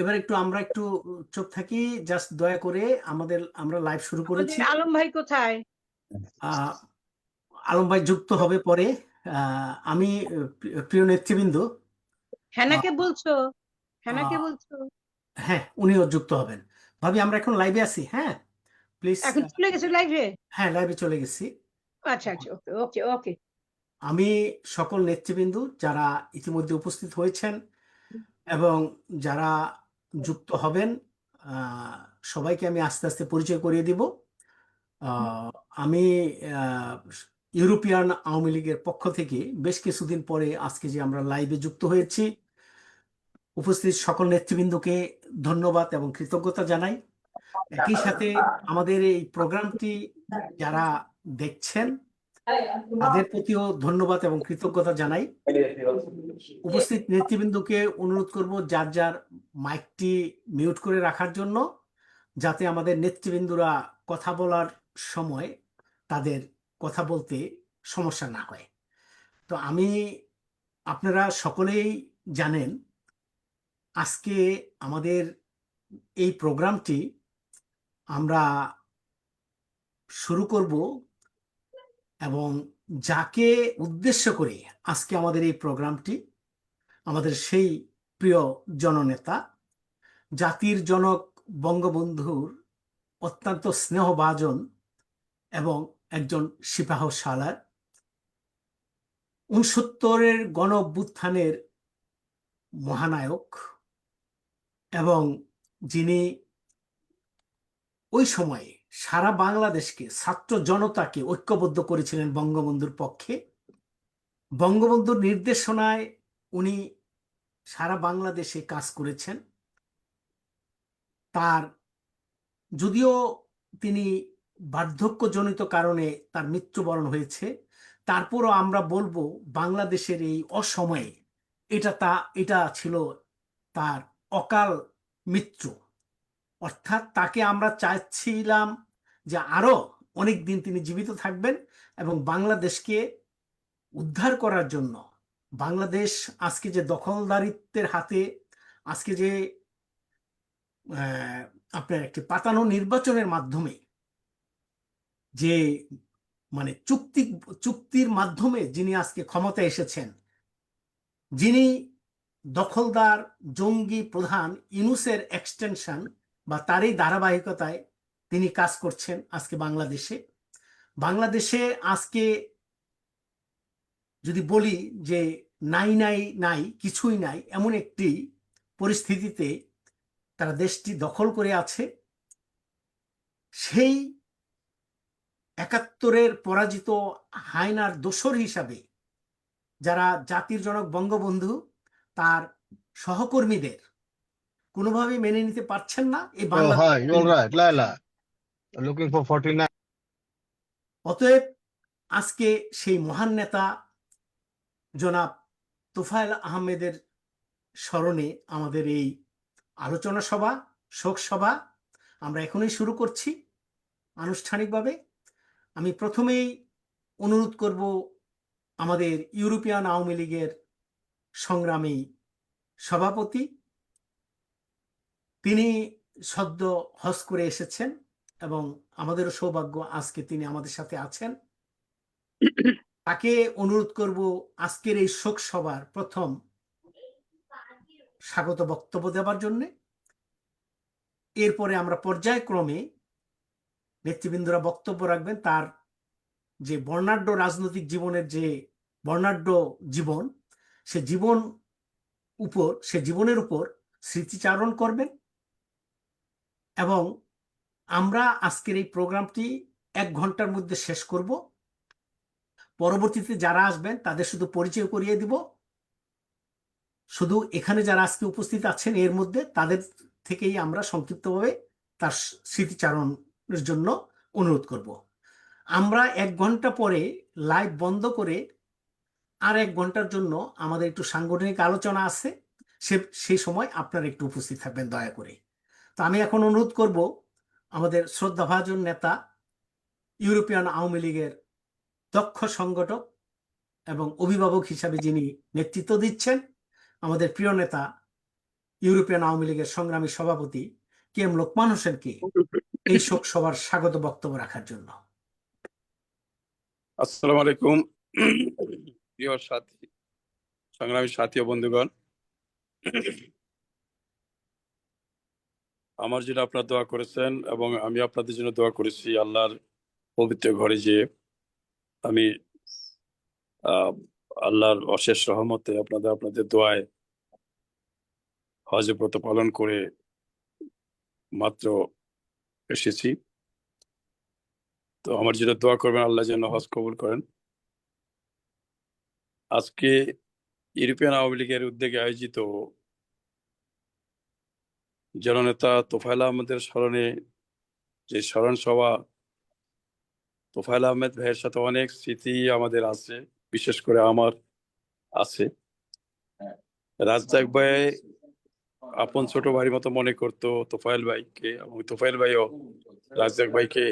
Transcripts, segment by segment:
এবার আমরা একটু চুপ থাকি, জাস্ট দয়া করে। আমরা লাইভ শুরু করেছি। আলম ভাই কোথায়? আহ, আলম ভাই যুক্ত হবে পরে। আমি প্রিয় নেতৃবৃন্দ, হেনাকে আহ, বলছো? হেনাকে আহ, বলছো? হ্যাঁ, উনিও যুক্ত হবেন। ভাবি, আমরা এখন লাইভে আছি। হ্যাঁ, প্লিজ। এখন চলে গেছে লাইভে? হ্যাঁ, লাইভে চলে গেছি। আচ্ছা আচ্ছা, ওকে ওকে ওকে। আমি সকল নেতৃবৃন্দ যারা ইতিমধ্যে উপস্থিত হয়েছেন এবং যারা যুক্ত হবেন, আহ, সবাইকে আমি আস্তে আস্তে পরিচয় করিয়ে দিব। আহ, আমি আহ, ইউরোপিয়ান আওয়ামী লীগের পক্ষ থেকে বেশ কিছুদিন পরে আজকে যে আমরা লাইভে যুক্ত হয়েছি, উপস্থিত সকল নেতৃবৃন্দকে ধন্যবাদ এবং কৃতজ্ঞতা জানাই। একই সাথে আমাদের এই প্রোগ্রামটি যারা দেখছেন তাদের প্রতিও ধন্যবাদ এবং কৃতজ্ঞতা জানাই। উপস্থিত নেতৃবৃন্দকে অনুরোধ করব যার যার মাইকটি মিউট করে রাখার জন্য, যাতে আমাদের নেতৃবৃন্দরা কথা বলার সময় তাদের কথা বলতে সমস্যা না হয়। তো আপনারা সকলেই জানেন, আজকে আমাদের এই প্রোগ্রামটি আমরা শুরু করব এবং যাকে উদ্দেশ্য করে আজকে আমাদের এই প্রোগ্রামটি, আমাদের সেই প্রিয় জননেতা, জাতির জনক বঙ্গবন্ধুর অত্যন্ত স্নেহভাজন এবং একজন সিপাহ সালার, 69-এর গণ অভ্যুত্থানের মহানায়ক এবং যিনি ওই সময়ে সারা বাংলাদেশকে, ছাত্র জনতাকে ঐক্যবদ্ধ করেছিলেন বঙ্গবন্ধুর পক্ষে। বঙ্গবন্ধুর নির্দেশনায় উনি সারা বাংলাদেশে কাজ করেছেন। তার যদিও তিনি বার্ধক্যজনিত কারণে তার মৃত্যুবরণ হয়েছে, তারপরও আমরা বলবো বাংলাদেশের এই অসময়ে এটা ছিল তার অকাল মৃত্যু। অর্থাৎ তাকে আমরা চাইছিলাম যে আরো অনেক দিন তিনি জীবিত থাকবেন এবং বাংলাদেশকে উদ্ধার করার জন্য। বাংলাদেশ আজকে যে দখলদারিত্বের হাতে, আজকে যে আপনার একটি পাতানো নির্বাচনের মাধ্যমে যে মানে চুক্তির মাধ্যমে যিনি আজকে ক্ষমতায় এসেছেন, যিনি দখলদার জঙ্গি প্রধান ইউনূসের এক্সটেনশন বা তারই ধারাবাহিকতায় তিনি কাজ করছেন আজকে বাংলাদেশে আজকে যদি বলি যে নাই নাই নাই, কিছুই নাই, এমন একটি পরিস্থিতিতে তারা দেশটি দখল করে আছে। সেই 71-এর পরাজিত হায়নার দোসর হিসাবে যারা জাতির জনক বঙ্গবন্ধু তার সহকর্মীদের কোনোভাবেই মেনে নিতে পারছেন না এই Oh, Bangladesh. hi. You're all right. Laila. Looking for 49. অতএব আজকে সেই মহান নেতা জনাব তোফায়েল আহমেদের স্মরণে আমাদের এই আলোচনা সভা, শোক সভা আমরা এখনই শুরু করছি আনুষ্ঠানিকভাবে। আমি প্রথমেই অনুরোধ করব আমাদের ইউরোপিয়ান আওয়ামী লীগের সংগ্রামী সভাপতি, তিনি সদ্য হজ করে এসেছেন এবং আমাদেরও সৌভাগ্য আজকে তিনি আমাদের সাথে আছেন। তাকে অনুরোধ করব আজকের এই শোক সভার প্রথম স্বাগত বক্তব্য দেওয়ার জন্য। এরপরে আমরা পর্যায়ক্রমে নেতৃবৃন্দরা বক্তব্য রাখবেন। তার যে বর্ণাঢ্য রাজনৈতিক জীবনের যে বর্ণাঢ্য জীবন, সে জীবনের উপর স্মৃতিচারণ করবেন এবং আমরা আজকের এই প্রোগ্রামটি 1 ঘন্টার মধ্যে শেষ করব। পরবর্তীতে যারা আসবেন তাদের শুধু পরিচয় করিয়ে দিব। শুধু এখানে যারা আজকে উপস্থিত আছেন এর মধ্যে তাদের থেকেই আমরা সংক্ষিপ্তভাবে তার স্মৃতিচারণের জন্য অনুরোধ করব। আমরা 1 ঘন্টা পরে লাইভ বন্ধ করে আর 1 ঘন্টার জন্য আমাদের একটু সাংগঠনিক আলোচনা আছে, সেই সময় আপনারা একটু উপস্থিত থাকবেন দয়া করে। তো আমি এখন অনুরোধ করব আমাদের শ্রদ্ধাভাজন নেতা, ইউরোপিয়ান আওয়ামী লীগের দক্ষ সংগঠক এবং অভিভাবক হিসাবে যিনি নেতৃত্ব দিচ্ছেন, আমাদের প্রিয় নেতা ইউরোপিয়ান আওয়ামী লীগের সংগ্রামী সভাপতি কে এম লোকমান হোসেনকে এই শোক সভার স্বাগত বক্তব্য রাখার জন্য। আসসালামু আলাইকুম প্রিয় সাথী, সংগ্রামী সাথী ও বন্ধুগণ, আমার জন্য আপনারা দোয়া করেছেন এবং আমি আপনাদের জন্য দোয়া করেছি। আল্লাহর পবিত্র ঘরে যে আমি আল্লাহর অশেষ রহমতে আপনাদের দোয়ায় হজ ব্রত পালন করে মাত্র এসেছি। তো আমার জন্য দোয়া করবেন, আল্লাহ যেন হজ কবুল করেন। আজকে ইউরোপিয়ান আওয়ামী লীগের উদ্যোগে আয়োজিত জননেতা তোফায়েল আহমেদের স্মরণে যে স্মরণ সভা, তোফায়েল আহমেদ ভাইয়ের সাথে অনেক স্মৃতি আমাদের আছে, বিশেষ করে আমার আছে। রাজ্জাক ভাই আপন ছোট ভাইয়ের মতো মনে করতো তোফায়েল ভাইকে, এবং তোফায়েল ভাইও রাজ্জাক ভাইকে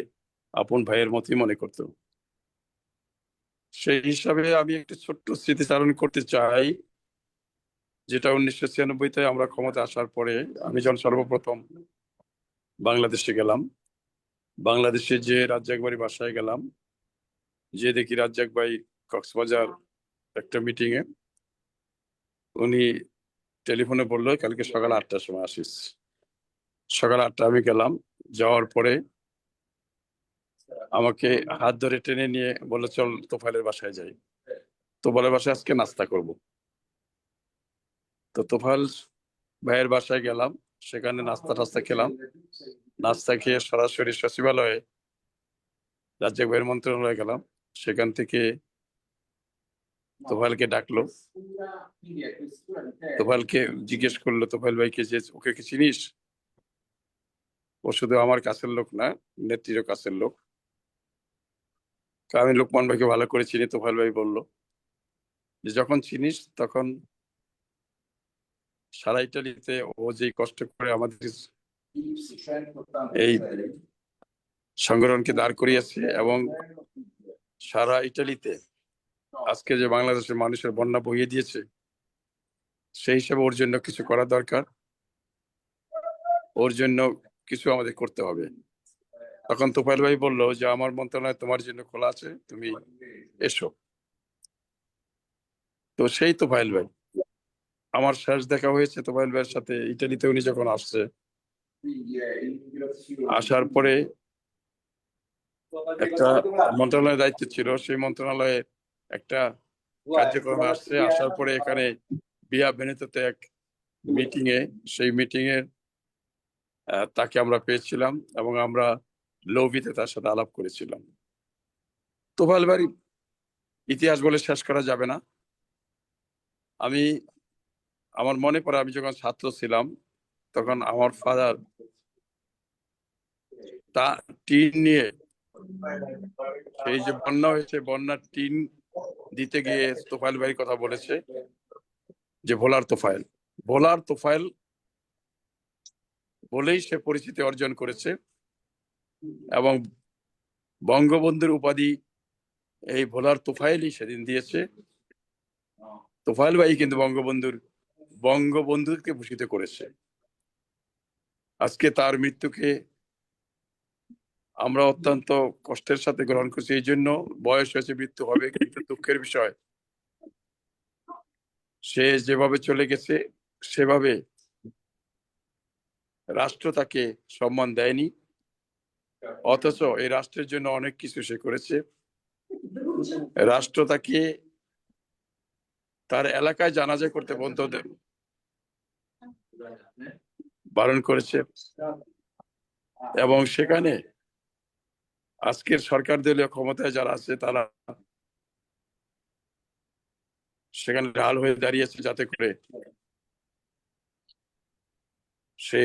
আপন ভাইয়ের মতোই মনে করতো। সেই হিসাবে আমি একটি ছোট্ট স্মৃতিচারণ করতে চাই, যেটা 1996-তে আমরা ক্ষমতা আসার পরে আমি যখন সর্বপ্রথম বাংলাদেশে গেলাম, বাংলাদেশে যে রাজ্জাক ভাইয়ের বাসায় গেলাম, যে দেখি রাজ্জাক ভাই কক্সবাজার একটা মিটিং এ, উনি টেলিফোনে বললো কালকে সকাল 8টার সময় আসিস। সকাল 8টা আমি গেলাম, যাওয়ার পরে আমাকে হাত ধরে টেনে নিয়ে বললো চল তোফায়েলের বাসায় যাই। তোফায়েলের বাসায় আজকে নাস্তা করব। তো তোফায়েল ভাইয়ের বাসায় গেলাম, সেখানে নাস্তা খেলাম। নাস্তা খেয়ে সরাসরি সচিবালয়ে রাজ্জাক ভাইয়ের মন্ত্রণালয়ে গেলাম। সেখান থেকে তোফায়েলকে ডাকলো, তোফায়েলকে জিজ্ঞেস করলো তোফায়েল ভাইকে যে ওকে কি চিনিস? ও শুধু আমার কাছের লোক না, নেত্রীরও কাছের লোক। আমি লোকমান ভাইকে ভালো করে চিনি। তোফায়েল ভাই বলল যে যখন চিনিস তখন সারা ইটালিতে ও যে কষ্ট করে আমাদের এই সংগঠনকে দাঁড় করিয়েছে, এবং সারা ইটালিতে আজকে যে বাংলাদেশের মানুষের বন্যা বইয়ে দিয়েছে, সেই হিসেবে ওর জন্য কিছু করা দরকার, ওর জন্য কিছু আমাদের করতে হবে। তখন তোফায়েল ভাই বললো যে আমার মন্ত্রণালয় তোমার জন্য খোলা আছে, তুমি এসো। তো সেই তোফায়েল ভাই, আমার শেষ দেখা হয়েছে তোফায়েল ভাইয়ের সাথে ইটালিতে। উনি যখন আসছে, আসার পরে একটা মন্ত্রণালয়ের দায়িত্ব ছিল, সেই মন্ত্রণালয়ে একটা কার্যক্রমে আসছে। আসার পরে এখানে বিয়া ভেনেতোতে এক মিটিং এ, সেই মিটিং এর তাকে আমরা পেয়েছিলাম এবং আমরা লবিতে তার সাথে আলাপ করেছিলাম। তোফায়েল ভাই ইতিহাস বলে শেষ করা যাবে না। আমার মনে পড়ে আমি যখন ছাত্র ছিলাম, তখন আমার ফাদার তা টিন নিয়ে, সেই যে বন্যা হয়েছে বন্যার টিন দিতে গিয়ে তোফায়েল ভাইয়ের কথা বলেছে, যে ভোলার তোফায়েল বলেই সে পরিচিতি অর্জন করেছে। এবং বঙ্গবন্ধুর উপাধি এই ভোলার তোফায়েলই সেদিন দিয়েছে। তোফায়েল ভাই কিন্তু বঙ্গবন্ধুকে ভূষিত করেছে। আজকে তার মৃত্যুকে আমরা অত্যন্ত কষ্টের সাথে গ্রহণ করছি। এই জন্য বয়স হয়েছে, মৃত্যু হবে, কিন্তু দুঃখের বিষয় সে যেভাবে চলে গেছে সেভাবে রাষ্ট্র তাকে সম্মান দেয়নি, অথচ এই রাষ্ট্রের জন্য অনেক কিছু সে করেছে। রাষ্ট্র তাকে তার এলাকায় জানাজা করতে বারণ করেছে, এবং সেখানে আজকের সরকার দলীয় ক্ষমতায় যারা আছে তারা সেখানে ঢাল হয়ে দাঁড়িয়েছে, যাতে করে সে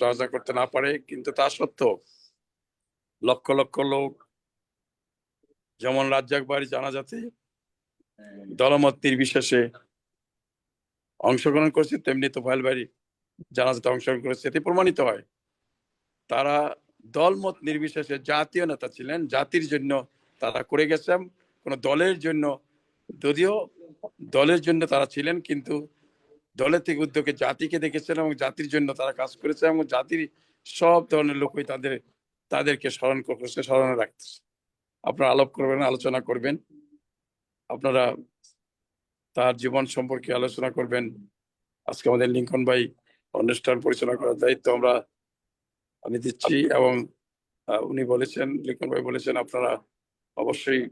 জানাজা করতে না পারে। কিন্তু তা সত্ত্বেও লক্ষ লক্ষ লোক যেমন রাজ্জাক ভাইয়ের জানাজাতে দলমত নির্বিশেষে অংশগ্রহণ করেছে, তেমনি তোফায়েল ভাইয়ের জানাজাতে অংশগ্রহণ করেছে। এতে প্রমাণিত হয় তারা দলমত নির্বিশেষে জাতীয় নেতা ছিলেন, জাতির জন্য তারা করে গেছেন। কোন দলের জন্য, যদিও দলের জন্য তারা ছিলেন, কিন্তু দলের থেকে উদ্যোগে জাতিকে দেখেছেন এবং জাতির জন্য তারা কাজ করেছে এবং জাতির সব ধরনের লোকই তাদেরকে স্মরণ করতেছে, স্মরণে রাখতেছে। আপনারা আলাপ করবেন, আলোচনা করবেন, আপনারা তার জীবন সম্পর্কে আলোচনা করবেন। আজকে আমাদের লিঙ্কন ভাই অনুষ্ঠান পরিচালনা করার দায়িত্ব আমি দিচ্ছি এবং উনি বলেছেন, লিঙ্কন ভাই বলেছেন, আপনারা অবশ্যই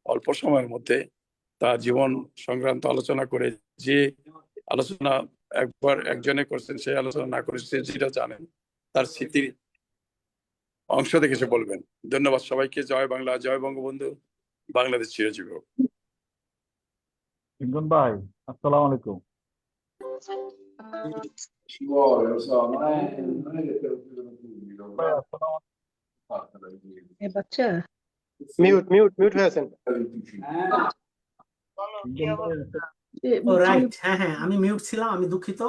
অল্প সময়ের মধ্যে তার জীবন সংক্রান্ত আলোচনা করে, যে আলোচনা একবার একজনে করছেন সেই আলোচনা না করে সে যেটা জানেন তার স্মৃতির অংশ থেকে সে বলবেন। ধন্যবাদ সবাইকে। জয় বাংলা, জয় বঙ্গবন্ধু, বাংলাদেশ চিরজীবী হোক। লিঙ্কন ভাই, আসসালামু আলাইকুম। Ci vuole, lo so, non è che te lo chiedono subito, ভাই, però আসসালামু fatta dai piedi. এ বাচ্চা মিউট হয়ে আছেন। লিঙ্কন ভাই, ও রাইট, হ্যাঁ হ্যাঁ, আমি মিউট ছিলাম, আমি দুঃখিত।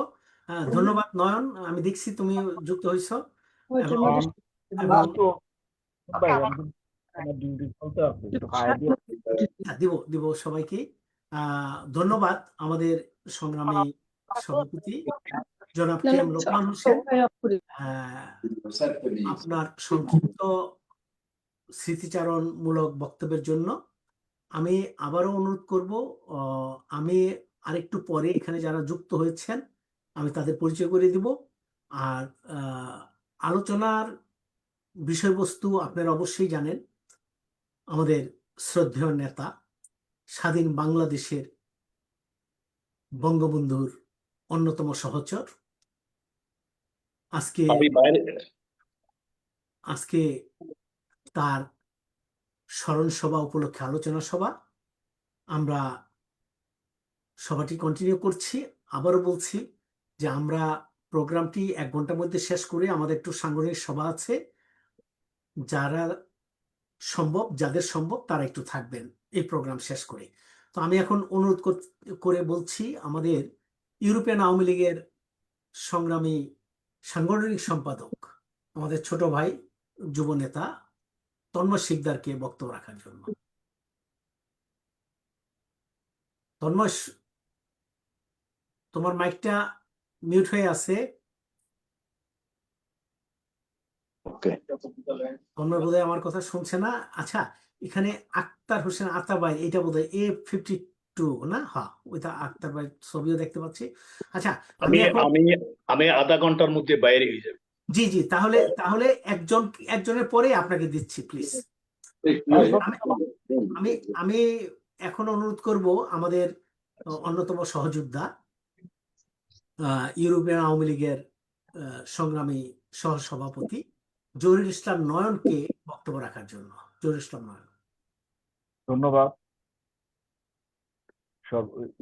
ধন্যবাদ নয়ন, আমি দেখছি তুমি যুক্ত হইছো। ওইটার এবং মধ্যে এবং তো ভাই, আমি তো আমার ডিউটি চলতে আছে, একটু হাই দিয়ে দিব দিব সবাইকে। ধন্যবাদ আমাদের সংগ্রামী সভাপতি জনাব না, কে না, এম লোকমান হোসেন, off করি। আহ, 7 lì. আপনার সংক্ষিপ্ত স্মৃতিচারণমূলক বক্তব্যের জন্য। আমি আবারও অনুরোধ করব, আমি আরেকটু পরে এখানে যারা যুক্ত হয়েছেন আমি তাদের পরিচয় করে দিব। আর আলোচনার বিষয়বস্তু আপনারা অবশ্যই জানেন। আমাদের শ্রদ্ধেয় নেতা, স্বাধীন বাংলাদেশের বঙ্গবন্ধুর অন্যতম সহচর, আজকে তার স্মরণ সভা উপলক্ষে আলোচনা সভা। আমরা সভাটি কন্টিনিউ করছি। আবারও বলছি যে আমরা প্রোগ্রামটি 1 ঘন্টার মধ্যে শেষ করে আমাদের একটু সাংগঠনিক সভা আছে। যাদের সম্ভব তারা একটু থাকবেন এই প্রোগ্রাম শেষ করে। তো আমি এখন অনুরোধ করে বলছি আমাদের ইউরোপিয়ান আওয়ামী লীগের সংগ্রামী সাংগঠনিক সম্পাদক, আমাদের ছোট ভাই যুব নেতা তন্ময় শিকদারকে বক্তব্য রাখার জন্য। তন্ময়, তোমার মাইকটা মিউট হয়ে আছে। তন্ময় বোধহয় আমার কথা শুনছে না। আচ্ছা, এখানে আক্তার হোসেন আতাবাই, এটা বোধহয় A52 না? হ্যাঁ, ওইটা আক্তার ভাই, ছবিও দেখতে পাচ্ছি। আচ্ছা, আমি এখন আমি আধা ঘন্টার মধ্যে বাইরে হয়ে যাব। জি জি, তাহলে তাহলে একজনের পরে আপনাকে দিচ্ছি প্লিজ। আমি আমি এখন অনুরোধ করব আমাদের অন্যতম সহযোদ্ধা, ইউরোপিয়ান আওয়ামী লীগের সংগ্রামী সহসভাপতি জহিরুল ইসলাম নয়নকে বক্তব্য রাখার জন্য। জহিরুল ইসলাম নয়ন। ধন্যবাদ।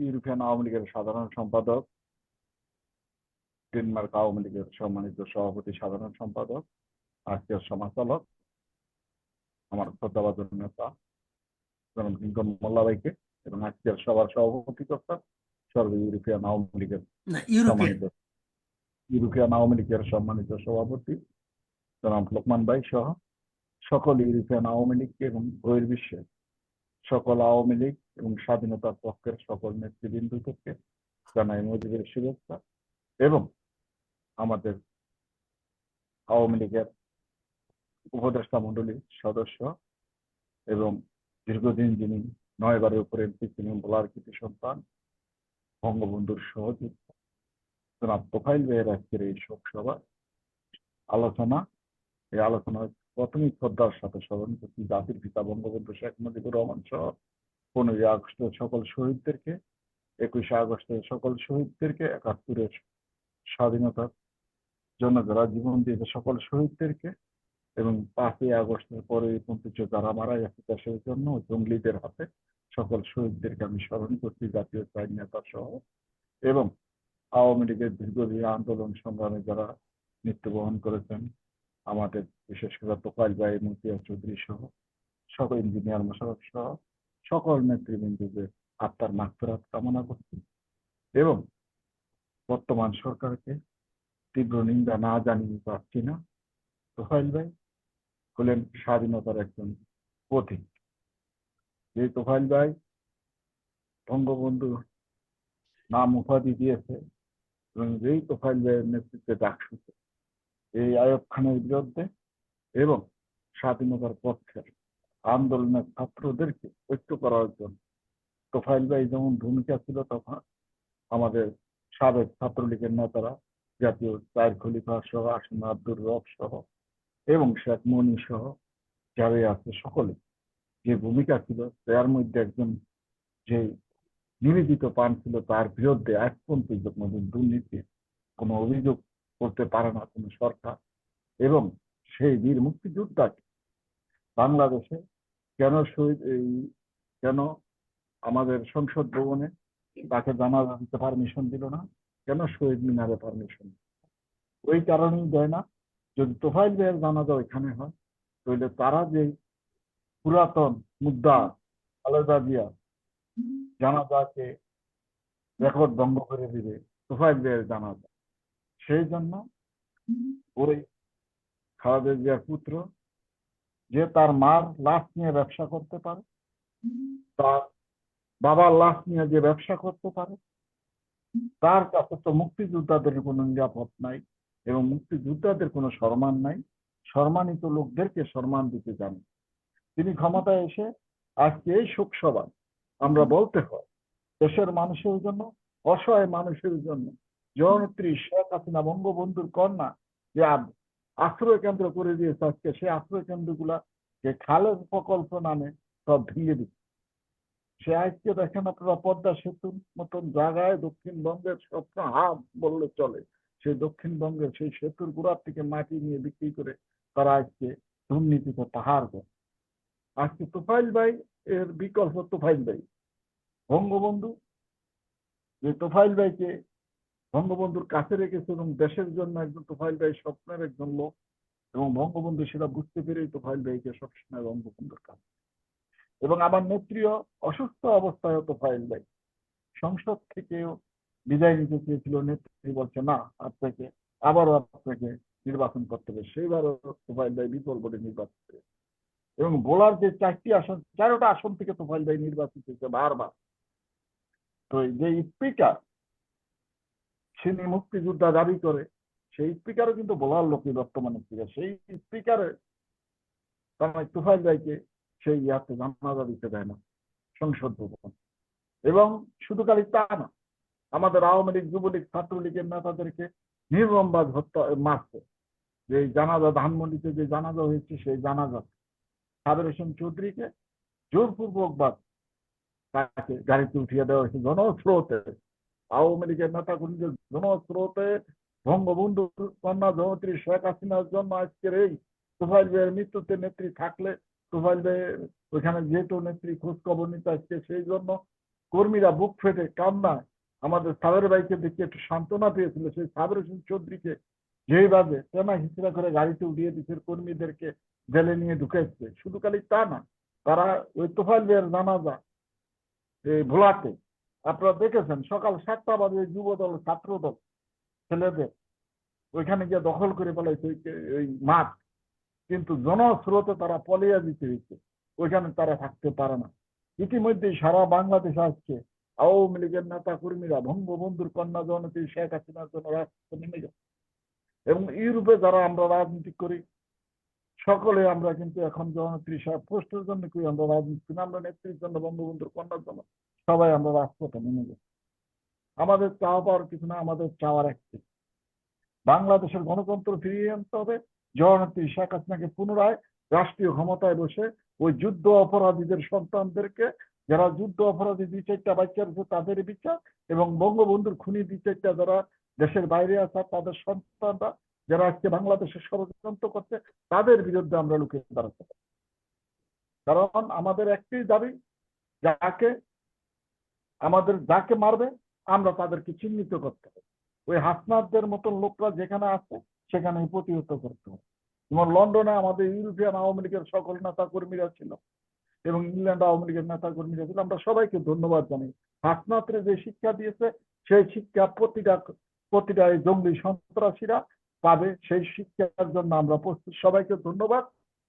ইউরোপিয়ান আওয়ামী লীগের সাধারণ সম্পাদক, ডেনমার্ক আওয়ামী লীগের সম্মানিত সভাপতি, সাধারণ সম্পাদক, আজকের সমাজচালক, আমার শ্রদ্ধাভাজন নেতা জনাব লিঙ্কন মোল্লা ভাইকে, এবং আজকের সবার সভাপতি কর্তা ইউরোপিয়ান আওয়ামী লীগের সম্মানিত সভাপতি জনাব লোকমান ভাই সহ সকল ইউরোপিয়ান আওয়ামী লীগ এবং বহির্বিশ্বের সকল আওয়ামী লীগ এবং স্বাধীনতার পক্ষের সকল নেতৃবৃন্দকে জানাই মুজিবের শুভেচ্ছা। এবং আমাদের আওয়ামী লীগের উপদেষ্টা মণ্ডলীর সদস্য এবং দীর্ঘদিন যিনি 9 বারের উপরে এমপি ছিলেন, বলার কৃতি সন্তান, বঙ্গবন্ধুর সহযোদ্ধা জনাব তোফাইল ভাইয়ের আজকের এই শোক সভা আলোচনা। এই আলোচনার প্রাথমিক শ্রদ্ধার সাথে স্মরণ করছি জাতির পিতা বঙ্গবন্ধু শেখ মুজিবুর রহমান সহ 15ই আগস্টের সকল শহীদদেরকে, 21শে আগস্টের সকল শহীদদেরকে, 71-এর স্বাধীনতার জন্য যারা জীবন দিয়েছে সকল শহীদদেরকে, এবং 5ই আগস্টের পরে যারা মারা গেছে দেশের জন্য জঙ্গলিদের হাতে সকল শহীদদেরকে আমি স্মরণ করছি, জাতীয় চাইন নেতা সহ, এবং আওয়ামী লীগের দীর্ঘদিন আন্দোলন সংগ্রামে যারা মৃত্যুবরণ করেছেন, আমাদের বিশেষ করে তোফাইল ভাই, মতিয়া চৌধুরী সহ সকল ইঞ্জিনিয়ার মোশাররফ সহ সকল নেতৃবৃন্দদের আত্মার মাগফিরাত কামনা করছি। এবং বর্তমান সরকারকে তীব্র নিন্দা না জানিয়ে পারছি না। তোফাইল ভাই হলেন স্বাধীনতার একজন পথিক। যে তোফাইল ভাই বঙ্গবন্ধু নাম উপাধি দিয়েছে এবং যেই তোফাইল ভাইয়ের নেতৃত্বে ডাকসুতে এই আইয়ুব খানের বিরুদ্ধে এবং স্বাধীনতার পক্ষের আন্দোলনের ছাত্রদেরকে ঐক্য করার জন্য তোফাইল ভাই যেমন ভূমিকা ছিল, তখন আমাদের সাবেক ছাত্রলীগের নেতারা জাতীয় চার খলিফা সহ আসিম আব্দুর রব সহ এবং শেখ মনি সহ যারা আছে সকলে যে ভূমিকা ছিল, তার মধ্যে একজন যে নিবেদিত পান ছিল, তার বিরুদ্ধে এক পর্যন্ত কোনোদিন দুর্নীতির কোনো অভিযোগ করতে পারে না কোনো সরকার। এবং সেই বীর মুক্তিযোদ্ধাকে বাংলাদেশে কেন কেন আমাদের সংসদ ভবনে তাকে জানাজা দিতে পারমিশন দিল না, কেন শহীদ মিনারে পারমিশন? ওই কারণেই দেয় না। যদি তোফাইল ভাইয়ের জানাজা ওইখানে হয়, তাহলে তারা যে পুরাতন মুদ্রা খালেদা জিয়া জানাজাকে রেকর্ড ভঙ্গ করে দিবে তোফাইল ভাইয়ের জানাজা। সেই জন্য ওই খালেদা জিয়ার পুত্র যে তার মার লাশ নিয়ে ব্যবসা করতে পারে, তার বাবার লাশ নিয়ে যে ব্যবসা করতে পারে, তার কাছে তো মুক্তিযোদ্ধাদের কোনো নিরাপদ নাই এবং মুক্তিযোদ্ধাদের কোনো সম্মান নাই। সম্মানিত লোকদেরকে সম্মান দিতে জানেন। তিনি ক্ষমতায় এসে আজকে এই শোক সভা আমরা বলতে হয় দেশের মানুষের জন্য, অসহায় মানুষের জন্য, জননেত্রী শেখ হাসিনা বঙ্গবন্ধুর কন্যা যে আশ্রয় কেন্দ্র করে দিয়েছে, আজকে সেই আশ্রয় কেন্দ্রগুলা যে খালের প্রকল্প নামে সব ভেঙে দিচ্ছে। সে আজকে দেখেন আপনারা পদ্মা সেতুর মতন জায়গায় দক্ষিণবঙ্গের স্বপ্ন হাব বললে চলে, সেই দক্ষিণবঙ্গের সেই সেতুর গোড়ার থেকে মাটি নিয়ে বিক্রি করে তারা আজকে দুর্নীতিতে পাহাড় করে। আজকে তোফাইল ভাই এর বিকল্প তোফাইল ভাই বঙ্গবন্ধু, যে তোফাইল ভাইকে বঙ্গবন্ধুর কাছে রেখেছে এবং দেশের জন্য একজন তোফাইল ভাই স্বপ্নের একজন লোক, এবং বঙ্গবন্ধু সেটা বুঝতে পেরেই তোফাইল ভাইকে সবসময় বঙ্গবন্ধুর কাছে। এবং আমার নেত্রীও অসুস্থ অবস্থায় তোফাইল ভাই সংসদ থেকেও বিদায় নিতে চেয়েছিল। নেত্রী বলছে না, আপনাকে আবারও আপনাকে নির্বাচন করতে হবে। সেইবারও তোফাইল ভাই বিপুল ভোটে নির্বাচিত হয়েছে এবং বোলার যে 4টি আসন, 4টা আসন থেকে তোফাইল ভাই নির্বাচিত হয়েছে বারবার। তো যে স্পিকার তিনি মুক্তিযোদ্ধা দাবি করে, সেই স্পিকারও কিন্তু বোলার লোকই বর্তমানে স্পিকার। সেই স্পিকারে তারা তোফাইল ভাইকে সেই ইয়াতে জানাজা দিতে দেয় না সংসদ ভবন। এবং শুধু খালি তা না, আমাদের আওয়ামী লীগ, যুবলীগ, ছাত্রলীগের নেতাদেরকে নির্মমবাদ হত্যা মারছে। যে জানাজা ধানমন্ডিতে যে জানাজা হয়েছে, সেই জানাজা সাবের হোসেন চৌধুরীকে জোরপূর্বক বাদ তাকে গাড়িতে উঠিয়ে দেওয়া হয়েছে জনস্রোতে। আওয়ামী লীগের নেতাকর্মীদের জনস্রোতে বঙ্গবন্ধুর কন্যা জননেত্রী শেখ হাসিনার জন্য আজকের এই তোফাইল ভাইয়ের মৃত্যুতে নেত্রী থাকলে, তোফাইল ভাইয়ের ওইখানে যেহেতু নেত্রী খোঁজ খবর নিতে আসছে, সেই জন্য কর্মীরা বুক ফেটে কান্নায় আমাদের সাবের ভাইকে দেখে একটু সান্ত্বনা পেয়েছিল। সেই সাবের হোসেন চৌধুরীকে যেইভাবে টেনা হিচড়া করে গাড়িতে উঠিয়ে দিচ্ছে, কর্মীদেরকে জেলে নিয়ে ঢুকেছে। শুধু খালি তা না, তারা ওই তোফাইল ভাইয়ের জানাজা এই ভোলাতে আপনারা দেখেছেন, সকাল 7টা বাজে যুবদল, ছাত্রদল ছেলেদের ওইখানে গিয়ে দখল করে ফেলাইছে ওই মাঠ, কিন্তু জনস্রোতে তারা পলিয়া দিতে হয়েছে, ওইখানে তারা থাকতে পারে না। ইতিমধ্যে সারা বাংলাদেশে আজকে আওয়ামী লীগের নেতা কর্মীরা বঙ্গবন্ধুর কন্যা জননেত্রী শেখ হাসিনার জন্য রাজপথে নেমে গেছে। এবং ইউরোপে যারা আমরা রাজনীতি করি সকলে আমরা কিন্তু এখন জননেত্রী সাহেব পোস্টের জন্য করি, আমরা রাজনীতি না, আমরা নেত্রীর জন্য, বঙ্গবন্ধুর কন্যার জন্য সবাই আমরা রাজপথে নেমে গেছি। আমাদের চাওয়া পাওয়ার কিছু না, আমাদের চাওয়ার একটি বাংলাদেশের গণতন্ত্র ফিরিয়ে আনতে হবে। জননেত্রী শেখ হাসিনাকে পুনরায় রাষ্ট্রীয় ক্ষমতায় বসে ওই যুদ্ধ অপরাধীদের সন্তানদেরকে, যারা যুদ্ধ অপরাধী 2-4টা বাচ্চা রয়েছে তাদের বিচার, এবং বঙ্গবন্ধুর খুনি 2-4টা যারা দেশের বাইরে আছে তাদের সন্তানরা যারা আজকে বাংলাদেশের ষড়যন্ত্র করছে, তাদের বিরুদ্ধে আমরা লুকে দাঁড়াতে পারি। কারণ আমাদের একটি দাবি, যাকে মারবে আমরা তাদেরকে চিহ্নিত করতে হবে। ওই হাসনাতদের মতন লোকরা যেখানে আছে সেখানে প্রতিহত করতে হবে। যেমন লন্ডনে আমাদের ইউরোপিয়ান আওয়ামী লীগের সকল নেতা কর্মীরা ছিল এবং ইংল্যান্ড আওয়ামী লীগের নেতা কর্মীরা ছিল। আমরা সবাইকে ধন্যবাদ জানাই। হাসনাতরে যে শিক্ষা দিয়েছে সেই শিক্ষা প্রতিটা জঙ্গি সন্ত্রাসীরা পাবে, সেই শিক্ষার জন্য আমরা প্রস্তুত। সবাইকে ধন্যবাদ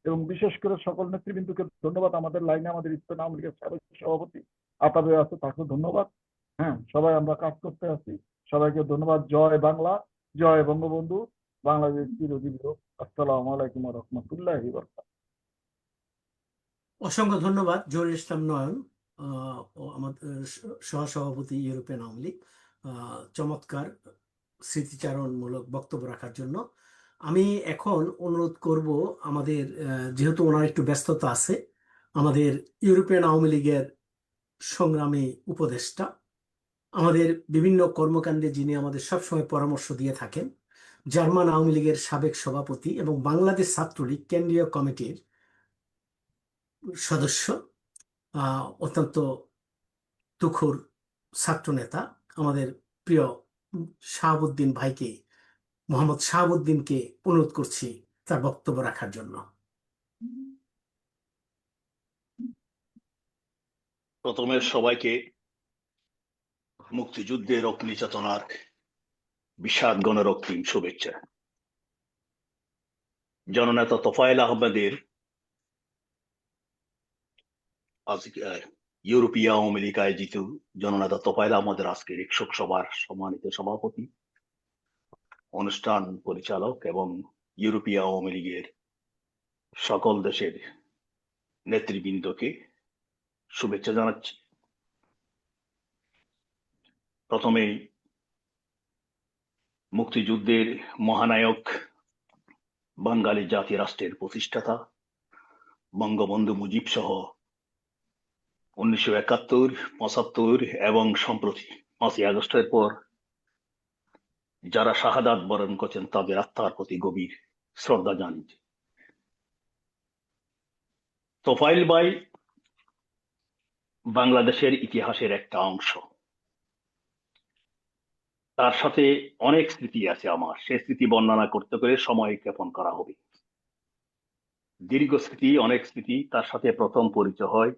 এবং বিশেষ করে সকল নেতৃবৃন্দকে ধন্যবাদ। আমাদের লাইনে আমাদের ইস্টার্ন আওয়ামী লীগের সাবেক সভাপতি আতাবে আছে, তাকে ধন্যবাদ। হ্যাঁ, সবাই আমরা কাজ করতে আছি। সবাইকে ধন্যবাদ। জয় বাংলা, জয় বঙ্গবন্ধু, বাংলাদেশ চিরজীবী হোক। আসসালামু আলাইকুম ওয়া রাহমাতুল্লাহি ওয়া বারাকাতুহু। অসংখ্য ধন্যবাদ জহিরুল ইসলাম নয়ন, ও আমাদের সহসভাপতি ইউরোপিয়ান আওয়ামী লীগ, চমৎকার স্মৃতিচারণমূলক বক্তব্য রাখার জন্য। আমি এখন অনুরোধ করব আমাদের, যেহেতু ওনার একটু ব্যস্ততা আছে, আমাদের ইউরোপিয়ান আওয়ামী লীগের সংগ্রামী উপদেষ্টা, আমাদের বিভিন্ন কর্মকাণ্ডে যিনি আমাদের সবসময় পরামর্শ দিয়ে থাকেন, জার্মান আওয়ামী লীগের সাবেক সভাপতি এবং বাংলাদেশ ছাত্রলীগ কেন্দ্রীয় কমিটির সদস্য, অত্যন্ত তুখুর ছাত্রনেতা, আমাদের প্রিয় শাহাবুদ্দিন ভাইকে, মোহাম্মদ শাহাবুদ্দিনকে অনুরোধ করছি তার বক্তব্য রাখার জন্য। প্রথমে সবাইকে মুক্তিযুদ্ধের অগ্নি চেতনার বিষাদ গণরক্তিম শুভেচ্ছা। জননেতা তোফায়েল আহমেদের আজকে ইউরোপীয় আওয়ামী লীগ আয়োজিত জননেতা তোফায়েল আহমেদের আজকের এক শোক সভার সম্মানিত সভাপতি, অনুষ্ঠান পরিচালক এবং ইউরোপীয় আওয়ামী লীগের সকল দেশের নেতৃবৃন্দকে শুভেচ্ছা জানাচ্ছি। প্রথমেই মুক্তিযুদ্ধের মহানায়ক, বাঙালি জাতি রাষ্ট্রের প্রতিষ্ঠাতা বঙ্গবন্ধু মুজিব সহ 1971, 75 এবং সম্প্রতি 5ই আগস্টের পর যারা শাহাদাত বরণ করেছেন তাদের আত্মার প্রতি গভীর শ্রদ্ধা জানিয়েছে। তোফায়েল ভাই বাংলাদেশের ইতিহাসের একটা অংশ, তার সাথে অনেক স্মৃতি আছে আমার, সে স্মৃতি বর্ণনা করতে করে সময় জ্ঞাপন করা হবে। দীর্ঘ স্মৃতি, অনেক স্মৃতি। তার সাথে প্রথম পরিচয় হয়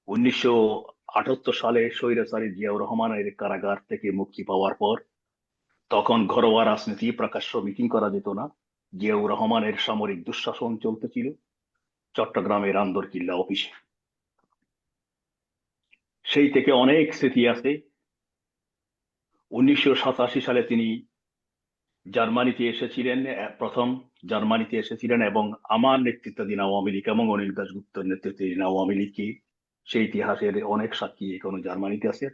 1978 সালে স্বৈরাচারী জিয়াউর রহমানের কারাগার থেকে মুক্তি পাওয়ার পর। তখন ঘরোয়া রাজনীতি, প্রকাশ্য মিটিং করা যেত না। জিয়াউর রহমানের সামরিক দুঃশাসন চলতেছিল চট্টগ্রামের আন্দরকিল্লা অফিসে। সেই থেকে অনেক স্মৃতি আছে। 1987 সালে তিনি জার্মানিতে এসেছিলেন, প্রথম জার্মানিতে এসেছিলেন এবং আমার নেতৃত্বাধীন আওয়ামী লীগ এবং অনিল দাশগুপ্তর নেতৃত্বাধীন আওয়ামী লীগকে, সেই ইতিহাসের অনেক সাক্ষী এখনো জার্মানিতে আছে,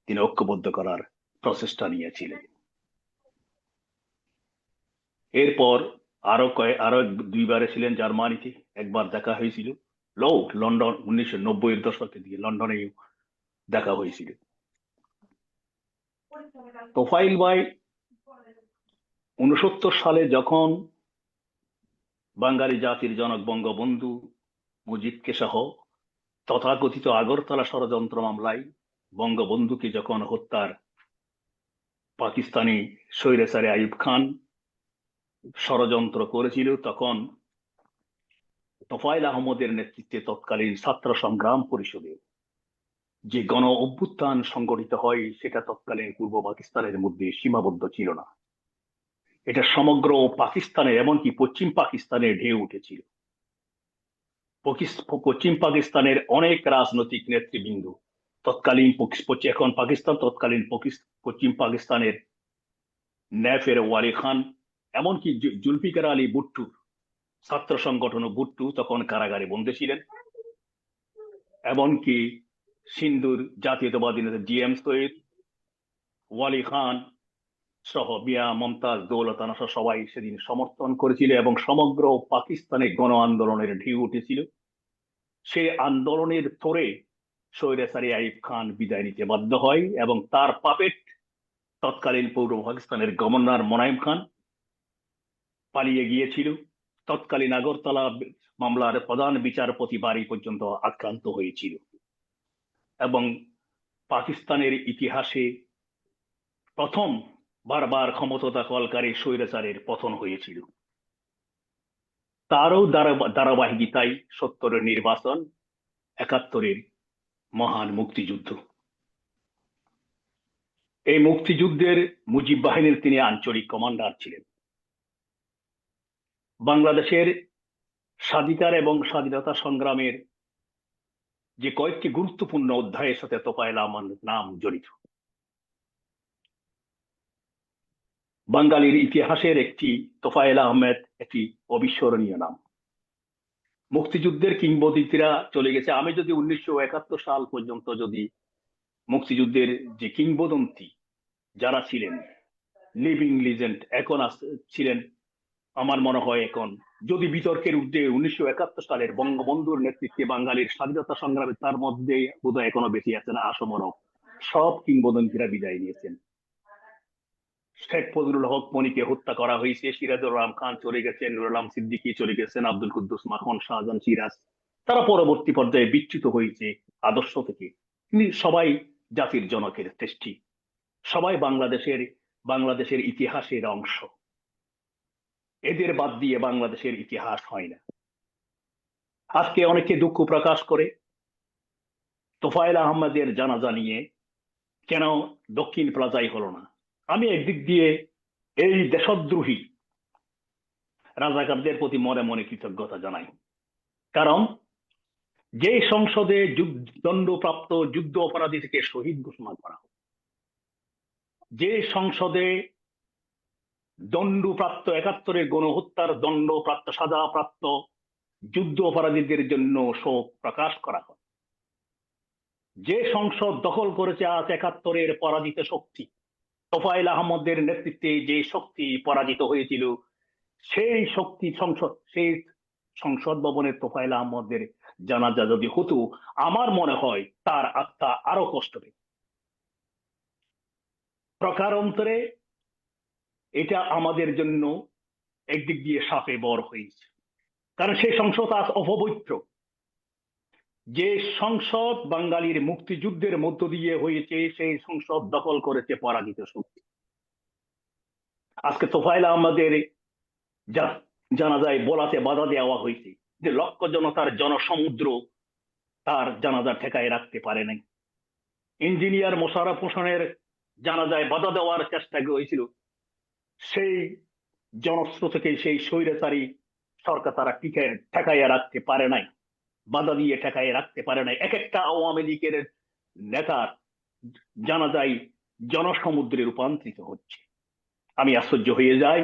তিনি ঐক্যবদ্ধ করার প্রচেষ্টা নিয়েছিলেন। এরপর আরো দুইবার ছিলেন জার্মানিতে, একবার দেখা হয়েছিল লন্ডন 1990-এর দশকের দিকে লন্ডনে দেখা হয়েছিল। তোফায়েল ভাই 69 সালে যখন বাঙালি জাতির জনক বঙ্গবন্ধু মুজিবকে সহ তথাকথিত আগরতলা ষড়যন্ত্র মামলায় বঙ্গবন্ধুকে যখন হত্যার পাকিস্তানি স্বৈরাচারী আইয়ুব খান ষড়যন্ত্র করেছিল, তখন তোফায়েল আহমদের নেতৃত্বে তৎকালীন ছাত্র সংগ্রাম পরিষদে যে গণ অভ্যুত্থান সংগঠিত হয়, সেটা তৎকালীন পূর্ব পাকিস্তানের মধ্যে সীমাবদ্ধ ছিল না। এটা সমগ্র পাকিস্তানে, এমনকি পশ্চিম পাকিস্তানে ঢেউ উঠেছিল। পশ্চিম পাকিস্তানের অনেক রাজনৈতিক নেতৃবৃন্দ, তৎকালীন এখন পাকিস্তান, তৎকালীন পশ্চিম পাকিস্তানের ন্যাফের ওয়ালি খান, এমনকি জুলফিকার আলী ভুট্টো, ছাত্র সংগঠন ভুট্টো তখন কারাগারে বন্দী ছিলেন। এমনকি সিন্ধুর জাতীয়তাবাদী নেতা জিএম সৈয়দ, ওয়ালি খান সহ মিয়া মমতাজ, দৌলত আনা সবাই সেদিন সমর্থন করেছিল এবং সমগ্র পাকিস্তানে গণ আন্দোলনের ঢেউ উঠেছিল। সেই আন্দোলনের তোড়ে স্বৈরাচারী আইয়ুব খান বিদায় নিতে বাধ্য হয় এবং তার পাপেট তৎকালীন পূর্ব পাকিস্তানের গভর্নর মোনায়েম খান পালিয়ে গিয়েছিল। তৎকালীন আগরতলা মামলার প্রধান বিচারপতি বাড়ি পর্যন্ত আক্রান্ত হয়েছিল এবং পাকিস্তানের ইতিহাসে প্রথম বারবার ক্ষমতা দখলকারী স্বৈরাচারের পতন হয়েছিল। তারও ধারাবাহিকতায় 70-এর নির্বাচন, 71-এর মহান মুক্তিযুদ্ধ। এই মুক্তিযুদ্ধের মুজিব বাহিনীর তিনি আঞ্চলিক কমান্ডার ছিলেন। বাংলাদেশের স্বাধিকার এবং স্বাধীনতা সংগ্রামের যে কয়েকটি গুরুত্বপূর্ণ অধ্যায়ের সাথে তোফায়েল আহমদের নাম জড়িত। বাঙালির ইতিহাসের একটি তোফায়েল আহমেদ একটি অবিস্মরণীয় নাম। মুক্তিযুদ্ধের কিংবদন্তিরা চলে গেছে। আমি যদি 1971 সাল পর্যন্ত যদি মুক্তিযুদ্ধের যে কিংবদন্তি যারা ছিলেন লিভিং লিজেন্ড এখন ছিলেন, আমার মনে হয় এখন যদি বিতর্কের ঊর্ধ্বে 1971 সালের বঙ্গবন্ধুর নেতৃত্বে বাঙালির স্বাধীনতা সংগ্রামে তার মধ্যে বোধহয় এখনো বেশি আছেন আসমরক। সব কিংবদন্তিরা বিদায় নিয়েছেন। শেখ ফজলুল হক মনিকে হত্যা করা হয়েছে, সিরাজুর রহমান খান চলে গেছেন, নুরুল আলম সিদ্দিকী চলে গেছেন, আব্দুল কুদ্দুস মাখন, শাহজাহান সিরাজ, তারা পরবর্তী পর্যায়ে বিচ্যুত হয়েছে আদর্শ থেকে। কিন্তু সবাই জাতির জনকের সৃষ্টি, সবাই বাংলাদেশের ইতিহাসের অংশ। এদের বাদ দিয়ে বাংলাদেশের ইতিহাস হয় না। আজকে অনেকে দুঃখ প্রকাশ করে তোফায়েল আহমেদের জানাজা নিয়ে, কেন দক্ষিণ প্লাজায় হলো না। আমি একদিক দিয়ে এই দেশদ্রোহী রাজাকারদের প্রতি মনে মনে কৃতজ্ঞতা জানাই। কারণ যে সংসদে দণ্ডপ্রাপ্ত যুদ্ধ অপরাধী থেকে শহীদ ঘোষণা করা হয়, যে সংসদে দণ্ডপ্রাপ্ত 71-এর গণহত্যার দণ্ডপ্রাপ্ত সাজাপ্রাপ্ত যুদ্ধ অপরাধীদের জন্য শোক প্রকাশ করা হয়, যে সংসদ দখল করেছে আজ 71-এর পরাজিত শক্তি, তোফায়েল আহমদের নেতৃত্বে যে শক্তি পরাজিত হয়েছিল, সেই সংসদ ভবনে তোফায়েল আহমদের জানাজা যদি হতো, আমার মনে হয় তার আত্মা আরো কষ্ট পেত। প্রকারান্তরে এটা আমাদের জন্য একদিক দিয়ে শাপে বর হয়েছে, কারণ সেই সংসদ আজ অপবিত্র। যে সংসদ বাঙালির মুক্তিযুদ্ধের মধ্য দিয়ে হয়েছে, সেই সংসদ দখল করেছে পরাজিত শক্তি। আজকে তোফায়েল আহমদের জানাজায় বলাতে বাধা দেওয়া হয়েছে যে লক্ষ জনতার জনসমুদ্র তার জানাজা ঠেকায় রাখতে পারে নাই। ইঞ্জিনিয়ার মোশাররফ হোসেনের জানাজায় বাধা দেওয়ার চেষ্টা হয়েছিল, সেই জনস্রোতকে সেই স্বৈরাচারী সরকার তারা ঠেকাইয়া রাখতে পারে নাই, বাধা দিয়ে ঠেকাইয়া রাখতে পারে নাই। এক একটা আওয়ামী লীগের নেতার জানাজায় জনসমুদ্রে রূপান্তরিত হচ্ছে। আমি আশ্চর্য হয়ে যাই,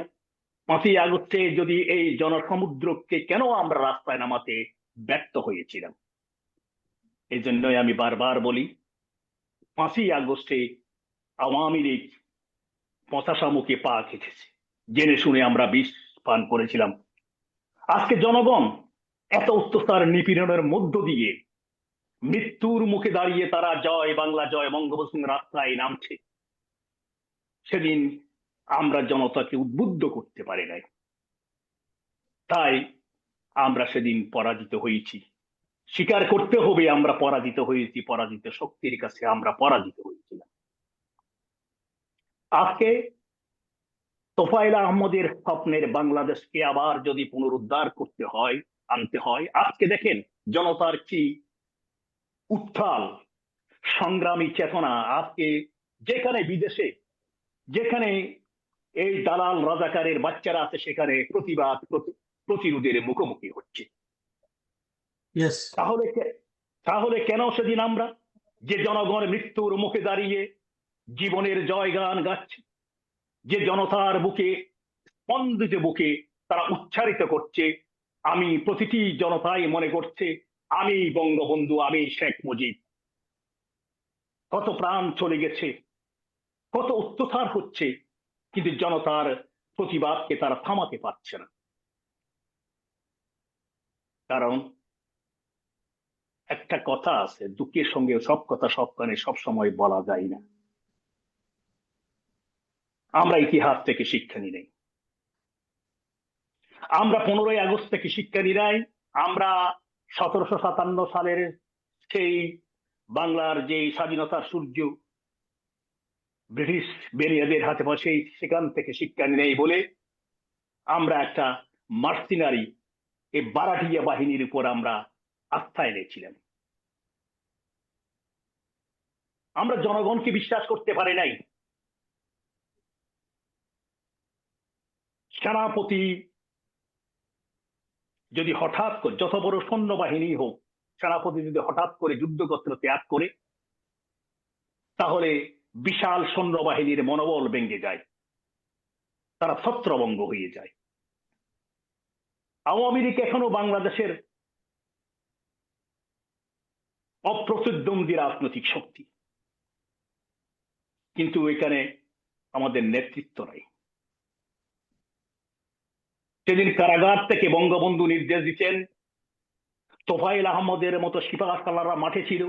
5ই আগস্টে যদি এই জনসমুদ্রকে কেন আমরা রাস্তায় নামাতে ব্যর্থ হয়েছিলাম। এই জন্যই আমি বারবার বলি, 5ই আগস্টে আওয়ামী লীগ পচাশা মুখে পা খেটেছে, জেনে শুনে আমরা বিষ পান করেছিলাম। আজকে জনগণ এত অত্যাচার নিপীড়নের মধ্য দিয়ে মৃত্যুর মুখে দাঁড়িয়ে তারা জয় বাংলা জয় বঙ্গবন্ধু রাস্তায় নামছে। সেদিন আমরা জনতাকে উদ্বুদ্ধ করতে পারি নাই, তাই আমরা সেদিন পরাজিত হয়েছি। স্বীকার করতে হবে আমরা পরাজিত হয়েছি, পরাজিত শক্তির কাছে আমরা পরাজিত হয়েছিলাম। আজকে তোফায়েল আহমদের স্বপ্নের বাংলাদেশকে আবার যদি পুনরুদ্ধার করতে হয়, আনতে হয়, আজকে দেখেন জনতার কি উত্থাল সংগ্রামী চেতনা। আজকে যেখানে বিদেশে, যেখানে এই দালাল রাজাকারের বাচ্চারা আছে, সেখানে প্রতিবাদ প্রতিরোধের মুখোমুখি হচ্ছে। তাহলে কেন সেদিন আমরা যে জনগণ মৃত্যুর মুখে দাঁড়িয়ে জীবনের জয়গান গাচ্ছে, যে জনতার বুকে স্পন্দিত বুকে তারা উচ্চারিত করছে, আমি প্রতিটি জনতাই মনে করছে আমি বঙ্গবন্ধু, আমি শেখ মুজিব। কত প্রাণ চলে গেছে, কত অত্যাচার হচ্ছে, কিন্তু জনতার প্রতিবাদকে তারা থামাতে পারছে না। কারণ একটা কথা আছে, দুঃখের সঙ্গে সব কথা সব কানে সব সময় বলা যায় না। আমরা ইতিহাস থেকে শিক্ষা নিই নাই, আমরা 15ই আগস্ট থেকে শিক্ষা নিই নাই, আমরা 1757 সালের সেই বাংলার যে স্বাধীনতার সূর্য ব্রিটিশ বেনিয়াদের হাতে বসে সেখান থেকে শিক্ষা নিই নাই বলে আমরা একটা মার্সিনারি এই বারাটিয়া বাহিনীর উপর আমরা আস্থা এনেছিলাম। আমরা জনগণকে বিশ্বাস করতে পারি নাই। সেনাপতি যদি হঠাৎ করে, যত বড় সৈন্যবাহিনী হোক, সেনাপতি যদি হঠাৎ করে যুদ্ধক্ষেত্র ত্যাগ করে, তাহলে বিশাল সৈন্যবাহিনীর মনোবল ভেঙে যায়। তারা ছত্রভঙ্গ হয়ে যায়। আওয়ামী লীগ এখনো বাংলাদেশের অপ্রতিদ্বন্দ্বী রাজনৈতিক শক্তি, কিন্তু এখানে আমাদের নেতৃত্ব নাই। সেদিন কারাগার থেকে বঙ্গবন্ধু নির্দেশ দিচ্ছেন, তোফায়েল আহমদের মতো সিপাহসালাররা মাঠে ছিল,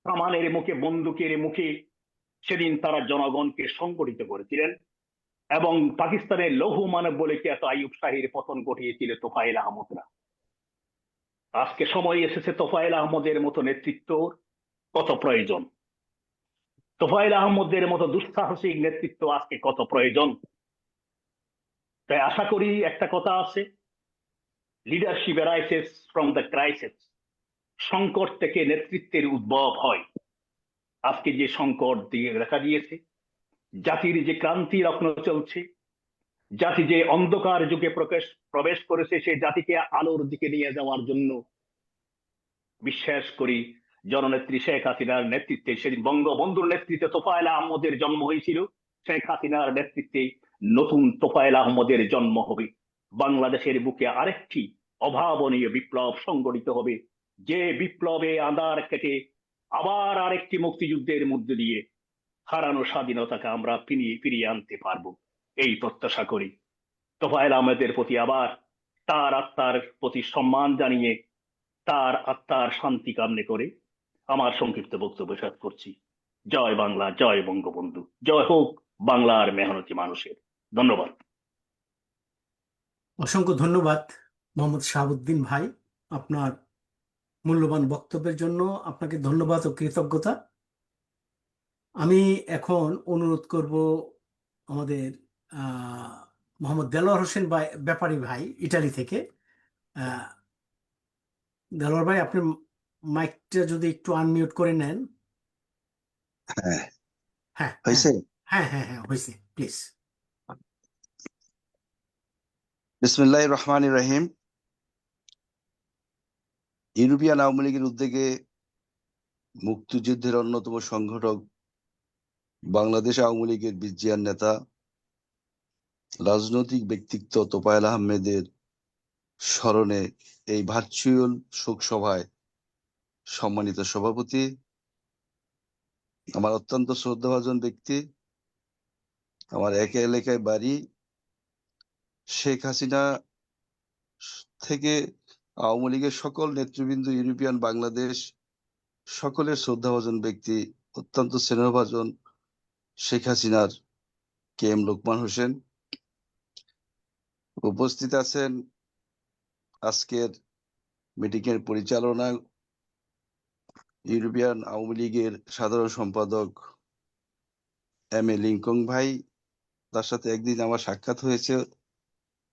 কামানের মুখে বন্দুকের মুখে সেদিন তারা জনগণকে সংগঠিত করেছিলেন, এবং পাকিস্তানের লৌহ মানব বলে খ্যাত আইয়ুব শাহীর পতন ঘটিয়েছিল তোফায়েল আহমদরা। আজকে সময় এসেছে তোফায়েল আহমদের মতো নেতৃত্ব কত প্রয়োজন, তোফায়েল আহমদের মতো দুঃসাহসিক নেতৃত্ব আজকে কত প্রয়োজন। তাই আশা করি, একটা কথা আছে, লিডারশিপ অ্যারাইসেস ফ্রম দ্য ক্রাইসিস। সংকট থেকে নেতৃত্বের উদ্ভব হয়। আজকে যে সংকট দিয়ে দেখা দিয়েছে, জাতির যে ক্রান্তি লগ্ন চলছে, জাতি যে অন্ধকার যুগে প্রবেশ করেছে, সে জাতিকে আলোর দিকে নিয়ে যাওয়ার জন্য বিশ্বাস করি জননেত্রী শেখ হাসিনার নেতৃত্বে, সেদিন বঙ্গবন্ধুর নেতৃত্বে তোফায়েল আহমদের জন্ম হয়েছিল, শেখ হাসিনার নেতৃত্বে নতুন তোফায়েল আহমদের জন্ম হবে। বাংলাদেশের বুকে আরেকটি অভাবনীয় বিপ্লব সংগঠিত হবে, যে বিপ্লবে আঁধার কেটে আবার আরেকটি মুক্তিযুদ্ধের মধ্যে দিয়ে হারানো স্বাধীনতাকে আমরা ফিরিয়ে আনতে পারবো, এই প্রত্যাশা করি। তোফায়েল আহমেদের প্রতি আবার তার আত্মার প্রতি সম্মান জানিয়ে, তার আত্মার শান্তি কামনে করে আমার সংক্ষিপ্ত বক্তব্য শেষ করছি। জয় বাংলা, জয় বঙ্গবন্ধু, জয় হোক বাংলার মেহনতি মানুষের। ধন্যবাদ। অসংখ্য ধন্যবাদ মোহাম্মদ শাহাবুদ্দিন ভাই, আপনার মূল্যবান বক্তব্যের জন্য আপনাকে ধন্যবাদ ও কৃতজ্ঞতা। আমি এখন অনুরোধ করব আমাদের মোহাম্মদ দেলোয়ার হোসেন ব্যাপারী ভাই, ইটালি থেকে। দেলোয়ার ভাই, আপনি মাইকটা যদি একটু আনমিউট করে নেন। হ্যাঁ, হ্যাঁ হয়েছে। হ্যাঁ হ্যাঁ হ্যাঁ হয়েছে, প্লিজ। বিসমিল্লাহির রহমানির রহিম। ইউরোপিয়ান আওয়ামী লীগের উদ্যোগে মুক্তিযুদ্ধের অন্যতম সংগঠক বাংলাদেশ আওয়ামী লীগের বিজ্ঞান নেতা, রাজনৈতিক ব্যক্তিত্ব তোফায়েল আহমেদের স্মরণে এই ভার্চুয়াল শোক সভায় সম্মানিত সভাপতি, আমার অত্যন্ত শ্রদ্ধাভাজন ব্যক্তি, আমার এক এলাকায় বাড়ি, শেখ হাসিনা থেকে আওয়ামী লীগের সকল নেতৃবৃন্দ, ইউরোপিয়ান বাংলাদেশ সকলের শ্রদ্ধাভাজন ব্যক্তি, অত্যন্ত স্নেহভাজন শেখ হাসিনার কে এম লোকমান হোসেন। উপস্থিত আছেন আজকের মিটিং এর পরিচালনা ইউরোপিয়ান আওয়ামী লীগের সাধারণ সম্পাদক এম এ লিঙ্কন ভাই। তার সাথে একদিন আমার সাক্ষাৎ হয়েছে।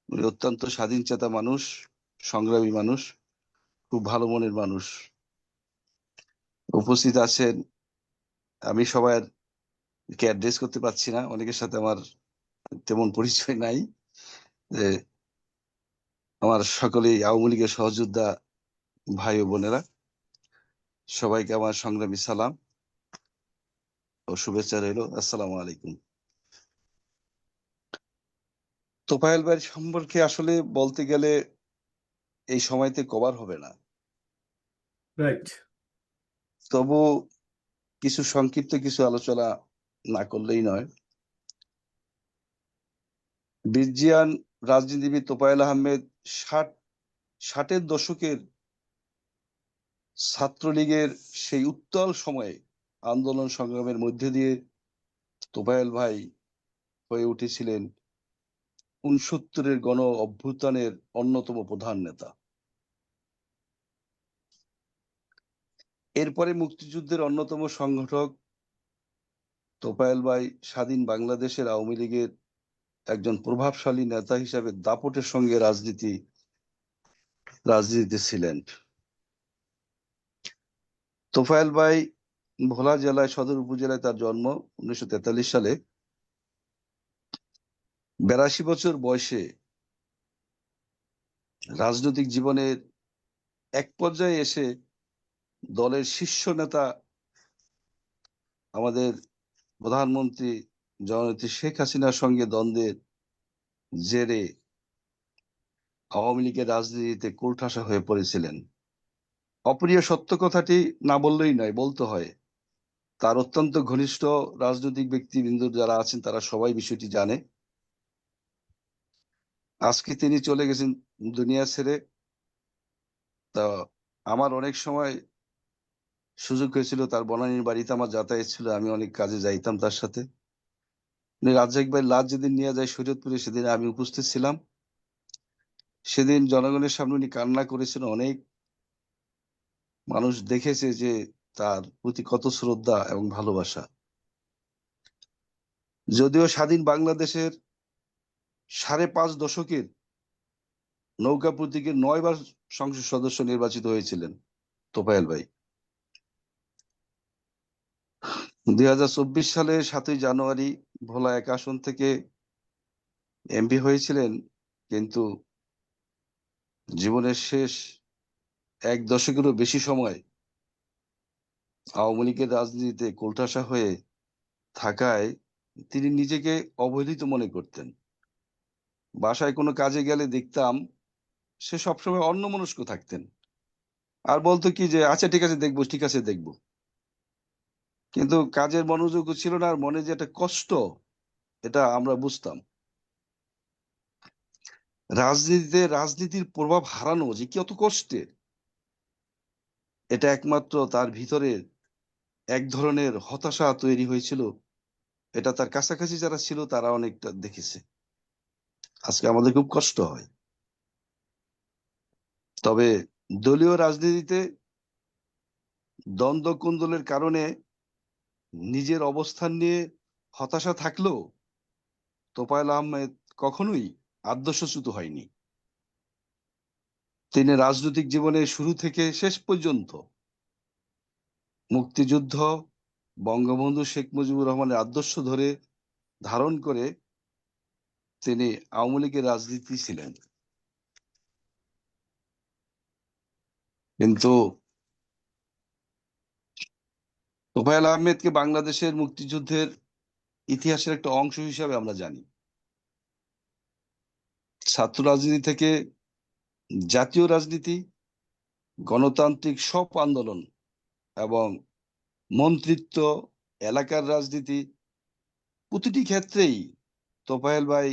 উনি অত্যন্ত স্বাধীনচেতা মানুষ, সংগ্রামী মানুষ, খুব ভালো মনের মানুষ। উপস্থিত আছেন, আমি সবার কে অ্যাড্রেস করতে পারছি না, অনেকের সাথে আমার তেমন পরিচয় নাই, যে আমার সকলেই আওয়ামী লীগের সহযোদ্ধা ভাই ও বোনেরা, সবাইকে আমার সংগ্রামী সালাম ও শুভেচ্ছা রইল। আসসালামু আলাইকুম। তোফায়েল ভাই সম্পর্কে আসলে বলতে গেলে এই সময়তে কভার হবে না, রাইট। তবু কিছু সংক্ষিপ্ত কিছু আলোচনা না করলেই নয়। বিজ্ঞান রাজনীতিবিদ তোফায়েল আহমেদ ষাটের দশকের ছাত্রলীগের সেই উত্তাল সময়ে আন্দোলন সংগ্রামের মধ্যে দিয়ে তোফায়েল ভাই হয়ে উঠেছিলেন 69-এর গণ অভ্যুত্থানের অন্যতম প্রধান নেতা। এরপরে মুক্তিযুদ্ধের অন্যতম সংগঠক তোফায়েল ভাই স্বাধীন বাংলাদেশের আওয়ামী লীগের একজন প্রভাবশালী নেতা হিসাবে দাপটের সঙ্গে রাজনীতিতে ছিলেন। তোফায়েল ভাই ভোলা জেলায় সদর উপজেলায় তার জন্ম। 1943 সালে 82 বছর বয়সে রাজনৈতিক জীবনের এক পর্যায়ে এসে দলের শীর্ষ নেতা আমাদের প্রধানমন্ত্রী জননেত্রী শেখ হাসিনার সঙ্গে দ্বন্দ্বের জেরে আওয়ামী লীগের রাজনীতিতে কোলঠাসা হয়ে পড়েছিলেন। অপ্রিয় সত্য কথাটি না বললেই নয়, বলতে হয়। তার অত্যন্ত ঘনিষ্ঠ রাজনৈতিক ব্যক্তিবৃন্দ যারা আছেন তারা সবাই বিষয়টি জানে। আজকে তিনি চলে গেছেন দুনিয়া ছেড়ে। তা আমার অনেক সময় সুযোগ হয়েছিল তার বনানীর বাড়িতে আমার যাতায়াত ছিল, আমি অনেক কাজে যাইতাম তার সাথে। রাজ্জাক ভাই লাশ যেদিন নিয়ে যায় শরীয়তপুরে, সেদিন আমি উপস্থিত ছিলাম। সেদিন জনগণের সামনে উনি কান্না করেছেন। অনেক মানুষ দেখেছে যে তার প্রতি কত শ্রদ্ধা এবং ভালোবাসা। যদিও স্বাধীন বাংলাদেশের 5.5 দশকের নৌকা প্রতীকে 9 বার সংসদ সদস্য নির্বাচিত হয়েছিলেন তোফায়েল ভাই। 2024 সালে 7ই জানুয়ারি ভোলা 1 আসন থেকে এমপি হয়েছিলেন, কিন্তু জীবনের শেষ 1 দশকেরও বেশি সময় আওয়ামী লীগের রাজনীতিতে কোলঠাসা হয়ে থাকায় তিনি নিজেকে অবহেলিত মনে করতেন। বাসায় কোনো কাজে গেলে দেখতাম সে সবসময় অন্যমনস্ক থাকতেন, আর বলতো কি যে আচ্ছা ঠিক আছে দেখবো, ঠিক আছে দেখবো। কিন্তু কাজের মনোযোগ ছিল না, আর মনে যে একটা কষ্ট, এটা আমরা বুঝতাম। রাজনীতিতে রাজনীতির প্রভাব হারানো যে কত কষ্টের, এটা একমাত্র তার ভিতরে এক ধরনের হতাশা তৈরি হয়েছিল। এটা তার কাছাকাছি যারা ছিল তারা অনেকটা দেখেছে। আজকে আমাদের খুব কষ্ট হয়। তবে দলীয় রাজনীতিতে দ্বন্দ্ব কুন্দলের কারণে নিজের অবস্থান নিয়ে হতাশা থাকলেও তোফায়েল আহমেদ কখনোই আদর্শচ্যুত হয়নি। তিনি রাজনৈতিক জীবনের শুরু থেকে শেষ পর্যন্ত মুক্তিযুদ্ধ, বঙ্গবন্ধু শেখ মুজিবুর রহমানের আদর্শ ধারণ করে তিনি আওয়ামী লীগের রাজনীতি ছিলেন। কিন্তু তোফায়েল আহমেদকে বাংলাদেশের মুক্তিযুদ্ধের ইতিহাসের একটা অংশ হিসাবে আমরা জানি। ছাত্র রাজনীতি থেকে জাতীয় রাজনীতি, গণতান্ত্রিক সব আন্দোলন এবং মন্ত্রিত্ব, এলাকার রাজনীতি, প্রতিটি ক্ষেত্রেই তোফায়েল ভাই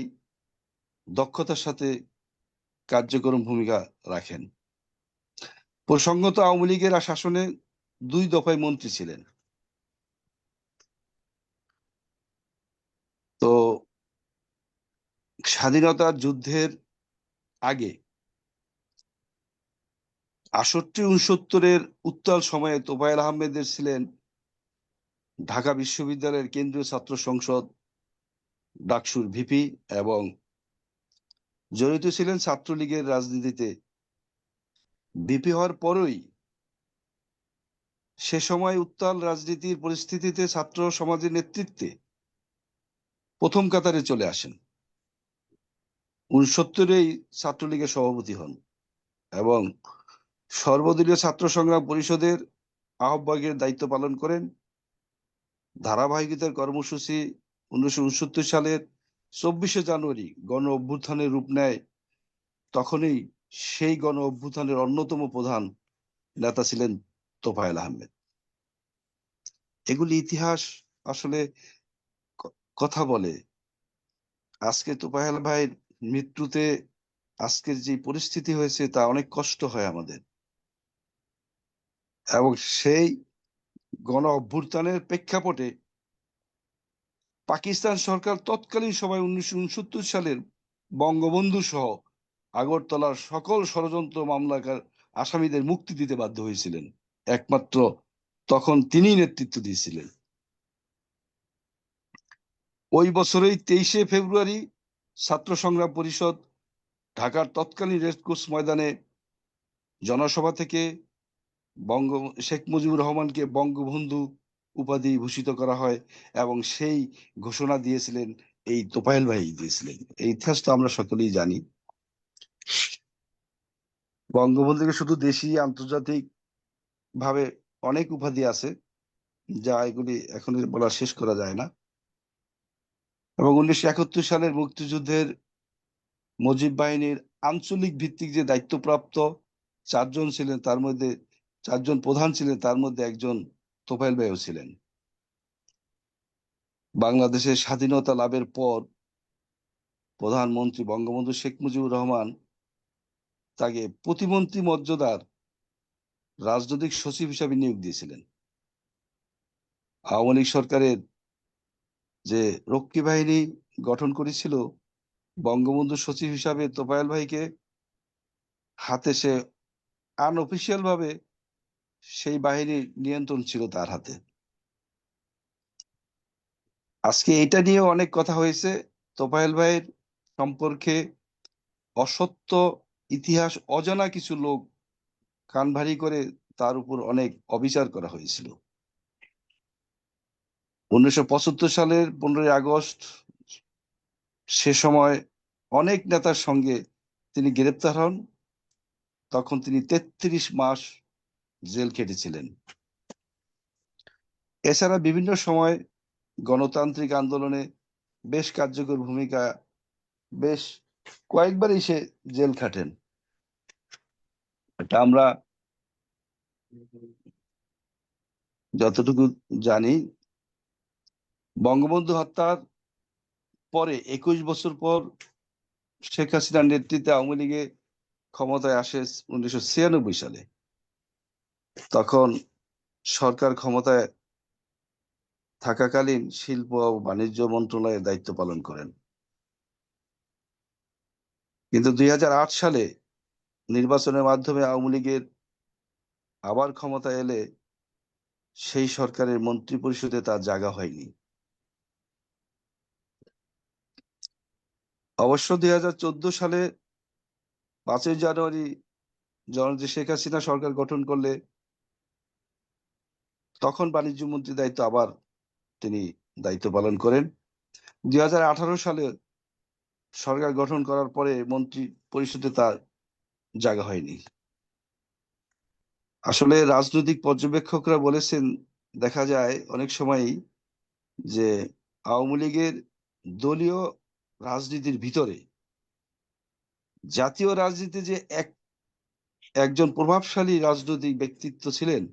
দক্ষতার সাথে কার্যকরী ভূমিকা রাখেন। প্রসঙ্গত আওয়ামী লীগের শাসনে 2 দফায় মন্ত্রী ছিলেন। তো স্বাধীনতা যুদ্ধের আগে 68-69-এর উত্তাল সময়ে তোফায়েল আহমেদের ছিলেন ঢাকা বিশ্ববিদ্যালয়ের কেন্দ্রীয় ছাত্র সংসদ ডাকসুর ভিপি এবং জড়িত ছিলেন ছাত্রলীগের রাজনীতিতে। ভিপি হওয়ার পরই সে সময় উত্তাল রাজনীতির পরিস্থিতিতে ছাত্র সমাজের নেতৃত্বে প্রথম কাতারে চলে আসেন। 69-এই ছাত্রলীগের সভাপতি হন এবং সর্বদলীয় ছাত্র সংগ্রাম পরিষদের আহ্বায়কের দায়িত্ব পালন করেন। ধারাবাহিকতার কর্মসূচি 1969 সালের 24শে জানুয়ারি গণ অভ্যুত্থানের রূপ নেয়। তখনই সেই গণ অভ্যুত্থানের অন্যতম প্রধান নেতা ছিলেন তোফায়েল আহমেদ। এগুলি ইতিহাস আসলে কথা বলে। আজকে তোফায়েল ভাইয়ের মৃত্যুতে আজকের যে পরিস্থিতি হয়েছে তা অনেক কষ্ট হয় আমাদের। এবং সেই গণ অভ্যুত্থানের প্রেক্ষাপটে পাকিস্তান সরকার তৎকালীন সময় 1969 সালের বঙ্গবন্ধু সহ আগরতলার সকল ষড়যন্ত্র মামলার আসামিদের মুক্তি দিতে বাধ্য হয়েছিলেন। একমাত্র তখন তিনি নেতৃত্ব দিয়েছিলেন। ওই বছরেই 23শে ফেব্রুয়ারি ছাত্র সংগ্রাম পরিষদ ঢাকার তৎকালীন রেসকোর্স ময়দানে জনসভা থেকে শেখ মুজিবুর রহমানকে বঙ্গবন্ধু উপাধি ভূষিত করা হয় এবং সেই ঘোষণা দিয়েছিলেন এই তোফায়েল ভাই দিয়েছিলেন। এই ইতিহাস তো আমরা সকলেই জানি। বঙ্গবন্ধুকে শুধু দেশি আন্তর্জাতিক ভাবে অনেক উপাধি আছে, যা এগুলি এখন বলা শেষ করা যায় না। এবং 1971 সালের মুক্তিযুদ্ধের মুজিব বাহিনীর আঞ্চলিক ভিত্তিক যে দায়িত্বপ্রাপ্ত 4 জন ছিলেন, তার মধ্যে 4 জন প্রধান ছিলেন, তার মধ্যে একজন তোফায়েল ভাইও ছিলেন। বাংলাদেশের স্বাধীনতা লাভের পর প্রধানমন্ত্রী বঙ্গবন্ধু শেখ মুজিবুর রহমান তাকে প্রতিমন্ত্রী মর্যাদার রাজনৈতিক সচিব হিসাবে নিয়োগ দিয়েছিলেন। আওয়ামী লীগ সরকারের যে রক্ষী বাহিনী গঠন করেছিল, বঙ্গবন্ধু সচিব হিসাবে তোফায়েল ভাইকে হাতে সে আনঅফিসিয়াল ভাবে সেই বাহিনীর নিয়ন্ত্রণ ছিল তার হাতে। আজকে এটা নিয়ে অনেক কথা হয়েছে। তোফায়েল ভাইয়ের সম্পর্কে অসত্য ইতিহাস অজানা কিছু লোক কান ভারী করে তার উপর অনেক অবিচার করা হয়েছিল। 1975 সালের 15ই আগস্ট সে সময় অনেক নেতার সঙ্গে তিনি গ্রেপ্তার হন। তখন তিনি 33 মাস জেল খেটেছিলেন। এছাড়া বিভিন্ন সময় গণতান্ত্রিক আন্দোলনে বেশ কার্যকর ভূমিকা, বেশ কয়েকবারই সে জেল খাটেন। এটা আমরা যতটুকু জানি, বঙ্গবন্ধু হত্যার পরে 21 বছর পর শেখ হাসিনার নেতৃত্বে আওয়ামী লীগে ক্ষমতায় আসে 1996 সালে। তখন সরকার ক্ষমতায় থাকাকালীন শিল্প ও বাণিজ্য মন্ত্রণালয়ের দায়িত্ব পালন করেন। কিন্তু 2008 সালে নির্বাচনের মাধ্যমে আওয়ামী লীগের আবার ক্ষমতায় এলে সেই সরকারের মন্ত্রী পরিষদে তার জায়গা হয়নি। অবশ্য 2014 সালে 5ই জানুয়ারি জননেত্রী শেখ হাসিনা সরকার গঠন করলে তখন বাণিজ্য মন্ত্রী দায়িত্ব আবার তিনি দায়িত্ব পালন করেন। 2018 সালে সরকার গঠন করার পরে মন্ত্রী পরিষদে তার জায়গা হয়নি। আসলে রাজনৈতিক পর্যবেক্ষকরা বলেছেন, দেখা যায় অনেক সময়ই যে আওয়ামী লীগের দলীয় রাজনীতির ভিতরে জাতীয় রাজনীতি যে একজন প্রভাবশালী রাজনৈতিক ব্যক্তিত্ব ছিলেন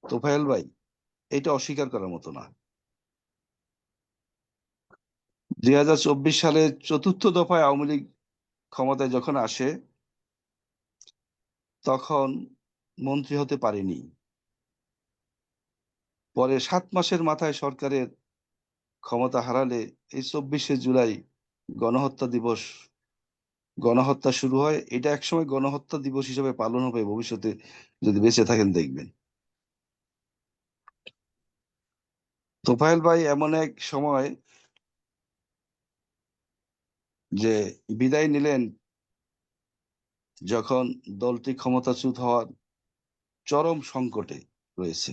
তোফায়েল ভাই, এটা অস্বীকার করার মতো না। 2024 সালের 4র্থ দফায় আওয়ামী লীগ ক্ষমতায় যখন আসে, তখন মন্ত্রী হতে পারেনি। পরে 7 মাসের মাথায় সরকারের ক্ষমতা হারালে এই 24শে জুলাই গণহত্যা শুরু হয়। এটা একসময় গণহত্যা দিবস হিসেবে পালন হবে ভবিষ্যতে, যদি বেঁচে থাকেন দেখবেন। তোফায়েল ভাই এমন এক সময় যে বিদায় নিলেন যখন দলটি ক্ষমতাচ্যুত হওয়ার চরম সংকটে রয়েছে।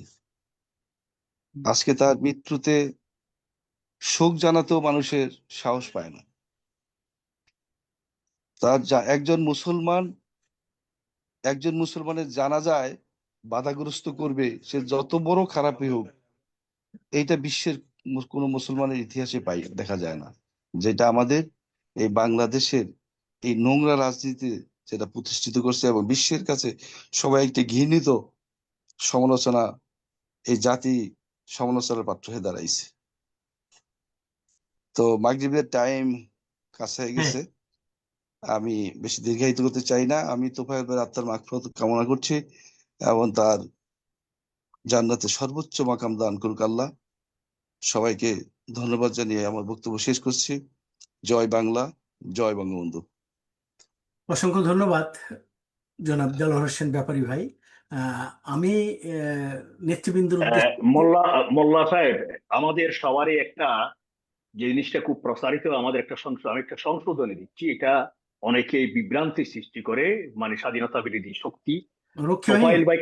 আজকে তার মৃত্যুতে শোক জানাতেও মানুষের সাহস পায় না। একজন মুসলমানের জানাজায় বাধাগ্রস্ত করবে, সে যত বড় খারাপই হোক, এইটা বিশ্বের কোনো মুসলমানের ইতিহাসে দেখা যায় না। যেটা আমাদের এই বাংলাদেশের এই নোংরা রাজনীতি যেটা প্রতিষ্ঠিত করছে এবং বিশ্বের কাছে সবাই একটি ঘৃণিত সমালোচনা, এই জাতি সমালোচনার পাত্র হয়ে দাঁড়াইছে। তো মাগরিবের টাইম কাছে হয়ে গেছে, আমি বেশি দীর্ঘায়িত করতে চাই না। আমি তোফায়েল ভাইয়ের আত্মার মাগফিরাত কামনা করছি এবং তার জান্নাতে সর্বোচ্চ মাকাম দান করুক আল্লাহ। সবাইকে ধন্যবাদ জানিয়ে আমার বক্তব্য শেষ করছি। জয় বাংলা, জয় বঙ্গবন্ধু। অসংখ্য ধন্যবাদ জনাব দেলোয়ার হোসেন ব্যাপারী ভাই। আমি নেতৃবৃন্দর উদ্দেশ্যে মোল্লা সাহেব, আমাদের সবারই একটা যে জিনিসটা খুব প্রসারিত, আমাদের আমি একটা সংশোধনী দিচ্ছি, এটা অনেকেই বিভ্রান্তি সৃষ্টি করে, মানে স্বাধীনতা বিরোধী শক্তি। রক্ষী তোফায়েল বাহিনী ভাই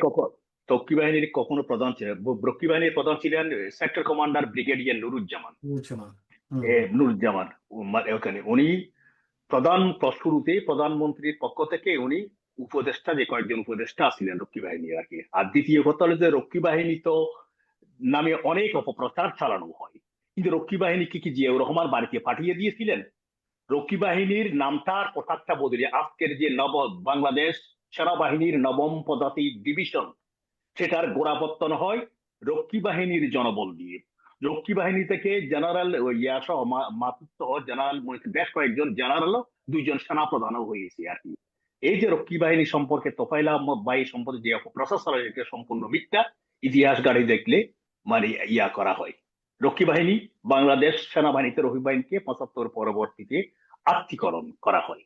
রক্ষী বাহিনীর কখনো প্রধান ছিলেন, রক্ষী বাহিনীর প্রধান ছিলেন সেক্টর কমান্ডার ব্রিগেডিয়ার নুরুজ্জামান। ওখানে উনি শুরুতে প্রধানমন্ত্রীর পক্ষ থেকে উনি উপদেষ্টা, যে কয়েকজন উপদেষ্টা ছিলেন রক্ষী বাহিনী আর কি। আর দ্বিতীয় কথা হলো যে রক্ষী বাহিনী তো নামে অনেক অপপ্রচার চালানো হয়, কিন্তু রক্ষী বাহিনীকে কি জিয়াউর রহমান বাড়িতে পাঠিয়ে দিয়েছিলেন? রক্ষী বাহিনীর নামটা আর পোশাকটা বদলে আজকের যে বাংলাদেশ সেনাবাহিনীর নবম পদাতিক ডিভিশন, সেটার গোড়াপত্তন হয় রক্ষী বাহিনীর জনবল দিয়ে। রক্ষী বাহিনী থেকে জেনারেল ইয়াসহ মাতুত সহ জেনারেল বেশ কয়েকজন জেনারেলও, 2জন সেনাপ্রধানও হয়েছে আর কি। এই যে রক্ষী বাহিনী সম্পর্কে তোফায়েল আহমদ ভাই সম্পর্কে যে প্রশাসন, সম্পূর্ণ মিথ্যা। ইতিহাস গাড়ি দেখলে মানে ইয়া করা হয়। রক্ষী বাহিনী বাংলাদেশ সেনাবাহিনীতে রক্ষী বাহিনীকে 75 পরবর্তীতে আত্মীকরণ করা হয়।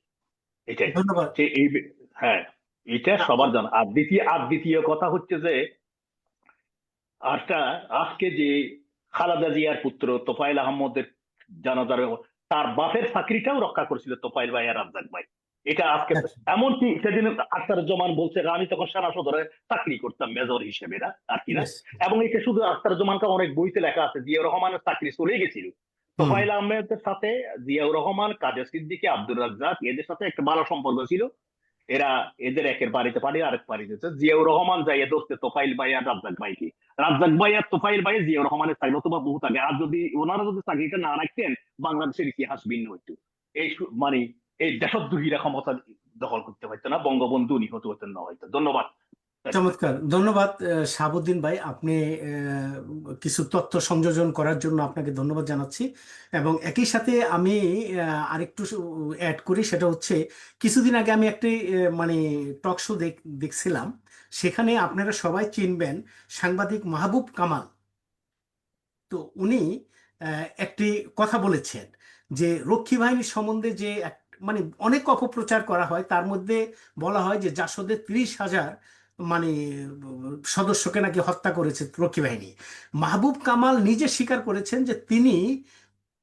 এটাই ধন্যবাদ। হ্যাঁ, এটা সবার জানা। আর দ্বিতীয় কথা হচ্ছে যে আজকে যে খালেদা জিয়ার পুত্র তোফায়েল আহমদের জানাজার, তার বাপের চাকরিটাও রক্ষা করেছিল তোফায়েল ভাই আর রাজ্জাক ভাই। এটা আজকে এমনকি সেদিন আখতারুজ্জামান বলছে আমি তখন সেনা সদরে চাকরি করতাম মেজর হিসেবে না আর কি না। Yes. এবং এটা শুধু আখতারুজ্জামানকে অনেক বইতে লেখা আছে, জিয়াউর রহমানের চাকরি চলে গেছিল। তোফায়েল আহমেদের সাথে জিয়াউর রহমান, কাজী সিদ্দিকী, আব্দুর রাজ্জাক এদের সাথে একটা ভালো সম্পর্ক ছিল। এদের একের বাড়িতে পারি আরেক বাড়িতে জিয়াউর রহমান যাইয়া দোস্তে তোফাইল ভাই আর রাজ্জাক ভাইকে, রাজ্জাক ভাই আর তোফাইল ভাই জিয়াউর রহমানের চাকরি অথবা বহুত আগে। আর যদি ওনারা যদি চাকরিটা না রাখতেন বাংলাদেশের ইতিহাস ভিন্ন হইতো। মানে এই দেশদ্রোহীরা ক্ষমতা দখল করতে পারতো না, বঙ্গবন্ধু নিহত হতেন না হয়তো। ধন্যবাদ। চমৎকার, ধন্যবাদ শাহাবুদ্দিন ভাই। আপনি কিছু তথ্য সংযোজন করার জন্য আপনাকে ধন্যবাদ জানাচ্ছি। এবং একই সাথে আমি আরেকটু অ্যাড করি, সেটা হচ্ছে কিছুদিন আগে আমি একটি মানে টক শো দেখছিলাম। সেখানে আপনারা সবাই চিনবেন সাংবাদিক মাহবুব কামাল। তো উনি একটি কথা বলেছেন যে রক্ষী বাহিনী সম্বন্ধে যে মানে অনেক অপপ্রচার করা হয়, তার মধ্যে বলা হয় যে জাসদের 30,000 মানে সদস্যকে নাকি হত্যা করেছে রক্ষী বাহিনী। মাহবুব কামাল নিজে স্বীকার করেছেন যে তিনি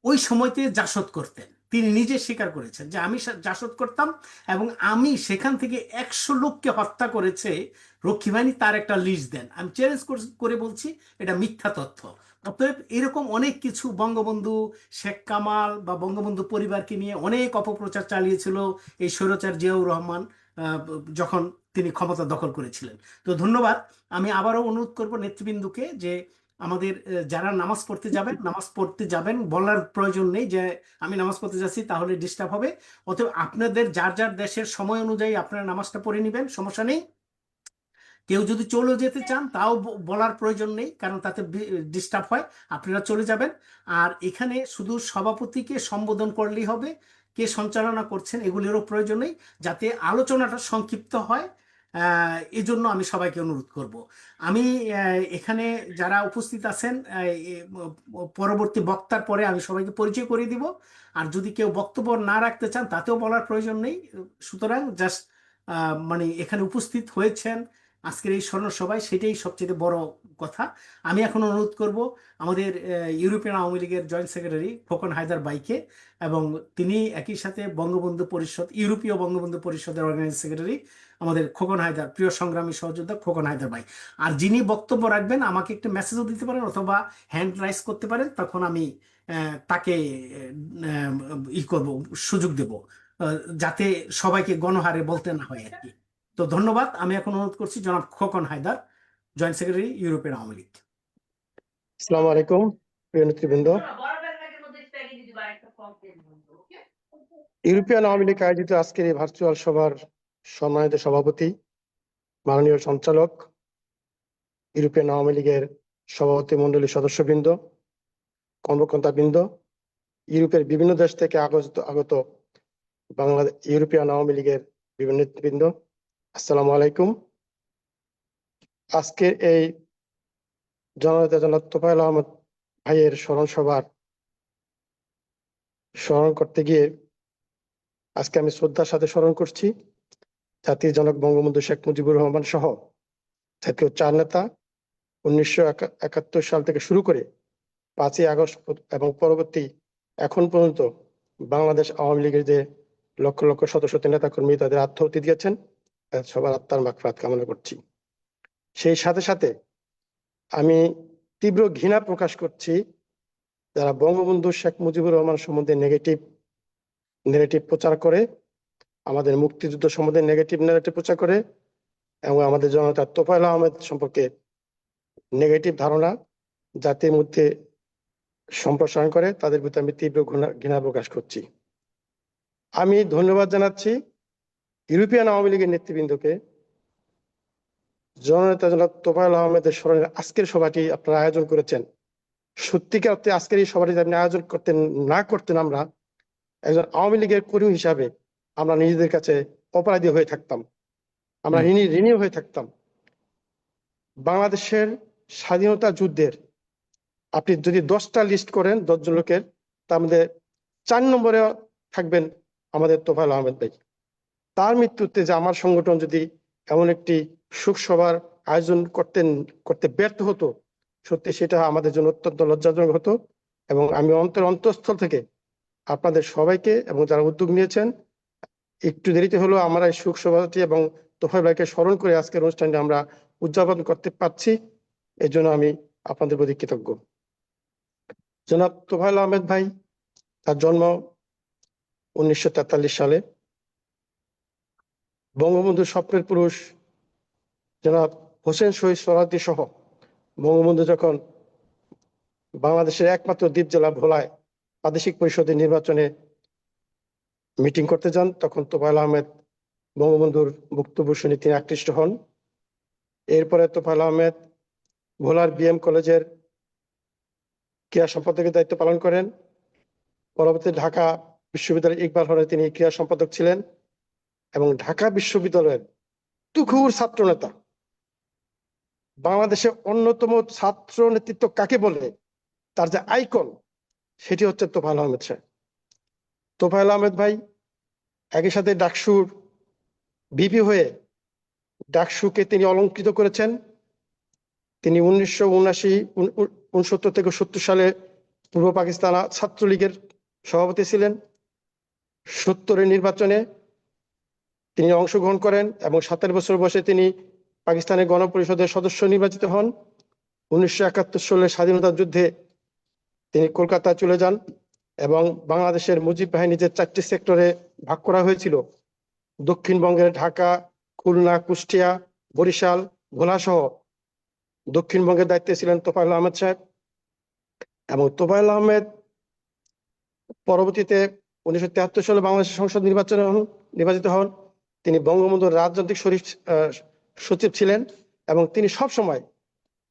ওই সময়তে জাসদ করতেন। তিনি নিজে স্বীকার করেছেন যে আমি জাসদ করতাম এবং আমি সেখান থেকে 100 লোককে হত্যা করেছে রক্ষী বাহিনী, তার একটা লিস্ট দেন। আমি চ্যালেঞ্জ করে বলছি এটা মিথ্যা তথ্য। অতএব এরকম অনেক কিছু বঙ্গবন্ধু শেখ কামাল বা বঙ্গবন্ধু পরিবারকে নিয়ে অনেক অপপ্রচার চালিয়েছিল এই স্বৈরাচার জিয়াউর রহমান যখন তিনি ক্ষমতা দখল করেছিলেন। তো ধন্যবাদ। আমি আবারও অনুরোধ করব নেতৃবৃন্দকে যে আমাদের যারা নামাজ পড়তে যাবেন বলার প্রয়োজন নেই যে আমি নামাজ পড়তে যাচ্ছি তাহলে ডিস্টার্ব হবে। অতএব আপনাদের যার যার দেশের সময় অনুযায়ী আপনারা নামাজটা পড়ে নেবেন, সমস্যা নেই। কেউ যদি চলে যেতে চান তাও বলার প্রয়োজন নেই, কারণ তাতে ডিস্টার্ব হয়, আপনারা চলে যাবেন। আর এখানে শুধু সভাপতিকে সম্বোধন করলেই হবে, কে সঞ্চালনা করছেন এগুলিরও প্রয়োজন নেই, যাতে আলোচনাটা সংক্ষিপ্ত হয়। এই জন্য আমি সবাইকে অনুরোধ করব। আমি এখানে যারা উপস্থিত আছেন পরবর্তী বক্তার পরে আমি সবাইকে পরিচয় করিয়ে দিব। আর যদি কেউ বক্তব্য না রাখতে চান তাতেও বলার প্রয়োজন নেই। সুতরাং জাস্ট মানে এখানে উপস্থিত হয়েছেন আজকের এই স্মরণ সভায়, সেটাই সবচেয়ে বড় কথা। আমি এখন অনুরোধ করব আমাদের ইউরোপিয়ান আওয়ামী লীগের জয়েন্ট সেক্রেটারি খোকন হায়দার ভাইকে, এবং তিনি একই সাথে বঙ্গবন্ধু পরিষদ, ইউরোপীয় বঙ্গবন্ধু পরিষদের অর্গানাইজিং সেক্রেটারি আমাদের খোকন হায়দার, প্রিয় সংগ্রামী সহযোদ্ধা খোকন হায়দার ভাই। আর যিনি বক্তব্য রাখবেন আমাকে একটা মেসেজও দিতে পারেন অথবা হ্যান্ড রাইজ করতে পারেন, তখন আমি তাকে করব, সুযোগ দেব, যাতে সবাইকে গণহারে বলতে না হয় আর কি। তো ধন্যবাদ। আমি এখন অনুরোধ করছি জনাব Khokon Haidar, joint secretary European Awami League. আসসালামু আলাইকুম প্রিয় নেতৃবৃন্দ। ইউরোপিয়ান আওয়ামী লীগ আয়োজিত আজকের এই ভার্চুয়াল সভার সম্মানিত সভাপতি, মাননীয় সঞ্চালক, ইউরোপিয়ান আওয়ামী লীগের সভাপতি মণ্ডলীর সদস্যবৃন্দ, কর্মকর্তাবৃন্দ, ইউরোপের বিভিন্ন দেশ থেকে আগত বাংলাদেশ ইউরোপিয়ান আওয়ামী লীগের বিভিন্ন নেতৃবৃন্দ, আসসালামু আলাইকুম। আজকের এই জননেতা জনাব তোফায়েল আহমদ ভাইয়ের স্মরণ সভার স্মরণ করতে গিয়ে আজকে আমি শ্রদ্ধার সাথে স্মরণ করছি জাতির জনক বঙ্গবন্ধু শেখ মুজিবুর রহমান সহ জাতীয় চার নেতা 1971 সাল থেকে শুরু করে 5ই আগস্ট এবং পরবর্তী এখন পর্যন্ত বাংলাদেশ আওয়ামী লীগের যে লক্ষ লক্ষ শত শত নেতা কর্মী তাদের আত্মহত্যা দিয়েছেন, সবার আত্মার মাগফিরাত কামনা করছি। সেই সাথে সাথে আমি তীব্র ঘৃণা প্রকাশ করছি যারা বঙ্গবন্ধু শেখ মুজিবুর রহমান সম্বন্ধে নেগেটিভ প্রচার করে, আমাদের মুক্তিযুদ্ধ সম্বন্ধে নেগেটিভ ন্যারেটিভ প্রচার করে এবং আমাদের জনতা তোফায়েল আহমেদ সম্পর্কে নেগেটিভ ধারণা জাতির মধ্যে সম্প্রসারণ করে, তাদের প্রতি আমি তীব্র ঘৃণা প্রকাশ করছি। আমি ধন্যবাদ জানাচ্ছি ইউরোপিয়ান আওয়ামী লীগের নেতৃবৃন্দকে, জননেতা জনাব তোফায়েল আহমেদের স্মরণে আজকের সভাটি আপনারা আয়োজন করেছেন। সত্যিকার অর্থে আজকের এই সভাটি যদি আপনি আয়োজন করতেন আমরা একজন আওয়ামী লীগের কর্মী হিসাবে আমরা নিজেদের কাছে অপরাধী হয়ে থাকতাম, আমরা ঋণী হয়ে থাকতাম। বাংলাদেশের স্বাধীনতা যুদ্ধের আপনি যদি 10টা লিস্ট করেন 10 জন লোকের, তার মধ্যে 4 নম্বরে থাকবেন আমাদের তোফায়েল আহমেদ ভাই। তার মৃত্যুতে যে আমার সংগঠন যদি এমন একটি শোক সভার আয়োজন করতে ব্যর্থ হতো, সত্যি সেটা আমাদের জন্য অত্যন্ত লজ্জাজনক হতো। এবং আমি অন্তঃস্থল থেকে আপনাদের সবাইকে এবং যারা উদ্যোগ নিয়েছেন, একটু দেরিতে হলেও আমরা এই শোক সভাটি এবং তোফায়েল ভাইকে স্মরণ করে আজকের অনুষ্ঠানটি আমরা উদযাপন করতে পারছি, এর জন্য আমি আপনাদের প্রতি কৃতজ্ঞ। জনাব তোফায়েল আহমেদ ভাই, তার জন্ম 1943 সালে। বঙ্গবন্ধুর স্বপ্নের পুরুষ জনাব হোসেন শহীদ সোহরাওয়ার্দী সহ বঙ্গবন্ধু যখন বাংলাদেশের একমাত্র দ্বীপ জেলা ভোলায় প্রাদেশিক পরিষদের নির্বাচনে মিটিং করতে যান, তখন তোফায়েল আহমেদ বঙ্গবন্ধুর বক্তব্য শুনে তিনি আকৃষ্ট হন। এরপরে তোফায়েল আহমেদ ভোলার বিএম কলেজের ক্রীড়া সম্পাদকের দায়িত্ব পালন করেন। পরবর্তী ঢাকা বিশ্ববিদ্যালয়ের ইকবাল হলে তিনি ক্রীড়া সম্পাদক ছিলেন এবং ঢাকা বিশ্ববিদ্যালয়ের তুখুর ছাত্র নেতা। বাংলাদেশের অন্যতম ছাত্র নেতৃত্ব কাকে বলে, তার যে আইকন, সেটি হচ্ছে তোফায়েল আহমেদ সাহেব। তোফায়েল আহমেদ ভাই একই সাথে ডাকসুর ভিপি হয়ে ডাকসুকে তিনি অলংকৃত করেছেন। তিনি 1969 থেকে 70 সালে পূর্ব পাকিস্তান ছাত্রলীগের সভাপতি ছিলেন। 70-এর নির্বাচনে তিনি অংশগ্রহণ করেন এবং 17 বছর বয়সে তিনি পাকিস্তানের গণপরিষদের সদস্য নির্বাচিত হন। 1971 সালের স্বাধীনতা যুদ্ধে তিনি কলকাতায় চলে যান এবং বাংলাদেশের মুজিব বাহিনী যে 4টি সেক্টরে ভাগ করা হয়েছিল, দক্ষিণবঙ্গের ঢাকা, খুলনা, কুষ্টিয়া, বরিশাল, ভোলা সহ দক্ষিণবঙ্গের দায়িত্বে ছিলেন তোফায়েল আহমেদ সাহেব। এবং তোফায়েল আহমেদ পরবর্তীতে 1973 সালে বাংলাদেশের সংসদ নির্বাচিত হন। তিনি বঙ্গবন্ধুর রাজনৈতিক সচিব ছিলেন এবং তিনি সব সময়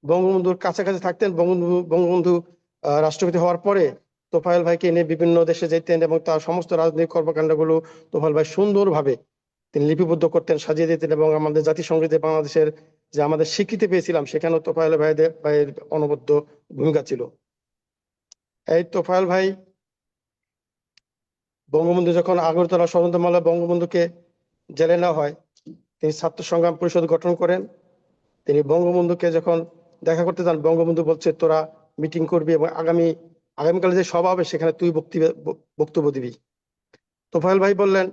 বঙ্গবন্ধুর কাছাকাছি থাকতেন। বঙ্গবন্ধু রাষ্ট্রপতি হওয়ার পরে তোফায়েল ভাইকে নিয়ে বিভিন্ন দেশে যেতেন এবং তার সমস্ত রাজনৈতিক কর্মকাণ্ডগুলো তোফায়েল ভাই সুন্দরভাবে তিনি লিপিবদ্ধ করতেন, সাজিয়ে দিতেন। এবং আমাদের জাতিসংঘে বাংলাদেশের যে আমাদের স্বীকৃতি পেয়েছিলাম, সেখানেও তোফায়েল ভাইয়ের অনবদ্য ভূমিকা ছিল। এই তোফায়েল ভাই বঙ্গবন্ধু যখন আগরতলা ষড়যন্ত্র মামলায় বঙ্গবন্ধুকে জেলে নেওয়া হয়, তিনি ছাত্র সংগ্রাম পরিষদ গঠন করেন। তিনি বঙ্গবন্ধুকে যখন দেখা করতে যান, বঙ্গবন্ধু বলছে তোরা মিটিং করবি এবং আগামীকালে যে সভা হবে সেখানে তুই বক্তব্য দিবি। তোফায়েল ভাই বললেন,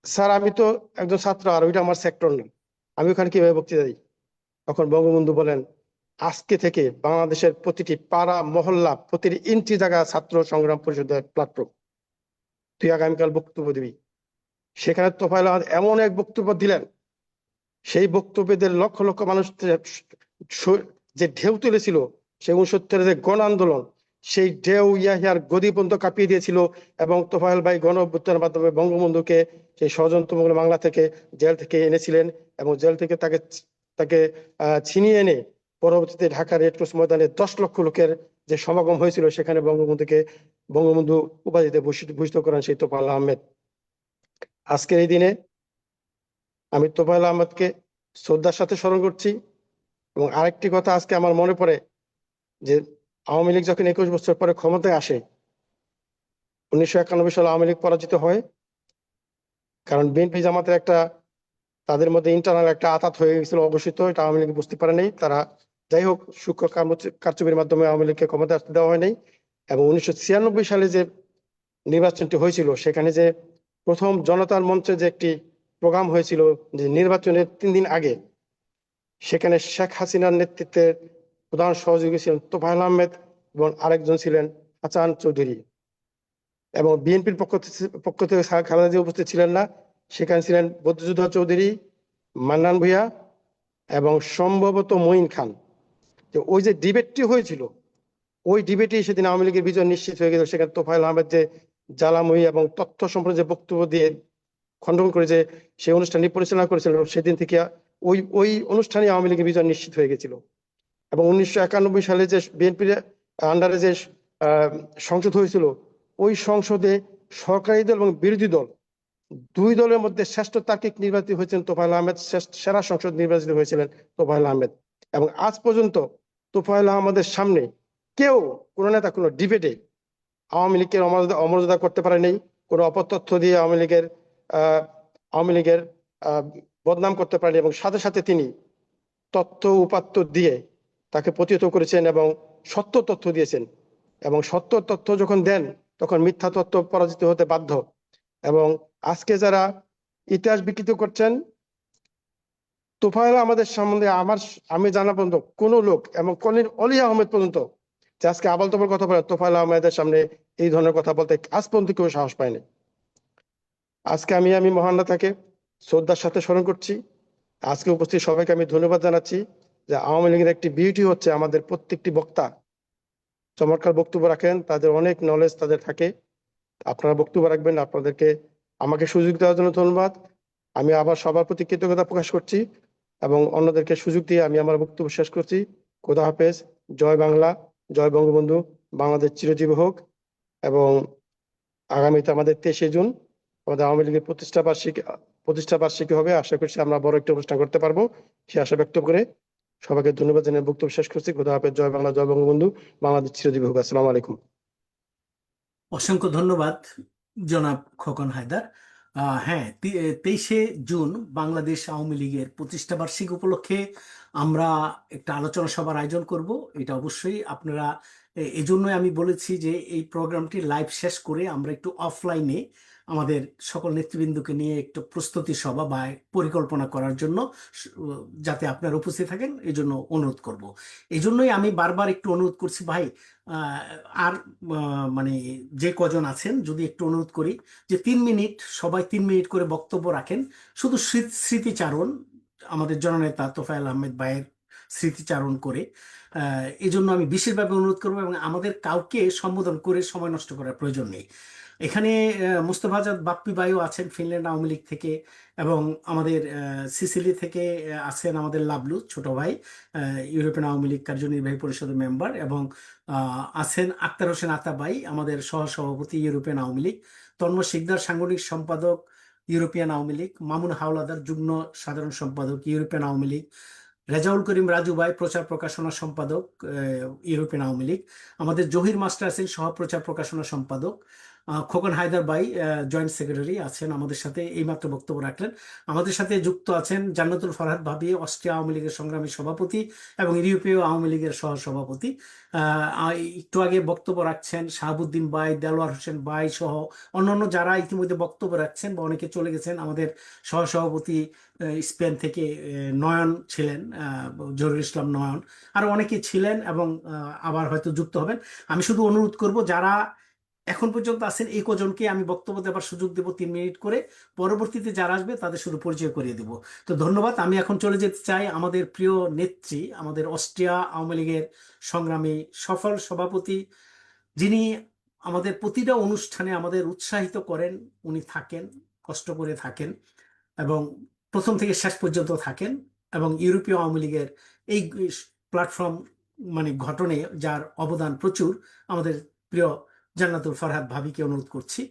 স্যার আমি তো একজন ছাত্র, আর ওইটা আমার সেক্টর না, আমি ওখানে কিভাবে বক্তৃতা দিই? তখন বঙ্গবন্ধু বলেন, আজকে থেকে বাংলাদেশের প্রতিটি পাড়া মহল্লা, প্রতিটি ইঞ্চি জায়গা ছাত্র সংগ্রাম পরিষদের প্ল্যাটফর্ম, তুই আগামীকাল বক্তব্য দিবি। সেখানে তোফায়েল আহমেদ এমন এক বক্তব্য দিলেন, সেই বক্তব্যদের লক্ষ লক্ষ মানুষ যে ঢেউ তুলেছিল, সেই 69-এর যে গণ আন্দোলন, সেই ঢেউ ইয়াহিয়ার গদি পর্যন্ত কাঁপিয়ে দিয়েছিল। এবং তোফায়েল ভাই গণ অভ্যুত্থানের মাধ্যমে বঙ্গবন্ধুকে সেই ষড়যন্ত্রমূলক বাংলা থেকে জেল থেকে এনেছিলেন এবং জেল থেকে তাকে ছিনিয়ে এনে পরবর্তীতে ঢাকা রেড ক্রস ময়দানে 10 লক্ষ লোকের যে সমাগম হয়েছিল, সেখানে বঙ্গবন্ধু উপাধিতে ভূষিত করেন সেই তোফায়েল আহমেদ। আজকের এই দিনে আমি তোফায়েল আহমেদকে শ্রদ্ধার সাথে স্মরণ করছি। এবং আরেকটি কথা আজকে আমার মনে পড়ে যে আওয়ামী লীগ যখন 21 বছর পরে ক্ষমতায় আসে, 1991 সালে আওয়ামী লীগ পরাজিত হয়, কারণ বিএনপি জামাতের তাদের মধ্যে ইন্টারনাল একটা আঁতাত হয়ে গেছিল, অঘোষিত। এটা আওয়ামী লীগ বুঝতে পারে নাই। তারা যাই হোক সূক্ষ্ম কারচুপির মাধ্যমে আওয়ামী লীগকে ক্ষমতায় আসতে দেওয়া হয় নাই। এবং 1996 সালে যে নির্বাচনটি হয়েছিল, সেখানে যে প্রথম জনতার মঞ্চে যে একটি প্রোগ্রাম হয়েছিল যে নির্বাচনের 3 দিন আগে, সেখানে শেখ হাসিনার নেতৃত্বে প্রধান সহযোগী ছিলেন তোফায়েল আহমেদ এবং আরেকজন ছিলেন হাসান চৌধুরী। এবং বিএনপির পক্ষ থেকে খালেদা জিয়া উপস্থিত ছিলেন না, সেখানে ছিলেন বদরুদ্দোজা চৌধুরী, মান্নান ভূঁইয়া এবং সম্ভবত মঈন খান। ওই যে ডিবেটটি হয়েছিল, ওই ডিবেটে সেদিন আওয়ামী লীগের বিজয় নিশ্চিত হয়ে গেল। সেখানে তোফায়েল আহমেদ যে জ্বালাময়ী এবং তথ্য সম্পর্কে যে বক্তব্য দিয়ে খণ্ডন করে যে সেই অনুষ্ঠানটি পরিচালনা করেছিল, সেদিন থেকে ওই অনুষ্ঠানে আওয়ামী লীগের বিজয় নিশ্চিত হয়ে গেছিল। এবং 1991 সালে যে বিএনপির আন্ডারে যে সংসদ হয়েছিল, ওই সংসদে সরকারি দল এবং বিরোধী দল দুই দলের মধ্যে শ্রেষ্ঠ তার্কিক নির্বাচিত হয়েছেন তোফায়েল আহমেদ, সেরা সংসদ নির্বাচিত হয়েছিলেন তোফায়েল আহমেদ। এবং আজ পর্যন্ত তোফায়েল আহমেদের সামনে কেউ কোনো নেতা কোনো ডিবেটে আওয়ামী লীগের অমর্যাদা করতে পারেনি, কোনো অপতথ্য দিয়ে আওয়ামী লীগের বদনাম করতে পারেনি, এবং সাথে সাথে তিনি তথ্য উপাত্ত দিয়ে তাকে প্রতিহত করেছেন এবং সত্য তথ্য দিয়েছেন। এবং সত্য তথ্য যখন দেন তখন মিথ্যা তথ্য পরাজিত হতে বাধ্য। এবং আজকে যারা ইতিহাস বিকৃত করছেন, তোফায়েল আমাদের সম্বন্ধে আমি জানা পর্যন্ত কোনো লোক এবং কর্নেল অলি আহমেদ পর্যন্ত যে আজকে আবাল তবল কথা বলে তোফায়েল আহমেদের সামনে এই ধরনের কথা বলতে আজ পর্যন্ত কেউ সাহস পায়নি। আজকে আমি মহান নেতাকে শ্রদ্ধার সাথে স্মরণ করছি। আজকে উপস্থিত সবাইকে আমি ধন্যবাদ জানাচ্ছি। যে আওয়ামী লীগের একটি বিউটি হচ্ছে আমাদের প্রত্যেকটি বক্তা চমৎকার বক্তব্য রাখেন, তাদের অনেক নলেজ তাদের থাকে। আপনারা বক্তব্য রাখবেন, আপনাদেরকে আমাকে সুযোগ দেওয়ার জন্য ধন্যবাদ। আমি আবার সবার প্রতি কৃতজ্ঞতা প্রকাশ করছি এবং অন্যদেরকে সুযোগ দিয়ে আমি আমার বক্তব্য শেষ করছি। খোদা হাফেজ। জয় বাংলা, জয় বঙ্গবন্ধু। বাংলাদেশ চিরজীবী হোক। এবং আগামীতে আমাদের 23শে জুন আমাদের আওয়ামী লীগের প্রতিষ্ঠা বার্ষিকী হবে। আশা করছি আমরা বড় একটা অনুষ্ঠান করতে পারবো, সে আশা ব্যক্ত করে সবাইকে ধন্যবাদ জানিয়ে বক্তব্য শেষ করছি। খোদা হাফেজ। জয় বাংলা, জয় বঙ্গবন্ধু। বাংলাদেশ চিরজীবী হোক। আসসালামু আলাইকুম। অসংখ্য ধন্যবাদ জনাব খোকন হায়দার। হ্যাঁ, 23শে জুন বাংলাদেশ আওয়ামী লীগের প্রতিষ্ঠা বার্ষিকী উপলক্ষে আমরা একটা আলোচনা সভার আয়োজন করব। এটা অবশ্যই আপনারা, এজন্যই আমি বলেছি যে এই প্রোগ্রামটি লাইভ শেষ করে আমরা একটু অফলাইনে আমাদের সকল নেতৃবৃন্দকে নিয়ে একটু প্রস্তুতি সভা বা পরিকল্পনা করার জন্য, যাতে আপনারা উপস্থিত থাকেন, এই জন্য অনুরোধ করব। এই জন্যই আমি বারবার একটু অনুরোধ করছি ভাই, আর মানে যে কজন আছেন যদি একটু অনুরোধ করি যে 3 মিনিট, সবাই 3 মিনিট করে বক্তব্য রাখেন, শুধু স্মৃতিচারণ, আমাদের জননেতা তোফায়েল আহমেদ ভাইয়ের স্মৃতিচারণ করে। এই জন্য আমি বিশেষভাবে অনুরোধ করবো, এবং আমাদের কাউকে সম্বোধন করে সময় নষ্ট করার প্রয়োজন নেই। এখানে মোস্তফা আজাদ বাপ্পি ভাইও আছেন ফিনল্যান্ড আওয়ামী লীগ থেকে, এবং আমাদের সিসিলি থেকে আছেন আমাদের লাবলু ছোট ভাই, ইউরোপিয়ান আওয়ামী লীগ কার্যনির্বাহী পরিষদের মেম্বার, এবং আছেন আক্তার হোসেন আতাবাই, আমাদের সহসভাপতি ইউরোপিয়ান আওয়ামী লীগ, তন্ময় শিকদার সাংগঠনিক সম্পাদক ইউরোপিয়ান আওয়ামী লীগ, মামুন হাওলাদার যুগ্ম সাধারণ সম্পাদক ইউরোপিয়ান আওয়ামী লীগ, রেজাউল করিম রাজু ভাই প্রচার প্রকাশনা সম্পাদক ইউরোপিয়ান আওয়ামী লীগ, আমাদের জহির মাস্টার আছেন সহ প্রচার প্রকাশনা সম্পাদক, খোকন হায়দার ভাই জয়েন্ট সেক্রেটারি আছেন আমাদের সাথে, এইমাত্র বক্তব্য রাখলেন। আমাদের সাথে যুক্ত আছেন জান্নাতুল ফরহাদ ভাবি, অস্ট্রিয়া আওয়ামী লীগের সংগ্রামী সভাপতি এবং ইউরোপীয় আওয়ামী লীগের সহ সভাপতি। একটু আগে বক্তব্য রাখছেন শাহাবুদ্দিন ভাই, দেলোয়ার হোসেন ভাই সহ অন্যান্য যারা ইতিমধ্যে বক্তব্য রাখছেন বা অনেকে চলে গেছেন। আমাদের সহ সভাপতি স্পেন থেকে নয়ন ছিলেন, জহিরুল ইসলাম নয়ন, আরো অনেকে ছিলেন এবং আবার হয়তো যুক্ত হবেন। আমি শুধু অনুরোধ করব, যারা এখন পর্যন্ত আছেন এই কজনকে আমি বক্তব্য দেওয়ার সুযোগ দেব 3 মিনিট করে, পরবর্তীতে যারা আসবে তাদের শুধু পরিচয় করিয়ে দেব। তো ধন্যবাদ। আমি এখন চলে যেতে চাই আমাদের প্রিয় নেত্রী, আমাদের অস্ট্রিয়া আওয়ামী লীগের সংগ্রামী সফল সভাপতি, যিনি আমাদের প্রতিটা অনুষ্ঠানে আমাদের উৎসাহিত করেন। উনি থাকেন, কষ্ট করে থাকেন এবং প্রথম থেকে শেষ পর্যন্ত থাকেন, এবং ইউরোপীয় আওয়ামী লীগের এই প্ল্যাটফর্ম মানে গঠনে যার অবদান প্রচুর, আমাদের প্রিয় জান্নাতুল ফরহাদ ভাবিকে অনুরোধ করছি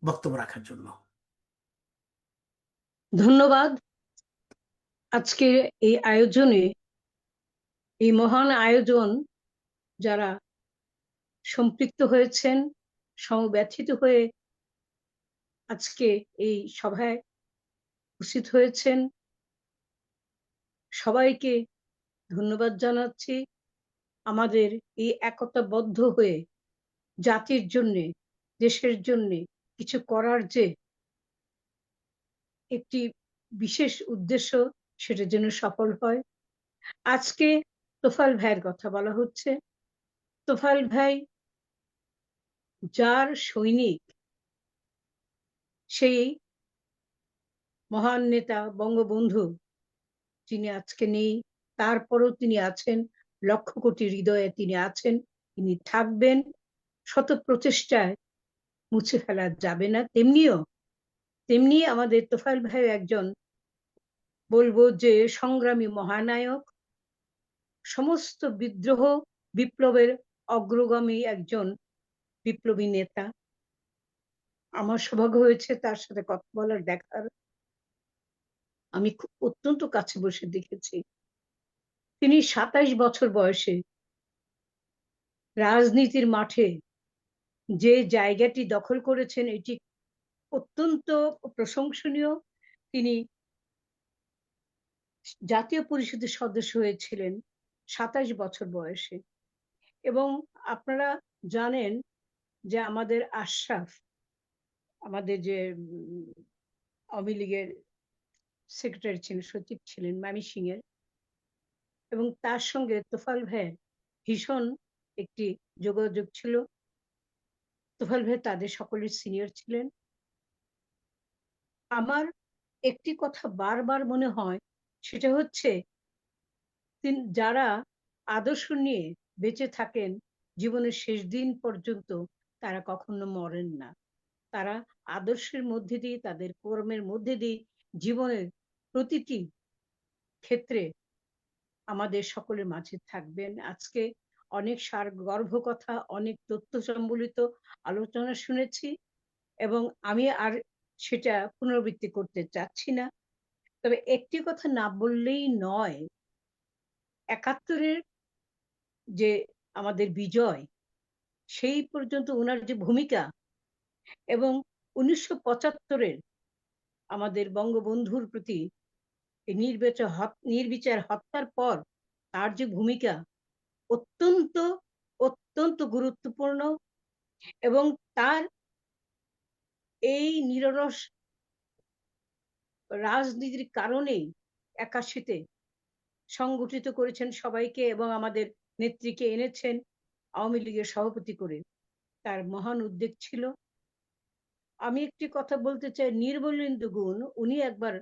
বক্তব্য রাখার জন্য। ধন্যবাদ। আজকে এই আয়োজনে, এই মহান আয়োজন যারা সম্পৃক্ত হয়েছেন, সমব্যথিত হয়ে আজকে এই সভায় উপস্থিত হয়েছেন, সবাইকে ধন্যবাদ জানাচ্ছি। আমাদের এই একতাবদ্ধ হয়ে জাতির জন্যে, দেশের জন্যে কিছু করার যে একটি বিশেষ উদ্দেশ্য, সেটা যেন সফল হয়। আজকে তোফায়েল ভাইয়ের কথা বলা হচ্ছে। তোফায়েল ভাই যার সৈনিক, সেই মহান নেতা বঙ্গবন্ধু যিনি আজকে নেই, তারপরও তিনি আছেন, লক্ষ কোটি হৃদয়ে তিনি আছেন, তিনি থাকবেন। শত প্রচেষ্টায় মুছে ফেলা যাবে না। তেমনি আমাদের তোফায়েল ভাই একজন, বলবো যে, সংগ্রামী মহানায়ক, সমস্ত বিদ্রোহ বিপ্লবের অগ্রগামী একজন বিপ্লবী নেতা। আমার সৌভাগ্য হয়েছে তার সাথে কথা বলার, দেখার। আমি অত্যন্ত কাছে বসে দেখেছি। তিনি 27 বছর বয়সে রাজনীতির মাঠে যে জায়গাটি দখল করেছেন, এটি অত্যন্ত প্রশংসনীয়। তিনি জাতীয় পরিষদের সদস্য হয়েছিলেন 27 বছর বয়সে। এবং আপনারা জানেন যে আমাদের আশরাফ, আমাদের যে আওয়ামী লীগের সেক্রেটারি ছিলেন, সচিব ছিলেন ময়মনসিংহের, এবং তার সঙ্গে তোফায়েল ভাইয়ের ভীষণ একটি যোগাযোগ ছিল। তোফায়েল ভাই তাদের সকলের সিনিয়র ছিলেন। আমার একটি কথা বারবার মনে হয়, সেটা হচ্ছে যারা আদর্শ নিয়ে বেঁচে থাকেন জীবনের শেষ দিন পর্যন্ত, তারা কখনো মরেন না। তারা আদর্শের মধ্যে দিয়ে, তাদের কর্মের মধ্যে দিয়ে জীবনের প্রতিটি ক্ষেত্রে আমাদের সকলের মাঝে থাকবেন। আজকে অনেক সারগর্ভ কথা, অনেক তথ্য সম্বলিত আলোচনা শুনেছি, এবং আমি আর সেটা পুনরাবৃত্তি করতে চাচ্ছি না। তবে একটি কথা না বললেই নয়, 71-এর যে আমাদের বিজয়, সেই পর্যন্ত ওনার যে ভূমিকা, এবং 1975-এর আমাদের বঙ্গবন্ধুর প্রতি নির্বিচার হত্যার পর তার যে ভূমিকা, অত্যন্ত অত্যন্ত গুরুত্বপূর্ণ। এবং তার এই নিরলস রাজনীতির কারণেই 81-তে সংগঠিত করেছেন সবাইকে, এবং আমাদের নেত্রীকে এনেছেন আওয়ামী লীগের সভাপতি করে। তার মহান উদ্যোগ ছিল। আমি একটি কথা বলতে চাই, নির্মলেন্দু গুণ, উনি একবার,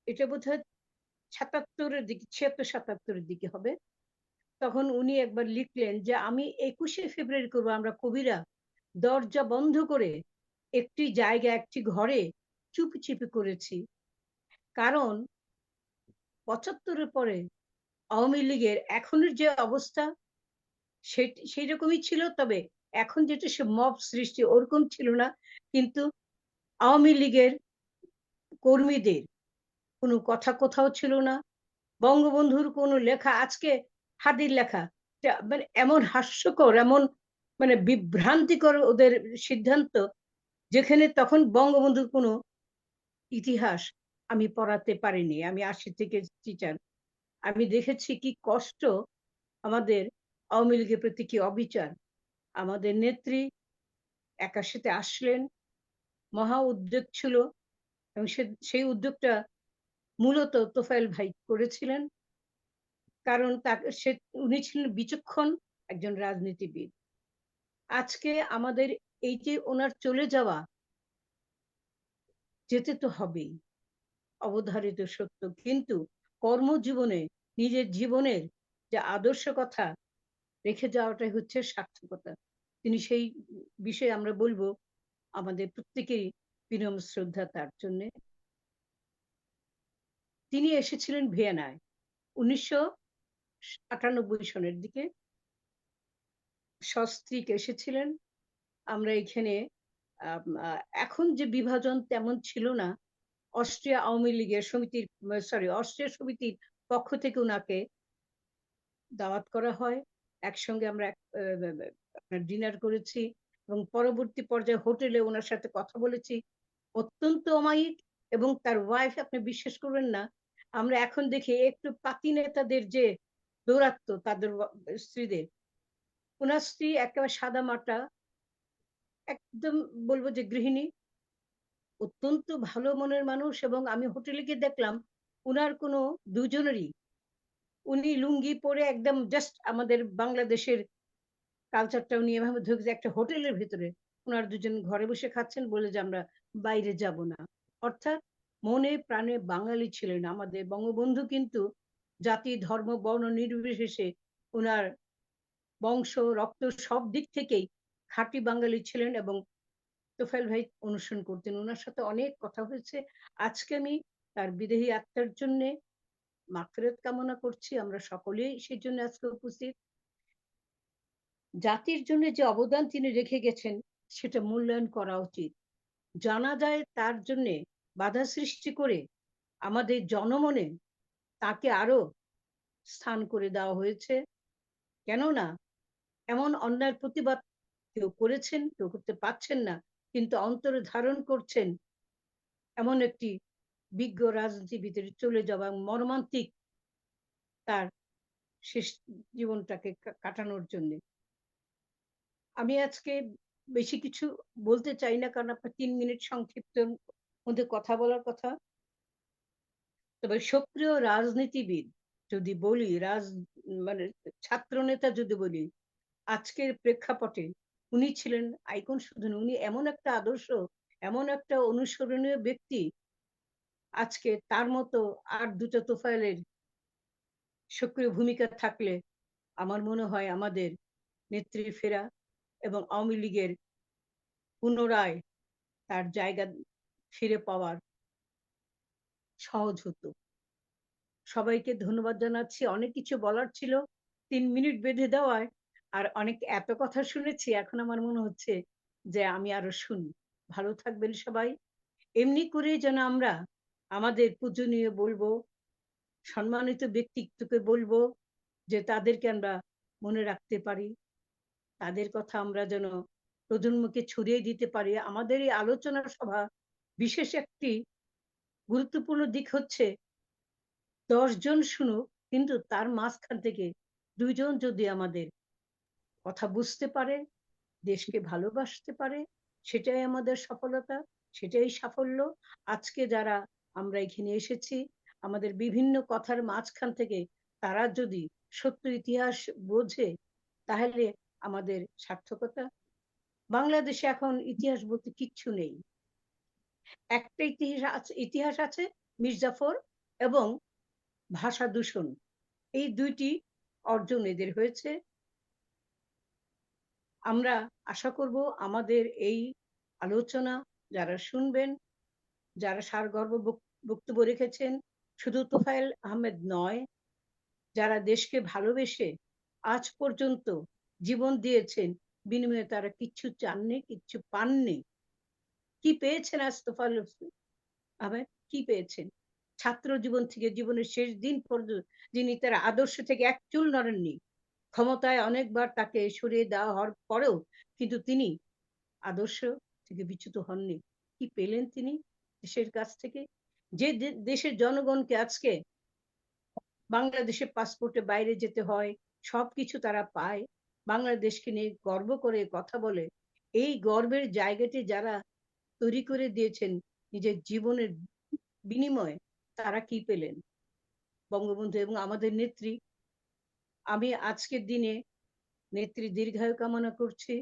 এটা বোধহয় 77-এর দিকে, 76-77-এর দিকে হবে, তখন উনি একবার লিখলেন যে, আমি 21শে ফেব্রুয়ারি করবো, আমরা কবিরা দরজা বন্ধ করে একটি জায়গা, একটি ঘরে চুপি চুপি করেছি। কারণ 75-এর পরে আওয়ামী লীগের এখনের যে অবস্থা, সেই রকমই ছিল। তবে এখন যেটা, সে মব সৃষ্টি ওরকম ছিল না, কিন্তু আওয়ামী লীগের কর্মীদের কোনো কথা কোথাও ছিল না। বঙ্গবন্ধুর কোনো লেখা, আজকে হাদির লেখা, মানে এমন হাস্যকর, এমন মানে বিভ্রান্তিকর ওদের সিদ্ধান্ত, যেখানে তখন বঙ্গবন্ধুর কোনো ইতিহাস আমি পড়াতে পারিনি। আমি 80 থেকে টিচার, আমি দেখেছি কি কষ্ট আমাদের আওয়ামী লীগের প্রতি, কি অবিচার। আমাদের নেত্রী 81-তে আসলেন, মহা উদ্যোগ ছিল, এবং সেই উদ্যোগটা মূলত তোফায়েল ভাই করেছিলেন। কারণ উনি ছিলেন বিচক্ষণ একজন রাজনীতিবিদ। আজকে আমাদের এই যে ওনার চলে যাওয়া, যেতে তো হবেই, অবধারিত সত্য, কিন্তু কর্মজীবনে নিজের জীবনের যে আদর্শ কথা রেখে যাওয়াটাই হচ্ছে সার্থকতা। তিনি সেই বিষয়ে আমরা বলবো আমাদের প্রত্যেকেরই বিনম্র শ্রদ্ধা তার জন্য। তিনি এসেছিলেন ভিয়েনায় 1998 সনের দিকে, সস্ত্রীক এসেছিলেন। আমরা এখানে এখন যে বিভাজন তেমন ছিল না। অস্ট্রিয়া আওয়ামী লীগের অস্ট্রিয়া সমিতির পক্ষ থেকে ওনাকে দাওয়াত করা হয়। একসঙ্গে আমরা ডিনার করেছি, এবং পরবর্তী পর্যায়ে হোটেলে ওনার সাথে কথা বলেছি। অত্যন্ত অমায়িক, এবং তার ওয়াইফ, আপনি বিশ্বাস করবেন না, আমরা এখন দেখি একটু পাতি নেতাদের যে দৌরাত্ম্য তাদের স্ত্রীদের, ওনার স্ত্রী একেবারে সাদা মাটা, একদম বলবো যে গৃহিণী, অত্যন্ত ভালো মনের মানুষ। এবং আমি হোটেলে গিয়ে দেখলাম উনার কোনো দুজনেরই, উনি লুঙ্গি পরে একদম জাস্ট আমাদের বাংলাদেশের কালচারটা উনি এভাবে ঢুকছে একটা হোটেলের ভিতরে, ওনার দুজন ঘরে বসে খাচ্ছেন, বলে যে আমরা বাইরে যাব না। অর্থাৎ মনে প্রাণে বাঙালি ছিলেন আমাদের বঙ্গবন্ধু, কিন্তু জাতি ধর্ম বর্ণ নির্বিশেষে ওনার বংশ রক্ত সব দিক থেকেই খাঁটি বাঙালি ছিলেন, এবং তোফায়েল ভাই অনুসরণ করতেন। ওনার সাথে অনেক কথা হয়েছে। আজকে আমি তার বিদেহী আত্মার জন্য মাগফিরাত কামনা করছি। আমরা সকলেই সেজন্য আজকে উপস্থিত। জাতির জন্য যে অবদান তিনি রেখে গেছেন সেটা মূল্যায়ন করা উচিত। জানা যায় তার জন্যে বাধা সৃষ্টি করে আমাদের জনমনে তাকে আরো স্থান করে দেওয়া হয়েছে। কেননা এমন অন্যায়ের প্রতিবাদ কেউ করেছেন, কেউ করতে পারছেন না, কিন্তু অন্তরে ধারণ করছেন এমন একটি বিজ্ঞ রাজনীতিবিদের চলে যাওয়া মর্মান্তিক তার শেষ জীবনটাকে কাটানোর জন্য। আমি আজকে বেশি কিছু বলতে চাই না, কারণ আপনার 3 মিনিট সংক্ষিপ্ত মধ্যে কথা বলার কথা। তবে সক্রিয় রাজনীতিবিদ যদি বলি, মানে ছাত্র নেতা যদি বলি, আজকের প্রেক্ষাপটে উনি ছিলেন আইকন। শুধু না, উনি এমন একটা আদর্শ, এমন একটা অনুসরণীয় ব্যক্তি, আজকে তার মতো আর দুটো তোফায়েলের সক্রিয় ভূমিকা থাকলে আমার মনে হয় আমাদের নেত্রী ফেরা এবং আওয়ামী লীগের পুনরায় তার জায়গা ফিরে পাওয়ার সহজ হতো। সবাইকে ধন্যবাদ জানাচ্ছি। অনেক কিছু বলার ছিল, 3 মিনিট বেঁধে দেওয়ায় আর অনেক এত কথা শুনেছি, এখন আমার মনে হচ্ছে যে আমি আরো শুনি। ভালো থাকবেন সবাই। এমনি করে যেন আমরা আমাদের পূজনীয় বলবো, সম্মানিত ব্যক্তিত্বকে বলবো যে তাদেরকে আমরা মনে রাখতে পারি, তাদের কথা আমরা যেন প্রজন্মকে ছড়িয়ে দিতে পারি। আমাদের এই আলোচনা সভা বিশেষ একটি গুরুত্বপূর্ণ দিক হচ্ছে 10 জন শুনুক, কিন্তু তার মাঝখান থেকে 2 জন যদি আমাদের কথা বুঝতে পারে, দেশকে ভালোবাসতে পারে, সেটাই আমাদের সফলতা, সেটাই সাফল্য। আজকে যারা আমরা এখানে এসেছি, আমাদের বিভিন্ন কথার মাঝখান থেকে তারা যদি সত্য ইতিহাস বোঝে, তাহলে আমাদের সার্থকতা। বাংলাদেশে এখন ইতিহাস বলতে কিচ্ছু নেই। একটা ইতিহাস আছে মির্জাফর এবং ভাষা দূষণ, এই 2টি অর্জন এদের হয়েছে। আমরা আশা করব আমাদের এই আলোচনা যারা শুনবেন, যারা সারগর্ব বক্তব্য রেখেছেন, শুধু তোফায়েল আহমেদ নয়, যারা দেশকে ভালোবেসে আজ পর্যন্ত জীবন দিয়েছেন, বিনিময়ে তারা কিচ্ছু চাননি, কিচ্ছু পাননি। কি পেয়েছেন আজ তোফায়েল আহমেদ? কি পেয়েছেন? ছাত্র জীবন থেকে জীবনের শেষ দিন পর্যন্ত যিনি তার আদর্শ থেকে এক চুল নড়েননি। ক্ষমতায় অনেকবার তাকে সরিয়ে দেওয়া হওয়ার পরেও কিন্তু তিনি আদর্শ থেকে বিচ্যুত হননি। কি পেলেন তিনি দেশের কাছ থেকে? যে দেশের জনগণকে আজকে বাংলাদেশে পাসপোর্টে বাইরে যেতে হয়, সবকিছু তারা পায়, বাংলাদেশকে নিয়ে গর্ব করে কথা বলে, এই গর্বের জায়গাটি যারা তৈরি করে দিয়েছেন নিজের জীবনের বিনিময়ে, তারা কি পেলেন? বঙ্গবন্ধু এবং আমাদের নেত্রী। আমি আজকের দিনে নেত্রী দীর্ঘায়ু কামনা করছি,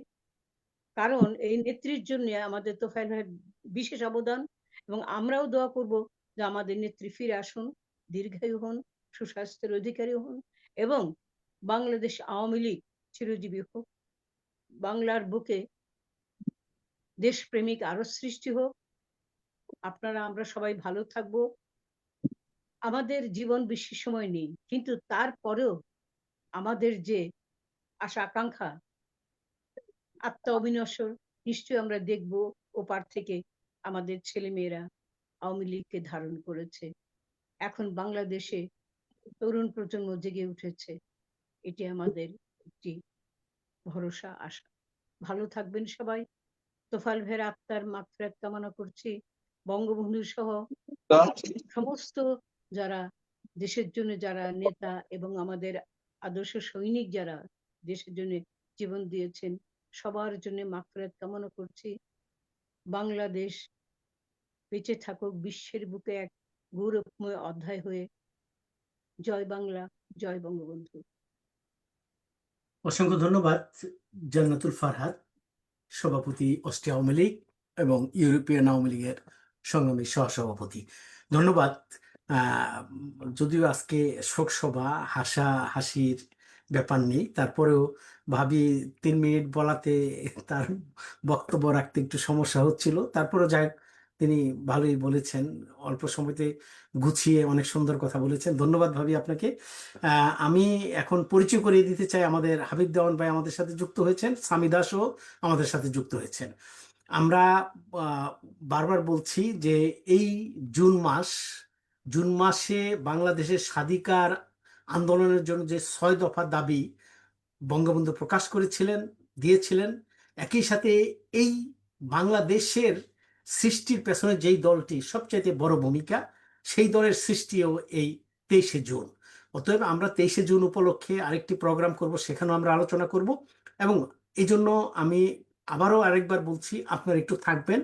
কারণ এই নেত্রীর জন্য আমাদের তোফায়েল ভাইয়ের বিশেষ অবদান, এবং আমরাও দোয়া করব যে আমাদের নেত্রী ফিরে আসুন, দীর্ঘায়ু হন, সুস্বাস্থ্যের অধিকারী হন, এবং বাংলাদেশ আওয়ামী লীগ চিরজীবী হোক, বাংলার বুকে দেশপ্রেমিক আরো সৃষ্টি হোক। আপনারা আমরা সবাই ভালো থাকবো। আমাদের জীবন বেশি সময় নেই, কিন্তু তারপরেও আমাদের যে আশা আকাঙ্ক্ষা, আত্মা অবিনশ্বর, নিশ্চয়ই আমরা দেখব ওপার থেকে আমাদের ছেলে মেয়েরা আওয়ামী লীগকে ধারণ করেছে। এখন বাংলাদেশে তরুণ প্রজন্ম জেগে উঠেছে, এটি আমাদের একটি ভরসা, আশা। ভালো থাকবেন সবাই। তোফায়েল ভাইয়ের আত্মার মাগফিরাত কামনা করছি। বঙ্গবন্ধু সহ সমস্ত যারা দেশের জন্য যারা নেতা এবং আমাদের আদর্শ সৈনিক যারা দেশের জন্য জীবন দিয়েছেন, সবার জন্য মাগফিরাত কামনা করছি। বাংলাদেশ বেঁচে থাকুক বিশ্বের বুকে এক গৌরবময় অধ্যায় হয়ে। জয় বাংলা, জয় বঙ্গবন্ধু। অসংখ্য ধন্যবাদ জান্নাতুল ফারহাদ, সভাপতি অস্ট্রিয়া আওয়ামী লীগ এবং ইউরোপিয়ান আওয়ামী লীগের সংগ্রামী সহসভাপতি। ধন্যবাদ। যদিও আজকে শোকসভা, হাসির ব্যাপার নেই, তারপরেও ভাবি 3 মিনিট বলাতে তার বক্তব্য রাখতে একটু সমস্যা হচ্ছিল। তারপরে যাই হোক, তিনি ভালোই বলেছেন, অল্প সময়তে গুছিয়ে অনেক সুন্দর কথা বলেছেন। ধন্যবাদ ভাবি আপনাকে। আমি এখন পরিচয় করিয়ে দিতে চাই, আমাদের হাবিব দেওয়ান ভাই আমাদের সাথে যুক্ত হয়েছেন, সামি দাসও আমাদের সাথে যুক্ত হয়েছেন। আমরা আহ, বারবার বলছি যে এই জুন মাসে বাংলাদেশের স্বাধিকার আন্দোলনের জন্য যে 6 দফা দাবি বঙ্গবন্ধু প্রকাশ দিয়েছিলেন, একই সাথে এই বাংলাদেশের সৃষ্টির পেছনে যেই দলটি সবচাইতে বড় ভূমিকা, সেই দলের সৃষ্টিও এই 23শে জুন। অতএব আমরা 23শে জুন উপলক্ষে আরেকটি প্রোগ্রাম করব, সেখানেও আমরা আলোচনা করব। এবং এই জন্য আমি আবারও আরেকবার বলছি, আপনারা একটু থাকবেন,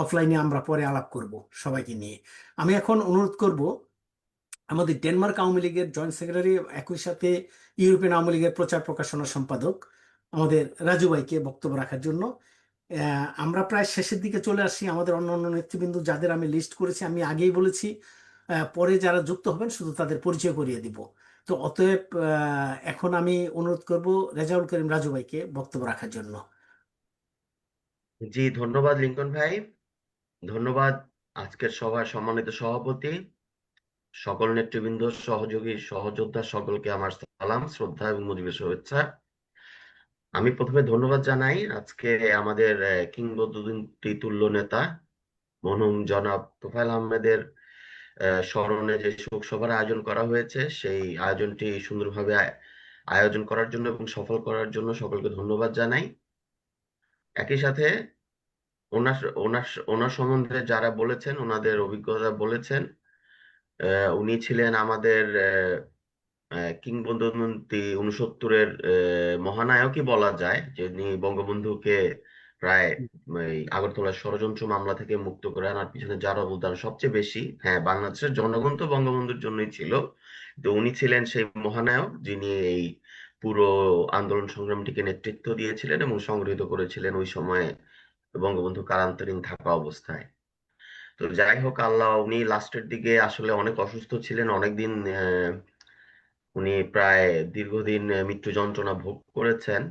অফলাইনে আমরা পরে আলাপ করব সবাইকে নিয়ে। আমি এখন অনুরোধ করব আমাদের ডেনমার্ক আওয়ামী লীগের জয়েন্ট সেক্রেটারি, একই সাথে ইউরোপিয়ান আওয়ামী লীগের প্রচার প্রকাশনা সম্পাদক আমাদের রাজু ভাইকে বক্তব্য রাখার জন্য। আমরা প্রায় শেষের দিকে চলে আসছি। আমাদের অন্য অন্য নেতৃবৃন্দ যাদের আমি লিস্ট করেছি, আমি আগেই বলেছি, পরে যারা যুক্ত হবেন শুধু তাদের পরিচয় করিয়ে দিব। তো অতএব এখন আমি অনুরোধ করব রেজাউল করিম রাজু ভাইকে বক্তব্য রাখার জন্য। জি, ধন্যবাদ লিঙ্কন ভাই। ধন্যবাদ আজকের সভার সম্মানিত সভাপতি, সকল নেতৃবৃন্দ, সহযোগী, সহযোদ্ধা সকলকে আমার সালাম, শ্রদ্ধা এবং মুজিবের শুভেচ্ছা। আমি প্রথমে ধন্যবাদ জানাই আজকে আমাদের কিংবদন্তি তুল্য নেতা মরহুম জনাব তোফায়েল আহমেদের স্মরণে যে শোক সভার আয়োজন করা হয়েছে, সেই আয়োজনটি সুন্দরভাবে আয়োজন করার জন্য এবং সফল করার জন্য সকলকে ধন্যবাদ জানাই। একই সাথে ওনার ওনার ওনার সম্বন্ধে যারা বলেছেন, ওনাদের অভিজ্ঞতা বলেছেন, উনি ছিলেন আমাদের কিংবদন্তি 69-এর মহানায়কই বলা যায়, যিনি বঙ্গবন্ধুকে প্রায় এই আগরতলার ষড়যন্ত্র মামলা থেকে মুক্ত করে আনার পিছনে যার অবদান সবচেয়ে বেশি। হ্যাঁ, বাংলাদেশের জনগণ তো বঙ্গবন্ধুর জন্যই ছিল, তো উনি ছিলেন সেই মহানায়ক যিনি এই পুরো আন্দোলন সংগ্রামটিকে নেতৃত্ব দিয়েছিলেন এবং সংগঠিত করেছিলেন ওই সময়ে বঙ্গবন্ধু কারান্তরীণ থাকা অবস্থায়। তো যাই হোক, আল্লাহ, উনি লাস্টের দিকে আসলে অনেক অসুস্থ ছিলেন, অনেকদিন উনি প্রায় দীর্ঘদিন মৃত্যু যন্ত্রণা ভোগ করেছেন।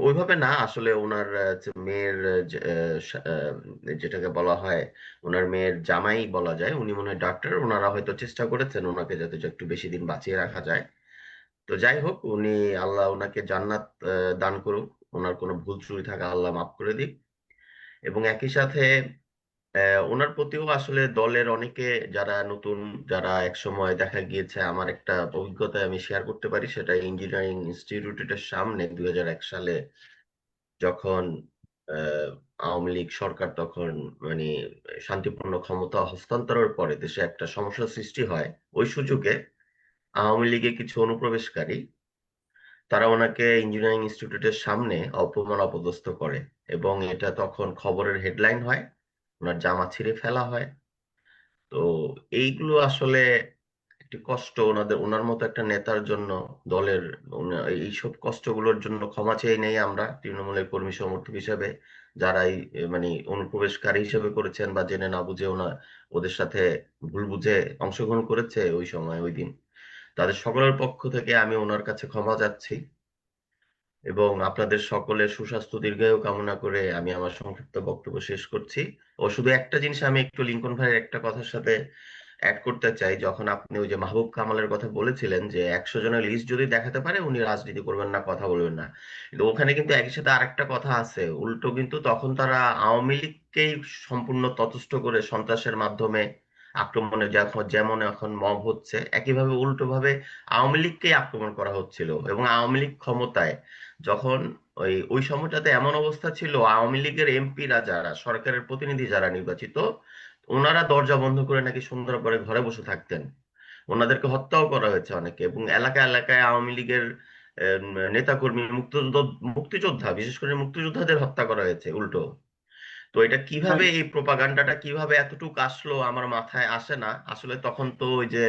ওইভাবে না, আসলে ওনার যে মেয়ের যেটাকে বলা হয়, ওনার মেয়ের জামাই বলা যায়, উনি মনে হয় ডাক্তার, ওনারা হয়তো চেষ্টা করেছেন ওনাকে যাতে একটু বেশি দিন বাঁচিয়ে রাখা যায়। তো যাই হোক, আল্লাহ ওনাকে জান্নাত দান করুক, ওনার কোনো ভুল ত্রুটি থাকা আল্লাহ মাফ করে দিক। এবং একই সাথে ওনার প্রতিও আসলে দলের অনেকে যারা নতুন, যারা একসময় দেখা গিয়েছে, আমার একটা অভিজ্ঞতা আমি শেয়ার করতে পারি, সেটা ইঞ্জিনিয়ারিং ইনস্টিটিউটের সামনে 2001 সালে যখন আওয়ামী লীগ সরকার তখন মানে শান্তিপূর্ণ ক্ষমতা হস্তান্তরের পরে দেশে একটা সমস্যা সৃষ্টি হয়, ওই সুযোগে আওয়ামী লীগের কিছু অনুপ্রবেশকারী তারা ওনাকে ইঞ্জিনিয়ারিং ইনস্টিটিউটের সামনে অপমান অপদস্থ করে এবং এটা তখন খবরের হেডলাইন হয়, ওনার জামা ছিঁড়ে ফেলা হয়। তো এইগুলো আসলে একটি কষ্ট ওনার মতো একটা নেতার জন্য, দলের এইসব কষ্টগুলোর জন্য ক্ষমা চেয়ে নেই আমরা তৃণমূলের কর্মী সমর্থক হিসেবে, যারা এই মানে অনুপ্রবেশকারী হিসেবে করেছেন বা জেনে না বুঝে ওদের সাথে ভুল বুঝে অংশগ্রহণ করেছে ওই সময় ওই দিন, তাদের সকলের পক্ষ থেকে আমি ওনার কাছে ক্ষমা চাচ্ছি এবং আপনাদের সকলের সুস্বাস্থ্য দীর্ঘায়ু কামনা করে আমি আমার সংক্ষিপ্ত বক্তব্য শেষ করছি। ও শুধু একটা জিনিস আমি একটু লিঙ্কন ভাইয়ের একটা কথার সাথে অ্যাড করতে চাই, যখন আপনি ওই যে মাহবুব কামালের কথা বলেছিলেন যে 100 জনের লিস্ট যদি দেখাতে পারে উনি রাজনীতি করবেন না, কথা বলবেন না, কিন্তু ওখানে কিন্তু একই সাথে আরেকটা কথা আছে উল্টো, কিন্তু তখন তারা আওয়ামী লীগকেই সম্পূর্ণ ততস্থ করে সন্ত্রাসের মাধ্যমে আক্রমণে, যেমন এখন মব হচ্ছে, একইভাবে উল্টো ভাবে আওয়ামী লীগকেই আক্রমণ করা হচ্ছিল। এবং আওয়ামী লীগ ক্ষমতায় যখন ওই সময়টাতে এমন অবস্থা ছিল, আওয়ামী লীগের এমপিরা, যারা সরকারের প্রতিনিধি, যারা নির্বাচিত, ওনারা দরজা বন্ধ করে নাকি সুন্দর করে ঘরে বসে থাকতেন। ওনাদেরকে হত্যাও করা হয়েছে অনেকে, এবং এলাকায় এলাকায় আওয়ামী লীগের নেতাকর্মী, মুক্তিযোদ্ধা, বিশেষ করে মুক্তিযোদ্ধাদের হত্যা করা হয়েছে উল্টো। তো এটা কিভাবে, এই প্রোপাগান্ডাটা কিভাবে এতটুকু আসলো আমার মাথায় আসে না আসলে। তখন তো ওই যে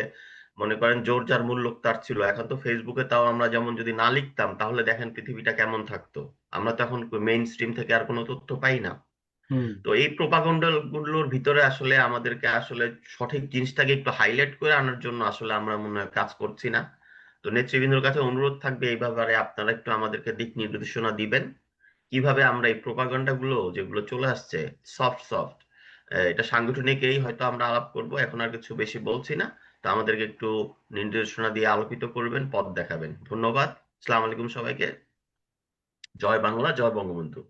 মনে করেন জোর যার মূল্য তার ছিল, এখন তো ফেসবুকে তাও আমরা যেমন যদি না লিখতাম তাহলে দেখেন পৃথিবীটা কেমন থাকতো। আমরা তো এখন মেইন স্ট্রিম থেকে আর কোনো তথ্য পাই না। তো এই প্রোপাগান্ডা গুলোর ভিতরে আসলে আমাদেরকে আসলে সঠিক জিনিসটাকে একটু হাইলাইট করে আনার জন্য আসলে আমরা মনে হয় কাজ করছি না। তো নেতৃবৃন্দর কাছে অনুরোধ থাকবে এই ব্যাপারে আপনারা একটু আমাদেরকে দিক নির্দেশনা দিবেন, কিভাবে আমরা এই প্রোপাগান্ডা গুলো যেগুলো চলে আসছে সফট এটা সাংগঠনিকই হয়তো আমরা আলাপ করব, এখন আর কিছু বেশি বলছি না। তো আমাদেরকে একটু নির্দেশনা দিয়ে আলোকিত করবেন, পথ দেখাবেন। ধন্যবাদ। আসসালামু আলাইকুম সবাইকে। জয় বাংলা, জয় বঙ্গবন্ধু।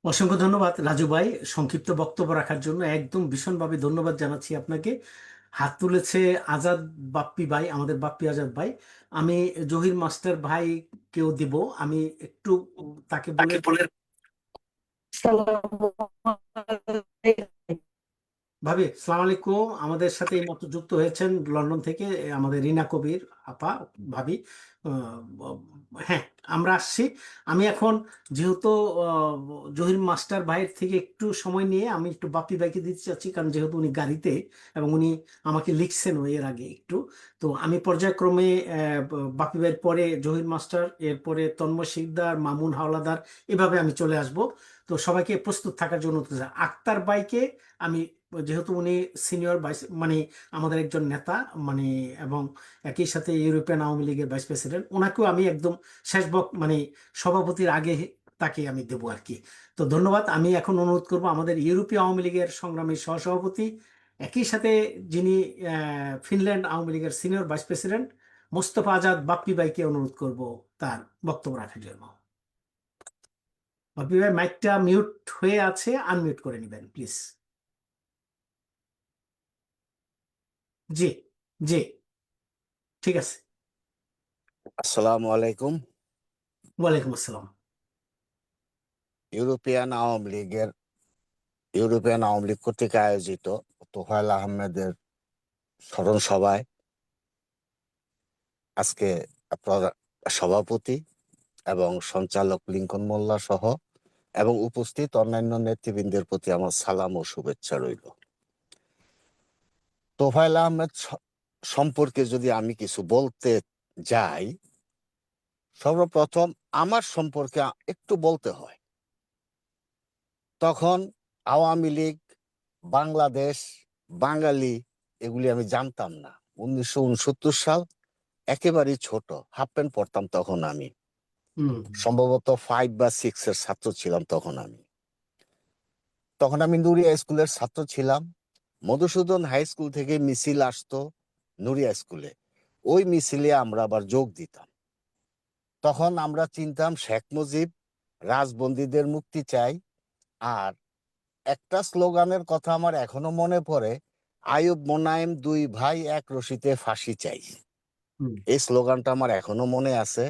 অসংখ্য ধন্যবাদ রাজু ভাই সংক্ষিপ্ত বক্তব্য রাখার জন্য, একদম ভীষণভাবে ধন্যবাদ জানাচ্ছি আপনাকে। হাত তুলেছে আজাদ বাপ্পি ভাই, আমাদের বাপ্পি আজাদ ভাই। আমি জহির মাস্টার ভাই কেও দিব, আমি একটু তাকে বলে ভাবি সালাম আলাইকুম। আমাদের সাথে এই মাত্র যুক্ত হয়েছেন লন্ডন থেকে আমাদের রিনা কবির আপা ভাবি। হ্যাঁ, আমরা আসছি। আমি এখন যেহেতু আহ, জহির মাস্টার ভাইয়ের থেকে একটু সময় নিয়ে আমি একটু বাপ্পি ভাইকে দিতে চাচ্ছি, কারণ যেহেতু উনি গাড়িতে এবং উনি আমাকে লিখছেন এর আগে একটু। তো আমি পর্যায়ক্রমে বাপ্পি ভাইয়ের পরে জহির মাস্টার, এরপরে তন্ময় শিকদার, মামুন হাওলাদার, এভাবে আমি চলে আসব। তো সবাইকে প্রস্তুত থাকার জন্য আক্তার ভাইকে আমি, যেহেতু উনি সিনিয়র ভাইস মানে আমাদের একজন নেতা মানে, এবং একই সাথে ইউরোপিয়ান আওয়ামী লীগের ভাইস প্রেসিডেন্ট, ওনাকেও আমি একদম শেষ মানে সভাপতির আগে তাকে আমি দেবো আর কি। তো ধন্যবাদ। আমি এখন অনুরোধ করব আমাদের ইউরোপীয় আওয়ামী লীগের সংগ্রামী সহসভাপতি, একই সাথে যিনি ফিনল্যান্ড আওয়ামী লীগের senior vice president Mostafa Azad Bappi ভাইকে অনুরোধ করব তার বক্তব্য রাখার জন্য। বাপ্পি ভাই মাইকটা মিউট হয়ে আছে, আনমিউট করে নেবেন প্লিজ। জি, জি, ঠিক আছে। আসসালামু আলাইকুম। ওয়ালাইকুম আসসালাম। ইউরোপিয়ান আওয়ামী লীগ কর্তৃক আয়োজিত তোফায়েল আহমেদের স্মরণ সভায় আজকে সভাপতি এবং সঞ্চালক লিংকন মোল্লা সহ এবং উপস্থিত অন্যান্য নেতৃবৃন্দের প্রতি আমার সালাম ও শুভেচ্ছা রইল। তোফায়েল আহমেদ সম্পর্কে যদি আমি কিছু বলতে যাই, সর্বপ্রথম আমার সম্পর্কে একটু বলতে হয়। তখন আওয়ামী লীগ, বাংলাদেশ, বাঙালি এগুলি আমি জানতাম না। 1969 সাল, একেবারেই ছোট, হাফ প্যান্ট পরতাম তখন আমি। সম্ভবত 5 বা 6 এর ছাত্র ছিলাম তখন আমি। নুরিয়া স্কুলের ছাত্র ছিলাম। মধুসূদন হাই স্কুল থেকে মিছিল আসতো নুরিয়া স্কুলে, ওই মিছিলে আমরা আবার যোগ দিতাম। তখন আমরা চিনতাম শেখ মুজিব, রাজবন্দীদের মুক্তি চাই, আর একটা স্লোগানের কথা আমার এখনো মনে পড়ে, আইয়ুব মোনায়েম দুই ভাই এক রশিতে ফাঁসি চাই। এই স্লোগানটা আমার এখনো মনে আছে।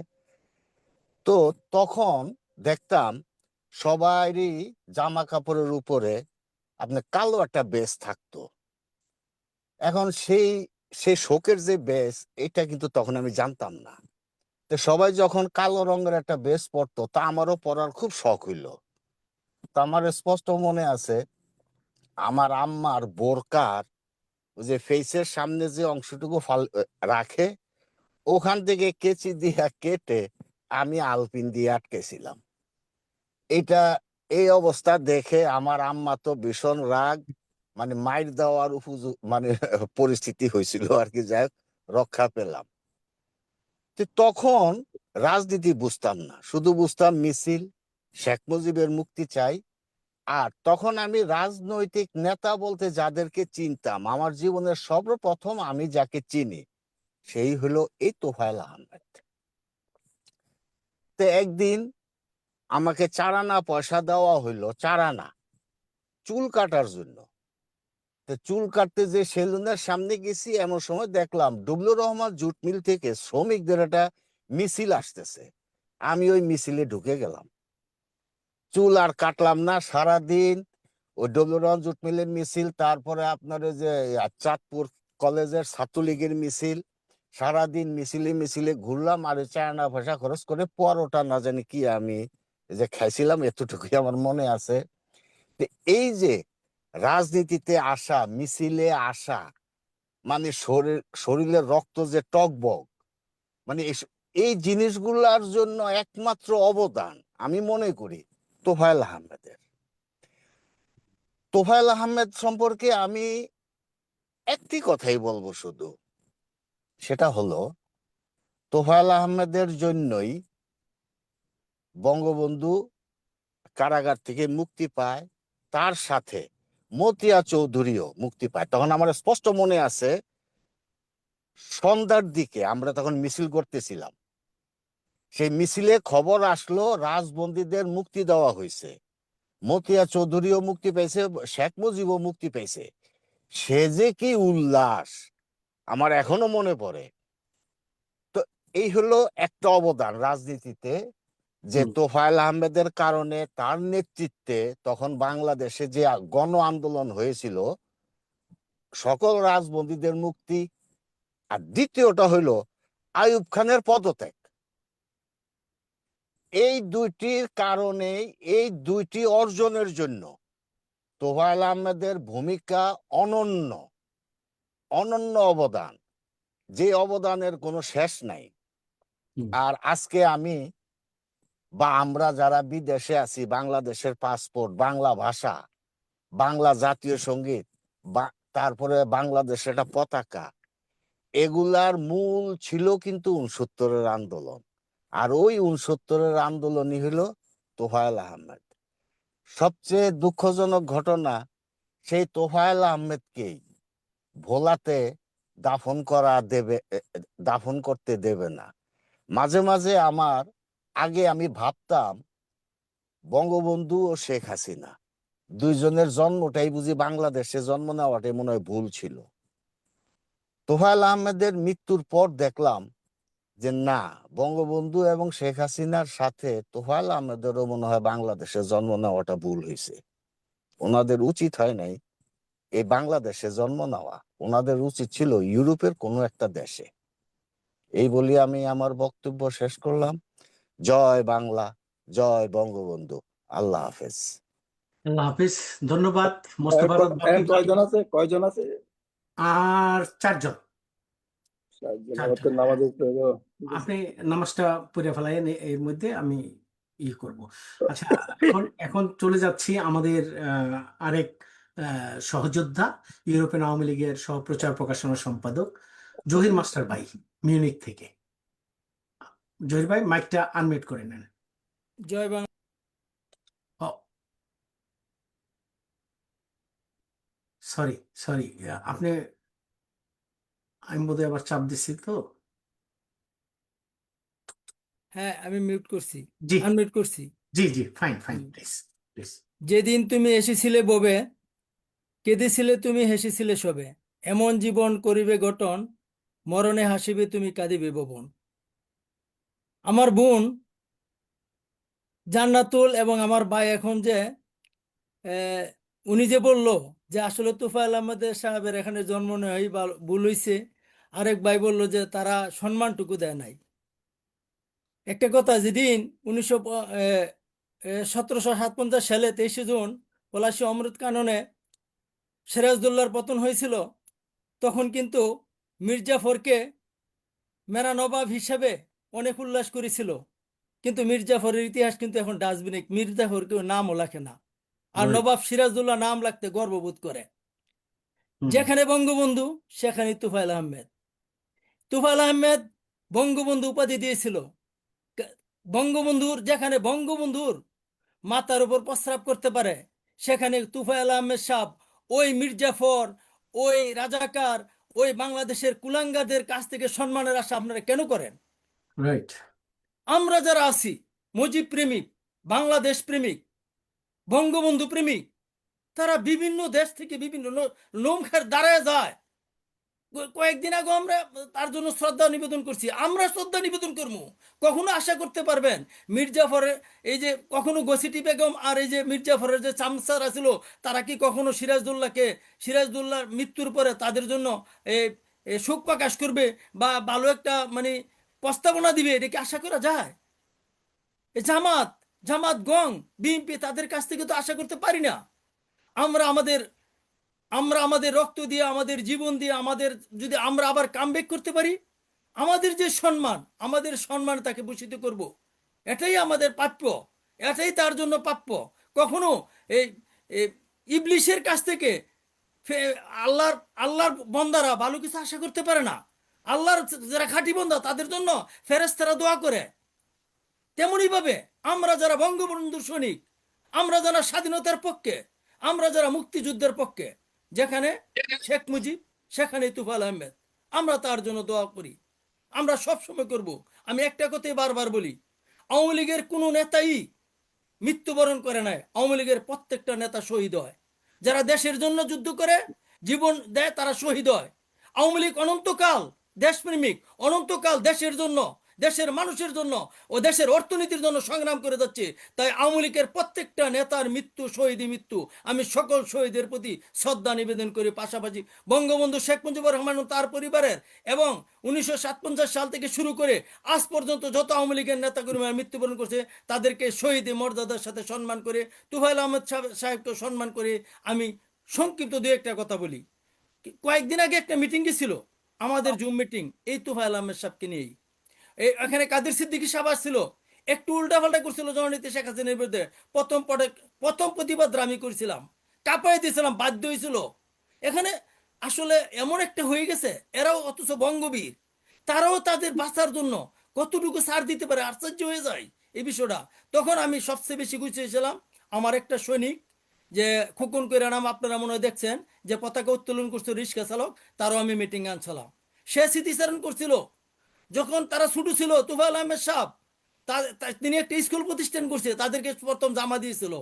তো তখন দেখতাম সবারই জামা কাপড়ের উপরে আপনার কালো একটা বেস থাকতো। এখন সেই শোকের যে বেস, এটা কিন্তু তখন আমি জানতাম না। তো সবাই যখন কালো রঙের একটা বেস পরতো, তা আমারও পরার খুব শখ হইল। তা আমার স্পষ্ট মনে আছে, আমার আম্মার বোরকার যে ফেসের সামনে যে অংশটুকু রাখে, ওখান থেকে কেচি দিয়ে কেটে আমি আলপিন দিয়ে আটকেছিলাম। এই অবস্থা দেখে আমার আম্মা তো ভীষণ রাগ, মানে মাইর দেওয়ার মানে পরিস্থিতি হয়েছিল আর কি। যাই হোক, রক্ষা পেলাম। তখন রাজনীতি বুঝতাম না, শুধু বুঝতাম মিছিল, শেখ মুজিবের মুক্তি চাই। আর তখন আমি রাজনৈতিক নেতা বলতে যাদেরকে চিনতাম, আমার জীবনের সর্বপ্রথম আমি যাকে চিনি সেই হলো এই তোফায়েল আহমেদ। তো একদিন আমাকে 4 আনা পয়সা দেওয়া হইলো, 4 আনা চুল কাটার জন্য। তো চুল কাটতে যে সেলুনের সামনে গেছি, এমন সময় দেখলাম ডুবলুর রহমান জুট মিল থেকে শ্রমিকদের একটা মিছিল আসতেছে। আমি ওই মিছিলে ঢুকে গেলাম। চুল আর কাটলাম না সারাদিন। ওই ডুবলুর রহমান জুট মিলের মিছিল, তারপরে আপনার ওই যে চাঁদপুর কলেজের ছাত্রলীগের মিছিল, সারাদিন মিছিলে মিছিলে ঘুরলাম। আর 4 আনা পয়সা খরচ করে পরোটা না জানি কি আমি যে খাইছিলাম, এতটুকুই আমার মনে আছে। এই যে রাজনীতিতে আসা, মিছিলে আসা, মানে শরীরের রক্ত যে টকবক, মানে এই জিনিসগুলার জন্য একমাত্র অবদান আমি মনে করি তোফায়েল আহমেদের। তোফায়েল আহমেদ সম্পর্কে আমি একটি কথাই বলবো শুধু, সেটা হলো তোফায়েল আহমেদের জন্যই বঙ্গবন্ধু কারাগার থেকে মুক্তি পায়, তার সাথে মতিয়া চৌধুরীও মুক্তি পায়। তখন আমার স্পষ্ট মনে আছে, সন্ধ্যার দিকে আমরা তখন মিছিল করতেছিলাম, সেই মিছিলে খবর আসলো রাজবন্দীদের মুক্তি দেওয়া হয়েছে, মতিয়া চৌধুরীও মুক্তি পেয়েছে, শেখ মুজিবও মুক্তি পেয়েছে। সে যে কি উল্লাস আমার এখনো মনে পড়ে। তো এই হলো একটা অবদান রাজনীতিতে, যে তোফায়েল আহমেদের কারণে, তার নেতৃত্বে তখন বাংলাদেশে যে গণ আন্দোলন হয়েছিল, সকল রাজবন্দীদের মুক্তি। আর দ্বিতীয়টা হইল আইয়ুব খানের পদত্যাগ। এই দুইটির কারণে, এই দুইটি অর্জনের জন্য তোফায়েল আহমেদের ভূমিকা অনন্য, অনন্য অবদান, যে অবদানের কোনো শেষ নাই। আর আজকে আমি বা আমরা যারা বিদেশে আছি, বাংলাদেশের পাসপোর্ট, বাংলা ভাষা, বাংলা জাতীয় সঙ্গীত, তারপরে বাংলাদেশের একটা পতাকা, এগুলার মূল ছিল কিন্তু ৬৯-এর আন্দোলন। আর ওই ৬৯-এর আন্দোলনই হলো তোফায়েল আহমেদ। সবচেয়ে দুঃখজনক ঘটনা, সেই তোফায়েল আহমেদকেই ভোলাতে দাফন করতে দেবে না। মাঝে মাঝে আগে আমি ভাবতাম বঙ্গবন্ধু ও শেখ হাসিনা দুইজনের জন্মটাই বুঝি বাংলাদেশে জন্ম নেওয়াটাই মনে হয় ভুল ছিল। তোফায়েল আহমেদের মৃত্যুর পর দেখলাম যে না, বঙ্গবন্ধু এবং শেখ হাসিনার সাথে তোফায়েল আহমেদেরও মনে হয় বাংলাদেশে জন্ম নেওয়াটা ভুল হয়েছে। ওনাদের উচিত হয় নাই এই বাংলাদেশে জন্ম নেওয়া, ওনাদের উচিত ছিল ইউরোপের কোনো একটা দেশে। এই বলি আমি আমার বক্তব্য শেষ করলাম। জয় বাংলা, জয় বঙ্গবন্ধু। আল্লাহ হাফেজ। আল্লাহ হাফিজ। ধন্যবাদ মোস্তফা। এখন কয়জন আছে? আর ৪ জন। নামাজ আপনি নামাজটা পড়ে ফেলাইন, এর মধ্যে আমি করব। আচ্ছা, এখন চলে যাচ্ছি আমাদের আরেক সহযোদ্ধা, ইউরোপিয়ান আওয়ামী লীগের সহপ্রচার প্রকাশনা সম্পাদক জহির মাস্টার ভাই, মিউনিক থেকে। জহির ভাই, মাইকটা আনমিউট করে নেন। জয় বাংলা। সরি, আপনি, আমি বোধহয় আবার চাপ দিচ্ছি তো। হ্যাঁ, আমি মিউট করছি, জি আনমিউট করছি। জি, ফাইন, প্লিজ। যেদিন তুমি এসেছিলে ববে, কেঁদেছিলে তুমি, হেসেছিলে সবে, এমন জীবন করিবে গঠন, মরণে হাসিবে তুমি, কাঁদিবে ভুবন। আমার বোন জান্নাতুল এবং আমার ভাই এখন যে উনি যে বলল যে আসলে তোফায়েল আহমেদ সাহেবের এখানে জন্ম নেওয়াই ভুল হয়েছে, আরেক ভাই বলল যে তারা সম্মানটুকু দেয় নাই। একটা কথা, যেদিন 1757 সালে 23শে জুন পলাশী অমৃত কাননে সিরাজদৌল্লার পতন হয়েছিল, তখন কিন্তু মির্জাফরকে মেরা নবাব হিসেবে অনেক উল্লাস করেছিল। কিন্তু মির্জাফরের ইতিহাস কিন্তু এখন ডাস্টবিনে, মির্জাফর কেউ নামও লেখে না। আর নবাব সিরাজদৌল্লাহ নাম রাখতে গর্ববোধ করে। যেখানে বঙ্গবন্ধু সেখানে তোফায়েল আহমেদ। তোফায়েল আহমেদ বঙ্গবন্ধু উপাধি দিয়েছিল। যেখানে বঙ্গবন্ধুর মাথার উপর প্রস্রাব করতে পারে, সেখানে তোফায়েল আহমেদ সাহেব ওই মির্জাফর, ওই রাজাকার, ওই বাংলাদেশের কুলাঙ্গাদের কাছ থেকে সম্মানের আশা আপনারা কেন করেন? আমরা যারা আছি মুজিব প্রেমিক, বাংলাদেশ প্রেমিক, বঙ্গবন্ধু প্রেমিক, তারা বিভিন্ন দেশ থেকে বিভিন্ন নোমখার দাঁড়ায় যায়। কয়েকদিন আগে আমরা তার জন্য শ্রদ্ধা নিবেদন করছি, আমরা শ্রদ্ধা নিবেদন করবো। কখনো আশা করতে পারবেন মির্জাফরের এই যে কখনো গসিটি বেগম আর এই যে মির্জাফরের যে চামচারা ছিল, তারা কি কখনো সিরাজদৌল্লাহর মৃত্যুর পরে তাদের জন্য শোক প্রকাশ করবে বা ভালো একটা মানে প্রস্তাবনা দিবে? এটা কি আশা করা যায়? জামাত গং বিএনপি, তাদের কাছ থেকে তো আশা করতে পারি না। আমরা আমাদের রক্ত দিয়ে, আমাদের জীবন দিয়ে, যদি আমরা আবার কামব্যাক করতে পারি, আমাদের যে আমাদের সম্মান তাকে ভূষিত করব। এটাই আমাদের প্রাপ্য, এটাই তার জন্য প্রাপ্য। কখনো এই ইবলিশের কাছ থেকে আল্লাহর বন্দারা ভালো কিছু আশা করতে পারে না। আল্লাহর যারা খাঁটি বান্দা তাদের জন্য ফেরেশতারা দোয়া করে। তেমনি ভাবে আমরা যারা বঙ্গবন্ধুর সৈনিক, আমরা যারা স্বাধীনতার পক্ষে, আমরা যারা মুক্তিযুদ্ধের পক্ষে, যেখানে শেখ মুজিব সেখানে তুফাইল আহমেদ, আমরা তার জন্য দোয়া করি, আমরা সব সময় করব। আমি একটা কথাই বারবার বলি, আওয়ামী লীগের কোনো নেতাই মৃত্যুবরণ করে নাই, আওয়ামী লীগের প্রত্যেকটা নেতা শহীদ হয়। যারা দেশের জন্য যুদ্ধ করে জীবন দেয় তারা শহীদ হয়। আওয়ামী লীগ অনন্তকাল দেশপ্রেমিক, অনন্তকাল দেশের জন্য, দেশের মানুষের জন্য ও দেশের অর্থনীতির জন্য সংগ্রাম করে যাচ্ছে। তাই আওয়ামী লীগের প্রত্যেকটা নেতার মৃত্যু শহীদি মৃত্যু, আমি সকল শহীদের প্রতি শ্রদ্ধা নিবেদন করি। পাশাপাশি বঙ্গবন্ধু শেখ মুজিবুর রহমান ও তার পরিবারের এবং 1957 সাল থেকে শুরু করে আজ পর্যন্ত যত আওয়ামী লীগের নেতাকর্মীরা মৃত্যুবরণ করছে তাদেরকে শহীদি মর্যাদার সাথে সম্মান করে, তুফাইল আহমেদ সাহেবকে সম্মান করে আমি সংক্ষিপ্ত দু একটা কথা বলি। কয়েকদিন আগে একটা মিটিং ছিল আমাদের, জুম মিটিং, এই তুফাইল আহমেদ সাহেবকে নিয়েই। এখানে কাদের সিদ্দিকী সাহেব আসছিল, একটু উল্টাপাল্টা করছিল জননীতি শেখ হাসিনার বিরুদ্ধে। প্রথম প্রতিবাদ আমি করেছিলাম, কাঁপাই দিয়েছিলাম, বাধ্য হয়েছিল। এখানে আসলে এমন একটা হয়ে গেছে, এরাও অথচ বঙ্গবীর, তারাও তাদের বাঁচার জন্য কতটুকু ছাড় দিতে পারে, আশ্চর্য হয়ে যায় এই বিষয়টা। তখন আমি সবচেয়ে বেশি গুছিয়েছিলাম আমার একটা সৈনিক, যে খোকন কইরা নাম, আপনারা মনে হয় দেখছেন, যে পতাকা উত্তোলন করছিল রিক্সা চালক, তারও আমি মিটিং আনছিলাম। সে স্মৃতিচারণ করছিল যখন তারা ছোট ছিল। তুফাইল আহমেদ সাহেব তিনি একটা স্কুল প্রতিষ্ঠান করছে, তাদেরকে প্রথম জামা দিয়েছিল,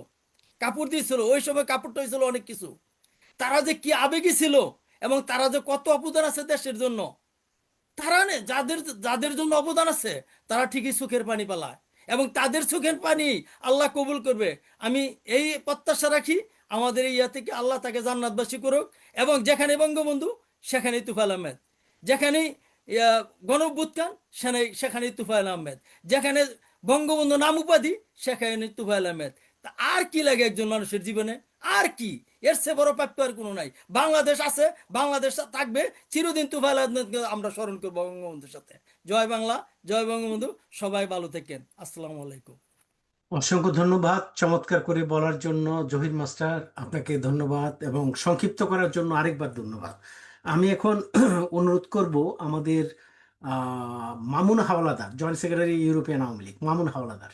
কাপড় দিয়েছিল, ওই সময় কাপড়টা হয়েছিল অনেক কিছু। তারা যে কি আবেগী ছিল এবং তারা যে কত অবদান আছে দেশের জন্য, তারা যাদের যাদের জন্য অবদান আছে তারা ঠিকই চোখের পানি পালায় এবং তাদের চোখের পানি আল্লাহ কবুল করবে। আমি এই প্রত্যাশা রাখি আমাদের এই ইয়া থেকে আল্লাহ তাকে জান্নাতবাসী করুক। এবং যেখানে বঙ্গবন্ধু সেখানেই তুফাইল আহমেদ, যেখানে গণঅভ্যুত্থান সেখানেই তুফাইল আহমেদ, যেখানে বঙ্গবন্ধু নাম উপাধি সেখানে তুফাইল আহমেদ। তা আর কি লাগে একজন মানুষের জীবনে, আর কি এর চেয়ে বড় প্রাপ্য আর কোনো নাই। বাংলাদেশ আছে, বাংলাদেশ থাকবে চিরদিন। তুফাইল আহমেদকে আমরা স্মরণ করবো বঙ্গবন্ধুর সাথে। জয় বাংলা, জয় বঙ্গবন্ধু, সবাই ভালো থাকেন। আসসালামু আলাইকুম। অসংখ্য ধন্যবাদ চমৎকার করে বলার জন্য জহির মাস্টার, আপনাকে ধন্যবাদ এবং সংক্ষিপ্ত করার জন্য আরেকবার ধন্যবাদ। আমি এখন অনুরোধ করব আমাদের Mamun Howlader, joint secretary European Awami League, Mamun Howlader.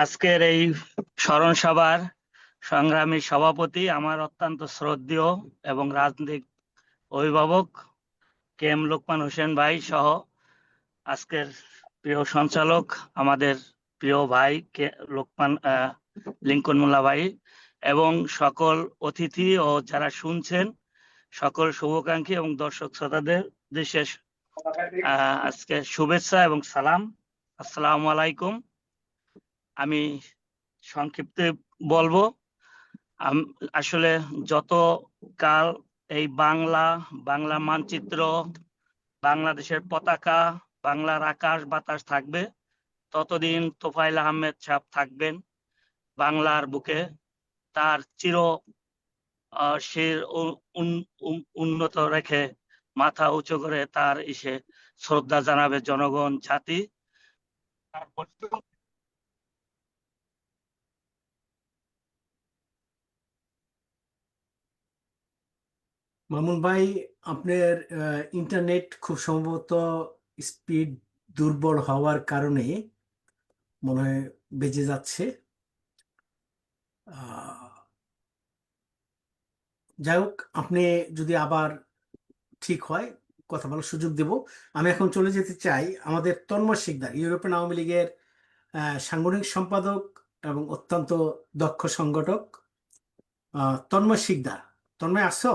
আজকের এই স্মরণ সভার সংগ্রামী সভাপতি আমার অত্যন্ত শ্রদ্ধেয় এবং রাজনৈতিক অভিভাবক কে এম লোকমান হোসেন ভাই সহ আজকের প্রিয় সঞ্চালক আমাদের প্রিয় ভাই কে লোকমান লিঙ্কন মোল্লা ভাই এবং সকল অতিথি ও যারা শুনছেন সকল শুভাকাঙ্ক্ষী এবং দর্শক শ্রোতাদের বিশেষ আজকে শুভেচ্ছা এবং সালাম। আসসালামু আলাইকুম। আমি সংক্ষিপ্তে বলবো, আসলে যত কাল এই বাংলা মানচিত্র, বাংলাদেশের পতাকা, বাংলার আকাশ বাতাস থাকবে ততদিন তোফায়েল আহমেদ সাহেব থাকবেন বাংলার বুকে। তার চির শির উন্নত রেখে মাথা উঁচু করে তার ইসে শ্রদ্ধা জানাবে জনগণ জাতি। মামুন ভাই, আপনার ইন্টারনেট খুব সম্ভবত স্পিড দুর্বল হওয়ার কারণে মনে হয় বেজে যাচ্ছে। যাই হোক, আপনি যদি আবার ঠিক হয় কথা বলার সুযোগ দেব। আমি এখন চলে যেতে চাই আমাদের তন্ময় শিকদার, ইউরোপিয়ান আওয়ামী লীগের সাংগঠনিক সম্পাদক এবং অত্যন্ত দক্ষ সংগঠক। তন্ময় শিকদার, তন্ময় আসছো?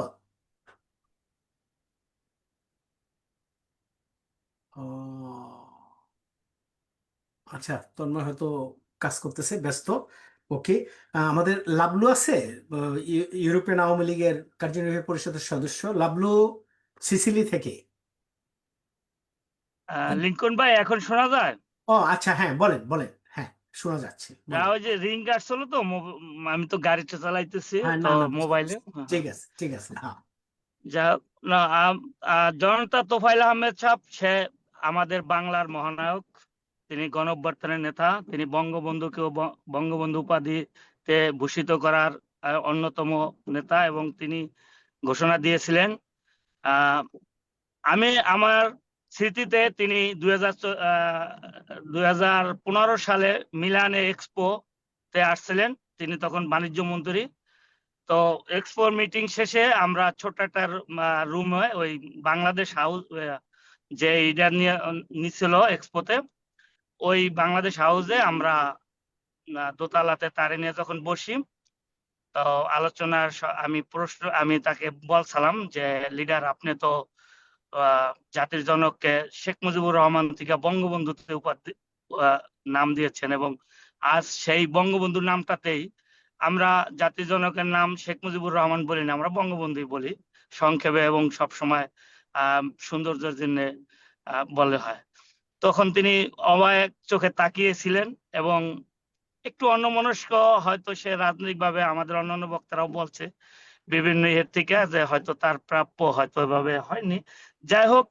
আচ্ছা, তন্ময় হয়তো কাজ করতেছে, ব্যস্ত। ওকে, আমাদের লাবলু আছে, ইউরোপিয়ান আওয়ামী লীগের কার্যনির্বাহী পরিষদের সদস্য, লাবলু সিসিলি থেকে। লিঙ্কন ভাই এখন শোনা যায়? ও আচ্ছা, হ্যাঁ বলেন বলেন, হ্যাঁ শোনা যাচ্ছে। ওই যে রিং আসছিল তো, আমি তো গাড়িটা চালাইতেছি হ্যাঁ, তো না না, মোবাইলে। ঠিক আছে ঠিক আছে, হ্যাঁ। যা না জনতা তোফায়েল আহমেদ সাহেব, সে আমাদের বাংলার মহানায়ক, তিনি গণঅভ্যুত্থানের নেতা, তিনি বঙ্গবন্ধুকেও বঙ্গবন্ধু উপাধিতে ভূষিত করার অন্যতম নেতা এবং তিনি ঘোষণা দিয়েছিলেন। আমি আমার স্মৃতিতে তিনি 2015 সালে মিলানে এক্সপো তে আসছিলেন, তিনি তখন বাণিজ্য মন্ত্রী। তো এক্সপো মিটিং শেষে আমরা ছোট্ট একটা রুমে ওই বাংলাদেশ হাউস যে এটা নিয়ে নিছিল এক্সপোতে, ওই বাংলাদেশ হাউসে আমরা দোতলাতে তারে নিয়ে যখন বসি, তো আলোচনার আমি তাকে বলছিলাম যে লিডার, আপনি তো জাতির জনককে শেখ মুজিবুর রহমান থেকে বঙ্গবন্ধুতে উপাধি নাম দিয়েছেন, এবং আজ সেই বঙ্গবন্ধুর নামটাতেই আমরা জাতির জনকের নাম শেখ মুজিবুর রহমান বলি না, আমরা বঙ্গবন্ধুই বলি সংক্ষেপে এবং সবসময় সৌন্দর্যের জন্য বলে হয়। তখন তিনি অবাক চোখে তাকিয়েছিলেন এবং একটু অন্যমনস্ক, হয়তো সে রাজনৈতিকভাবে আমাদের অন্যান্য বক্তারাও বলছে বিভিন্ন ইয়ের থেকে যে হয়তো তার প্রাপ্য হয়তো এভাবে হয়নি। যাই হোক,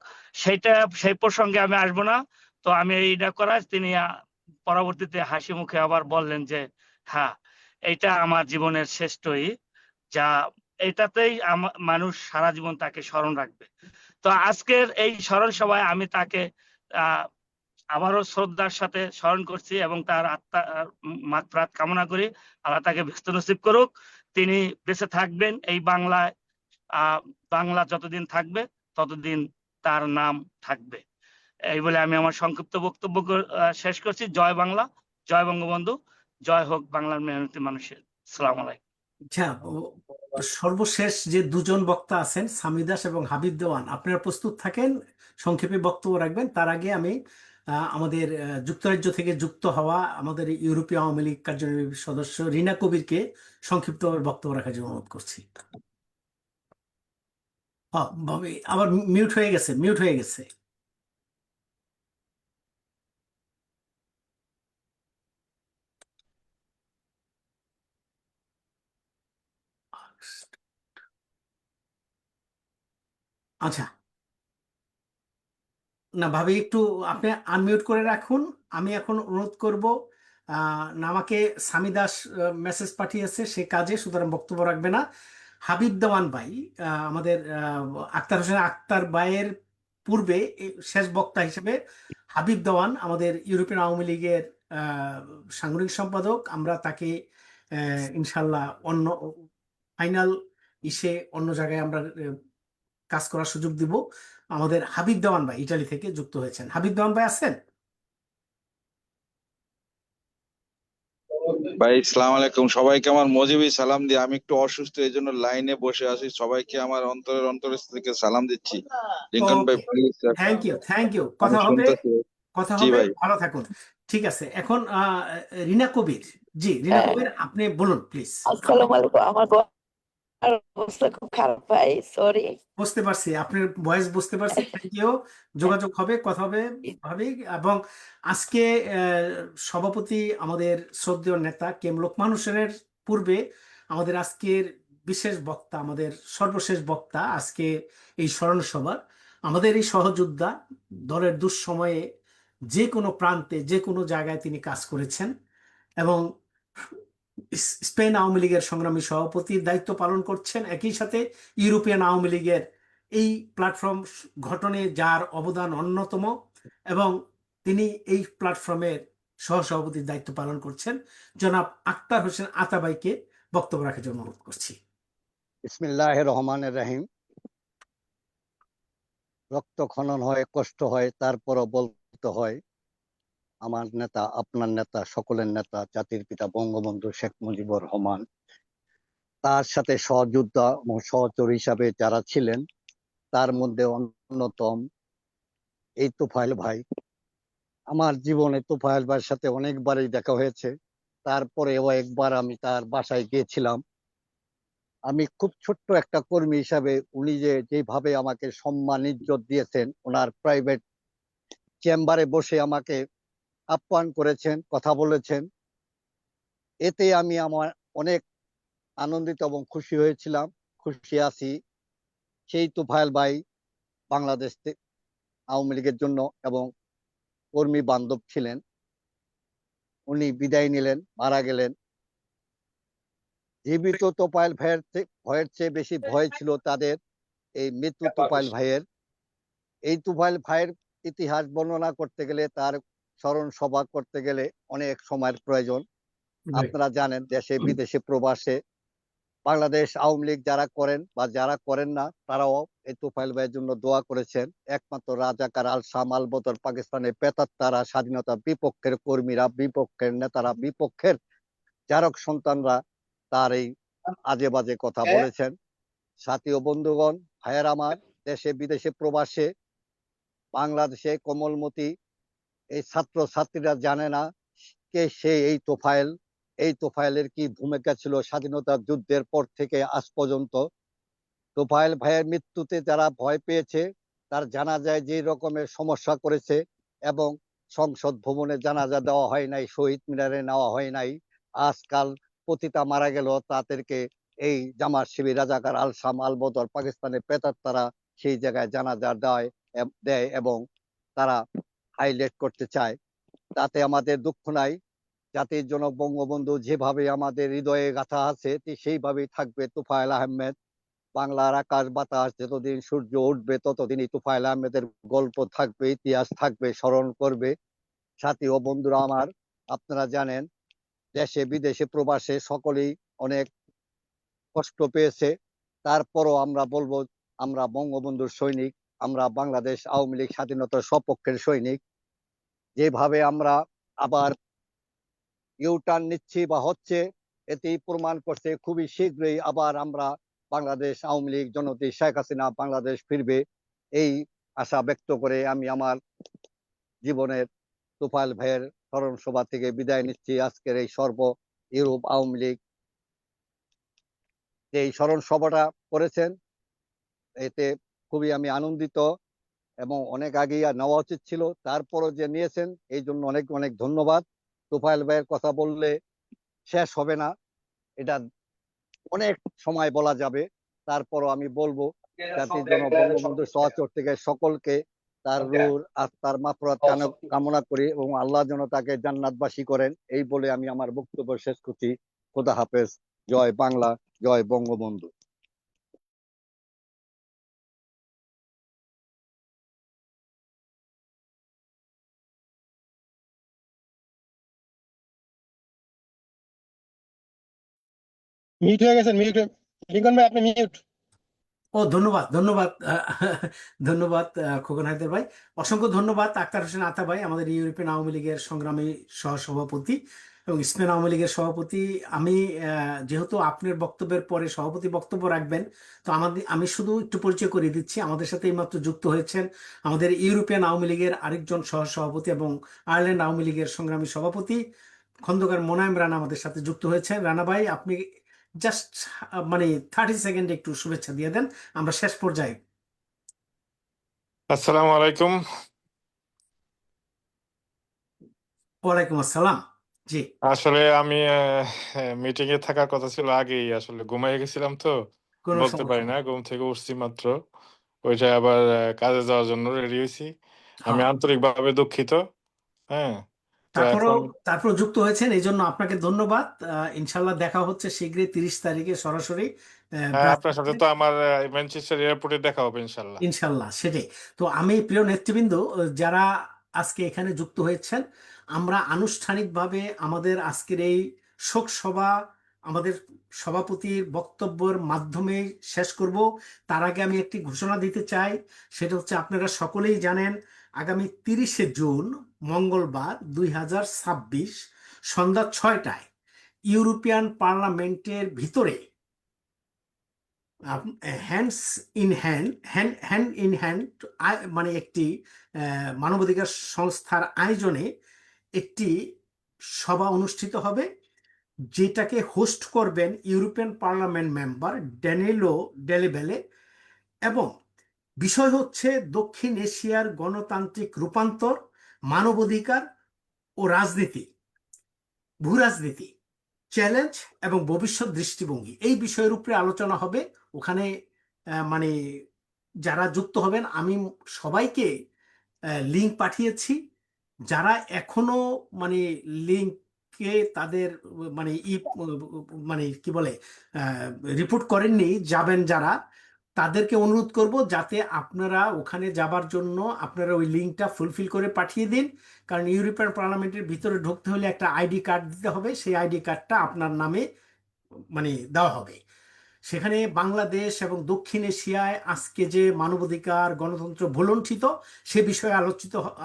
সেই প্রসঙ্গে আমি আসবো না। তো আমি এইটা করার তিনি পরবর্তীতে হাসি মুখে আবার বললেন যে হ্যাঁ, এইটা আমার জীবনের শ্রেষ্ঠই, যা এটাতেই মানুষ সারা জীবন তাকে স্মরণ রাখবে। তো আজকের এই স্মরণ সভায় আমি তাকে আবারও শ্রদ্ধার সাথে স্মরণ করছি এবং তার আত্মা মাগফিরাত কামনা করি। আল্লাহ তাকে ব্যস্ত নসিব করুক। তিনি বেঁচে থাকবেন এই বাংলায়, বাংলা যতদিন থাকবে ততদিন তার নাম থাকবে। এই বলে আমি আমার সংক্ষিপ্ত বক্তব্য শেষ করছি। জয় বাংলা, জয় বঙ্গবন্ধু, জয় হোক বাংলার মেহনতি মানুষের। আসসালামু আলাইকুম। আচ্ছা, সর্বশেষ যে দুজন বক্তা আছেন সামি দাস এবং হাবিব দেওয়ান, আপনারা প্রস্তুত থাকেন, সংক্ষেপে বক্তব্য রাখবেন। তার আগে আমি আমাদের যুক্তরাজ্য থেকে যুক্ত হওয়া আমাদের ইউরোপীয় আওয়ামী লীগ কার্যনির্বাহী সদস্য রিনা কবিরকে সংক্ষিপ্ত বক্তব্য রাখার জন্য অনুরোধ করছি। আবার মিউট হয়ে গেছে, মিউট হয়ে গেছে। আচ্ছা, না ভাবি, একটু আপনি আনমিউট করে রাখুন। আমি এখন অনুরোধ করব, আমাকে সামি দাস মেসেজ পাঠিয়েছে, সে কাজে, সুতরাং বক্তব্য রাখবে না। হাবিব দেওয়ান ভাই, আমাদের আক্তার হোসেন আক্তার ভাইয়ের পূর্বে শেষ বক্তা হিসেবে হাবিব দেওয়ান, আমাদের ইউরোপিয়ান আওয়ামী লীগের সাংগঠনিক সম্পাদক। আমরা তাকে ইনশাল্লাহ অন্য ফাইনাল অন্য জায়গায় আমরা কাজ করার সুযোগ দিব। আমাদের হাবিব দেওয়ান ভাই ইটালি থেকে যুক্ত হয়েছেন। হাবিব দেওয়ান ভাই আছেন? ভাই সালাম আলাইকুম, সবাইকে আমার মজিবি সালাম দিয়ে। আমি একটু অসুস্থ, এই জন্য লাইনে বসে আছি। সবাইকে আমার অন্তরের থেকে সালাম দিচ্ছি। লিঙ্কন ভাই okay, please, thank you, thank you. আমি কথা হবে, শুনতেছি। কথা জি হবে, ভাই। ভালো থাকুন। ঠিক আছে, এখন রিনা কবির, জি রিনা কবির, আপনি বলুন প্লিজ। আসসালামু আলাইকুম। আমার গলার অবস্থা খুব খারাপ ভাই, সরি। বুঝতে পারছি, আপনার ভয়েস বুঝতে পারছি। Thank you. যোগাযোগ হবে, কথা হবে ভাবি। এবং আজকে সভাপতি আমাদের শ্রদ্ধেয় নেতা কেম লোকমান হোসেনের পূর্বে আমাদের আজকের বিশেষ বক্তা, আমাদের সর্বশেষ বক্তা আজকে এই স্মরণ সভার, আমাদের এই সহযোদ্ধা, দলের দুঃসময়ে যে কোনো প্রান্তে যে কোনো জায়গায় তিনি কাজ করেছেন এবং স্পেন আওয়ামী লীগের সংগ্রামী সভাপতির দায়িত্ব পালন করছেন। একই সাথে ইউরোপিয়ান আওয়ামী লীগের এই প্ল্যাটফর্ম গঠনে যার অবদান অন্যতম, এবং তিনি এই প্ল্যাটফর্মের সহসভাপতির দায়িত্ব পালন করছেন, জনাব আক্তার হোসেন আতাবাইকে বক্তব্য রাখার জন্য অনুরোধ করছি। বিসমিল্লাহির রহমানির রহিম। রক্ত খনন হয়, কষ্ট হয়, তারপরও বলতে হয় আমার নেতা, আপনার নেতা, সকলের নেতা, জাতির পিতা বঙ্গবন্ধু শেখ মুজিবুর রহমান, তার সাথে সহযোদ্ধা এবং সহচর হিসাবে যারা ছিলেন, তার মধ্যে অন্যতম এই তোফায়েল ভাই। আমার জীবনে তোফায়েল ভাইয়ের সাথে অনেকবারই দেখা হয়েছে। তারপরেও একবার আমি তার বাসায় গিয়েছিলাম। আমি খুব ছোট্ট একটা কর্মী হিসাবে উনি যেভাবে আমাকে সম্মান ইজ্জত দিয়েছেন, ওনার প্রাইভেট চেম্বারে বসে আমাকে আপ্যায়ন করেছেন, কথা বলেছেন, এতে আমি আমার অনেক আনন্দিত এবং খুশি হয়েছিলাম, খুশি আছি। সেই তোফায়েল ভাই বাংলাদেশ আওয়ামী লীগের জন্য এবং কর্মী বান্ধব ছিলেন। উনি বিদায় নিলেন, মারা গেলেন। জীবিত তোফায়েল ভয়ের চেয়ে বেশি ভয় ছিল তাদের এই মৃত্যু তোফায়েল ভাইয়ের। এই তোফায়েল ভাইয়ের ইতিহাস বর্ণনা করতে গেলে, তার স্মরণ সভা করতে গেলে অনেক সময়ের প্রয়োজন। আপনারা জানেন দেশে বিদেশে প্রবাসে বাংলাদেশ আওয়ামী লীগ যারা করেন বা যারা করেন না, তারাও এই তোফায়েল ভাইয়ের জন্য দোয়া করেছেন। একমাত্র রাজাকার আল শাম আল বদর, পাকিস্তানের প্রেতাত্মারা, স্বাধীনতা বিপক্ষের কর্মীরা, বিপক্ষের নেতারা, বিপক্ষের জারক সন্তানরা তার এই আজে বাজে কথা বলেছেন। সাথী ও বন্ধুগণ, ভাইয়ের আমার, দেশে বিদেশে প্রবাসে বাংলাদেশে কোমলমতি এই ছাত্র ছাত্রীরা জানে না কে সে এই তোফায়েল। এই তোফায়েলের কি ভূমিকা ছিল স্বাধীনতা যুদ্ধের পর থেকে আজ পর্যন্ত। তোফায়েল ভাইয়ের মৃত্যুতে যারা ভয় পেয়েছে, তার জানাজায় যে রকমের সমস্যা করেছে এবং সংসদ ভবনে জানাজা দেওয়া হয় নাই, শহীদ মিনারে নেওয়া হয় নাই, আজকাল পতিতা মারা গেল তাদেরকে এই জামাত শিবির রাজাকার আল শাম আল বদর পাকিস্তানের প্রেতাত্মারা সেই জায়গায় জানাজা দেয় এবং তারা হাইলাইট করতে চায়। তাতে আমাদের দুঃখ নাই। জাতির জনক বঙ্গবন্ধু যেভাবে আমাদের হৃদয়ে গাঁথা আছে ঠিক সেইভাবেই থাকবে তোফায়েল আহমেদ। বাংলার আকাশ বাতাস যতদিন সূর্য উঠবে ততদিনই তোফায়েল আহমেদের গল্প থাকবে, ইতিহাস থাকবে, স্মরণ করবে। সাথী ও বন্ধুরা আমার, আপনারা জানেন দেশে বিদেশে প্রবাসে সকলেই অনেক কষ্ট পেয়েছে। তারপরও আমরা বলবো, আমরা বঙ্গবন্ধুর সৈনিক, আমরা বাংলাদেশ আওয়ামী লীগ স্বাধীনতার সপক্ষের সৈনিক। যেভাবে আমরা আবার ইউটার্ন নিচ্ছি বা হচ্ছে, এতেই প্রমাণ করছে খুবই শীঘ্রই আবার আমরা বাংলাদেশ আওয়ামী লীগ জননেত্রী শেখ হাসিনা বাংলাদেশ ফিরবে, এই আশা ব্যক্ত করে আমি আমার জীবনের তোফায়েল ভাইয়ের স্মরণ সভা থেকে বিদায় নিচ্ছি। আজকের এই সর্ব ইউরোপ আওয়ামী লীগ এই স্মরণ সভাটা করেছেন, এতে খুবই আমি আনন্দিত এবং অনেক আগেই নেওয়া উচিত ছিল, তারপরও যে নিয়েছেন এই জন্য অনেক অনেক ধন্যবাদ। তোফায়েল ভাইয়ের কথা বললে শেষ হবে না, এটা অনেক সময় বলা যাবে। তারপরও আমি বলবো জাতির জনক বঙ্গবন্ধু সহচর থেকে সকলকে তার রূহ আত্মার মাগফিরাত কামনা করি এবং আল্লাহ যেন তাকে জান্নাতবাসী করেন, এই বলে আমি আমার বক্তব্য শেষ করছি। খোদা হাফেজ। জয় বাংলা, জয় বঙ্গবন্ধু। মিউট হয়ে গেছেন, মিউট। লিঙ্কন ভাই আপনি মিউট। ও ধন্যবাদ, ধন্যবাদ, ধন্যবাদ খোকন হায়দার ভাই। অসংখ্য ধন্যবাদ আক্তার হোসেন আতা ভাই, আমাদের ইউরোপিয়ান আওয়ামী লীগের সংগ্রামী সহসভাপতি এবং স্পেন আওয়ামী লীগের সভাপতি। আমি যেহেতু আপনার বক্তব্যের পরে সভাপতি বক্তব্য রাখবেন, তো আমি শুধু একটু পরিচয় করিয়ে দিচ্ছি। আমাদের সাথে এইমাত্র যুক্ত হয়েছেন আমাদের ইউরোপিয়ান আওয়ামী লীগের আরেকজন সহসভাপতি এবং আয়ারল্যান্ড আওয়ামী লীগের সংগ্রামী সভাপতি খন্দকার মোনায়েম রানা আমাদের সাথে যুক্ত হয়েছেন। রানা ভাই, আপনি জাস্ট মানে 30 সেকেন্ড একটু শুভেচ্ছা দিয়ে দেন, আমরা শেষ পর্যায়ে। আসসালামু আলাইকুম। ওয়ালাইকুম আসসালাম। জি, আসলে আমি মিটিং এ থাকার কথা ছিল আগেই, আসলে ঘুমাই গেছিলাম তো কোনো বলতে সমস্যা পারি না, ঘুম থেকে উঠছি মাত্র। ওইটা আবার কাজে যাওয়ার জন্য রেডি হয়েছি। আমি হ্যাঁ। আন্তরিকভাবে দুঃখিত। হ্যাঁ, তো তারপরও এখন যুক্ত হয়েছেন এই জন্য আপনাকে ধন্যবাদ। ইনশাল্লাহ দেখা হচ্ছে শীঘ্রই 30 তারিখে সরাসরি হ্যাঁ, আপনার সাথে ব্রাজিলে। তো আমার ম্যানচেস্টার এয়ারপোর্টে দেখা হবে ইনশাল্লাহ। ইনশাল্লাহ, সেটাই। তো আমি প্রিয় নেতৃবৃন্দ যারা আজকে এখানে যুক্ত হয়েছেন, আমরা আনুষ্ঠানিকভাবে আমাদের আজকের এই শোক সভা আমাদের সভাপতির বক্তব্যের মাধ্যমে শেষ করব। তার আগে আমি একটি ঘোষণা দিতে চাই, সেটা হচ্ছে আপনারা সকলেই জানেন আগামী 30শে জুন মঙ্গলবার 2026 সন্ধ্যা 6টায় ইউরোপিয়ান পার্লামেন্টের ভিতরে hands in hand hand in hand মানে একটি মানবাধিকার সংস্থার আয়োজনে একটি সভা অনুষ্ঠিত হবে, যেটাকে হোস্ট করবেন ইউরোপিয়ান পার্লামেন্ট মেম্বার ড্যানিয়েলো ডেলিবেলে। এবং বিষয় হচ্ছে দক্ষিণ এশিয়ার গণতান্ত্রিক রূপান্তর, মানবাধিকার ও রাজনীতি, ভূরাজনীতি, চ্যালেঞ্জ এবং ভবিষ্যৎ দৃষ্টিভঙ্গি, এই বিষয়ের উপরে আলোচনা হবে ওখানে। মানে যারা যুক্ত হবেন, আমি সবাইকে লিংক পাঠিয়েছি। যারা এখনো মানে লিংক অনেকে তাদের মানে মানে কি বলে রিপোর্ট করেননি, যাবেন যারা, তাদেরকে অনুরোধ করব যাতে আপনারা ওখানে যাবার জন্য আপনারা ওই লিঙ্কটা ফুলফিল করে পাঠিয়ে দিন। কারণ ইউরোপিয়ান পার্লামেন্টের ভিতরে ঢুকতে হলে একটা আইডি কার্ড দিতে হবে, সেই আইডি কার্ডটা আপনার নামে মানে দেওয়া হবে। সেখানে বাংলাদেশ এবং দক্ষিণ এশিয়ায় আজকে যে মানবাধিকার গণতন্ত্র ভুলুণ্ঠিত সে বিষয়ে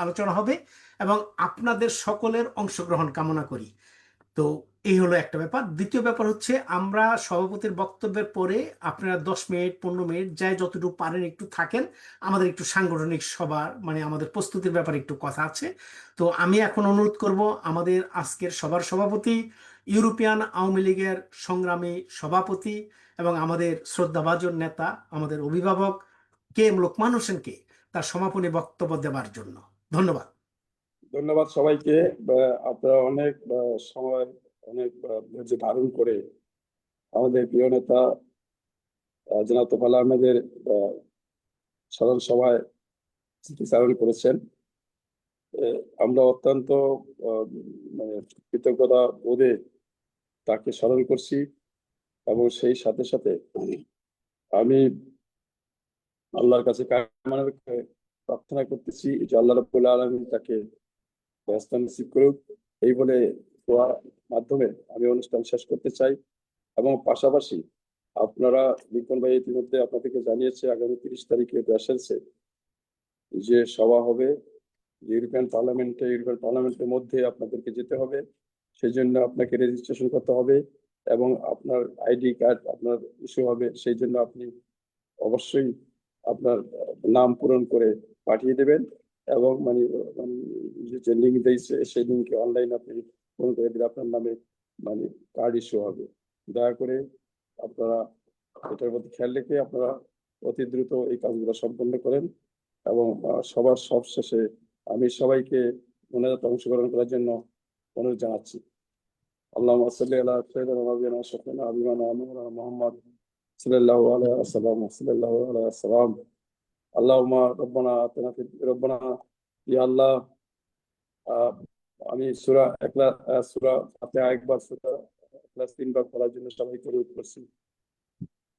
আলোচনা হবে এবং আপনাদের সকলের অংশগ্রহণ কামনা করি। তো এই হলো একটা ব্যাপার। দ্বিতীয় ব্যাপার হচ্ছে, আমরা সভাপতির বক্তব্যের পরে আপনারা 10 মিনিট 15 মিনিট যাই যতটুকু পারেন একটু থাকেন, আমাদের একটু সাংগঠনিক সভা মানে আমাদের প্রস্তুতির ব্যাপারে একটু কথা আছে। তো আমি এখন অনুরোধ করব আমাদের আজকের সভার সভাপতি, ইউরোপিয়ান আওয়ামী লীগের সংগ্রামী সভাপতি এবং আমাদের শ্রদ্ধাভাজন নেতা, আমাদের অভিভাবক KM লোকমান হোসেনকে তার সমাপনী বক্তব্য দেওয়ার জন্য। ধন্যবাদ। ধন্যবাদ সবাইকে। আপনারা অনেক সময় অনেক ধৈর্য ধারণ করে আমাদের প্রিয় নেতা জনাব তোফায়েল আহমেদের স্মরণ সভায় স্মৃতিচারণ করেছেন। আমরা অত্যন্ত মানে কৃতজ্ঞতা বোধে তাকে স্মরণ করছি এবং সেই সাথে সাথে আমি আল্লাহর কাছে প্রার্থনা করতেছি যে আল্লাহ রাব্বুল আলামিন তাকে ব্যস্ত নসিব করুক। এই বলে দোয়ার মাধ্যমে আমি অনুষ্ঠান শেষ করতে চাই। এবং পাশাপাশি আপনারা লিখন ভাই ইতিমধ্যে আপনাদেরকে জানিয়েছে আগামী 30 তারিখে ব্রাসেলসে যে সভা হবে ইউরোপিয়ান পার্লামেন্টের মধ্যে আপনাদেরকে যেতে হবে। সেই জন্য আপনাকে রেজিস্ট্রেশন করতে হবে এবং আপনার আইডি কার্ড আপনার ইস্যু হবে। সেই জন্য আপনি অবশ্যই আপনার নাম পূরণ করে পাঠিয়ে দেবেন এবং মানে যে লিঙ্ক দিয়েছে সেই লিঙ্কে অনলাইন আপনি পূরণ করে দিলে আপনার নামে মানে কার্ড ইস্যু হবে। দয়া করে আপনারা এটার প্রতি খেয়াল রেখে আপনারা অতি দ্রুত এই কাজগুলো সম্পন্ন করেন। এবং সবার সবশেষে আমি সবাইকে মোনাজাতে অংশগ্রহণ করার জন্য অনুরোধ জানাচ্ছি। আল্লাহুম্মা সাল্লি আলা সাইয়্যিদিনা ওয়া নাবিয়িনা শাফিনা হাবিবানা মাওলানা মুহাম্মদ সাল্লাল্লাহু আলাইহি ওয়াসাল্লাম সাল্লাল্লাহু আলাইহি ওয়াসাল্লাম। আল্লাহুম্মা রব্বানা ইয়া আল্লাহ, আমি সূরা ফাতিহা একবার, সূরা ইখলাস 3 বার পড়ার জন্য সবাইকে অনুরোধ করছি।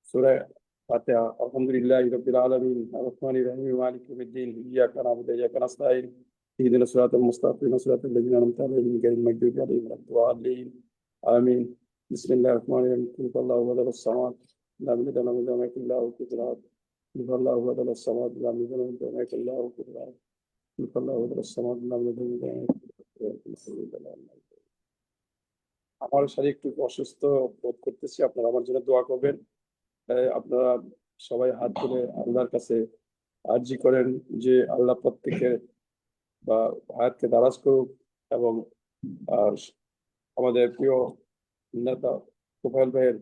সূরা ফাতিহা। আলহামদুলিল্লাহি রাব্বিল আলামিন আর-রাহমানির রহিম মালিকি ইয়াউমিদ্দিন ইয়্যাকা না'বুদু ওয়া ইয়্যাকা নাস্তাঈন ইহদিনাস সিরাতাল মুস্তাকিম সিরাতাল লাযিনা আন'আমতা আলাইহিম গায়রিল মাগদুবি আলাইহিম ওয়ালাদ-দাল্লিন আমিন। বিসমিল্লাহির রহমানির রহিম। কুল হুয়াল্লাহু আহাদ সামাদ লাম ইয়ালিদ ওয়া লাম ইউলাদ ওয়া লাম ইয়াকুল লাহু কুফুওয়ান আহাদ। কুল হুয়াল্লাহু আহাদ সামাদ লাম ইয়ালিদ ওয়া লাম ইউলাদ ওয়া লাম ইয়াকুল লাহু কুফুওয়ান আহাদ। কুল হুয়াল্লাহু আহাদ সামাদ লাম ইয়ালিদ ওয়া লাম ইউলাদ ওয়া লাম ইয়াকুল লাহু কুফুওয়ান আহাদ। আমার শরীর একটু অসুস্থ বোধ করতেছি, আপনারা আমার জন্য দোয়া করবেন। আপনারা সবাই হাত তুলে আল্লাহর কাছে আরজি করেন যে আল্লাহ প্রত্যেকের বা হায়াতকে দারাজ করুক এবং আমাদের প্রিয় নেতা তোফায়েল ভাইয়ের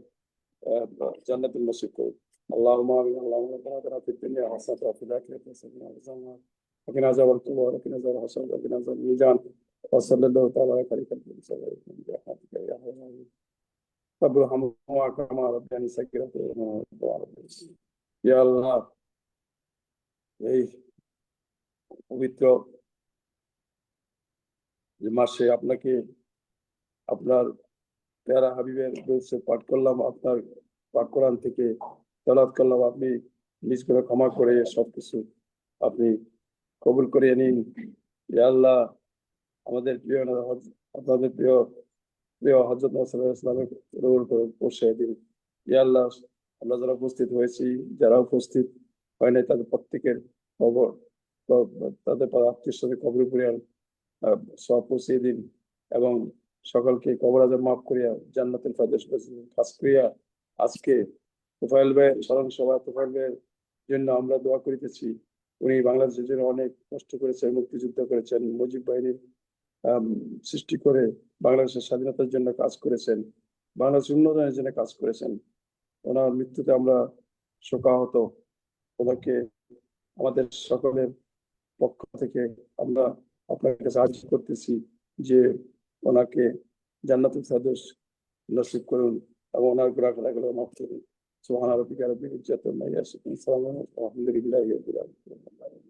জান্নাতুল নসিব করুক। আল্লাহুম্মা আমিন। আল্লাহুম্মা রাব্বানা আতিনা ফিদ দুনিয়া হাসানাতাও ওয়া ফিল আখিরাতি হাসানাতাও ওয়া কিনা আযাবান নার। ওয়া কিনা আযাবাল কুবর ওয়া কিনা আযাবাল হাসর ওয়া কিনা আযাবাল মিজান। ওয়া সাল্লাল্লাহু তাআলা আলা খায়রি খালকিহি সাল্লাল্লাহু আলাইহি ওয়া সাল্লাম। রাব্বিরহামহুমা কামা রাব্বায়ানি সাগীরা। ইয়া আল্লাহ, এই পবিত্র যে মাসে আপনাকে আপনার প্যারা হাবিবের দরুদ পাঠ করলাম, আপনার পাক কোরআন থেকে তেলাওয়াত করলাম। আপনি নিজ করে ক্ষমা করে সবকিছু আপনি কবুল করে নিন। ইয়া আল্লাহ, আমাদের প্রিয় আপনাদের প্রিয় হযরত মুহাম্মদ সাল্লাল্লাহু আলাইহি ওয়াসাল্লামের রূহের উপর পৌঁছে দিন। ইয়া আল্লাহ, আমরা যারা উপস্থিত হয়েছি, যারা উপস্থিত হয় নাই, তাদের প্রত্যেকের খবর তাদের আত্মীয় স্বজনের কবর উপরে সব পৌঁছে দিন এবং সকলকে কবর আযাব মাফ করিয়া জান্নাতুল ফেরদৌস খাস করিয়া আজকে তোফায়েল ভাইয়ের স্মরণ সভা, তোফায়েল ভাইয়ের জন্য আমরা দোয়া করিতেছি। উনি বাংলাদেশের জন্য অনেক কষ্ট করেছেন, মুক্তিযুদ্ধ করেছেন, মুজিব বাহিনীর সৃষ্টি করে বাংলাদেশের স্বাধীনতার জন্য কাজ করেছেন, বাংলাদেশের উন্নয়নের জন্য কাজ করেছেন। ওনার মৃত্যুতে আমরা শোকাহত। ওনাকে আমাদের সকলের পক্ষ থেকে আমরা আপনার কাছে আরজি করতেছি যে ওনাকে জান্নাতুল ফেরদৌস নসিব করুন এবং ওনার গুনাহগুলো মাফ করুন। সুবহান রাব্বিকা রাব্বিল ইজ্জাতি আম্মা ইয়াসিফুন। সালামুন আলহামদুলিল্লাহি রাব্বিল আলামিন।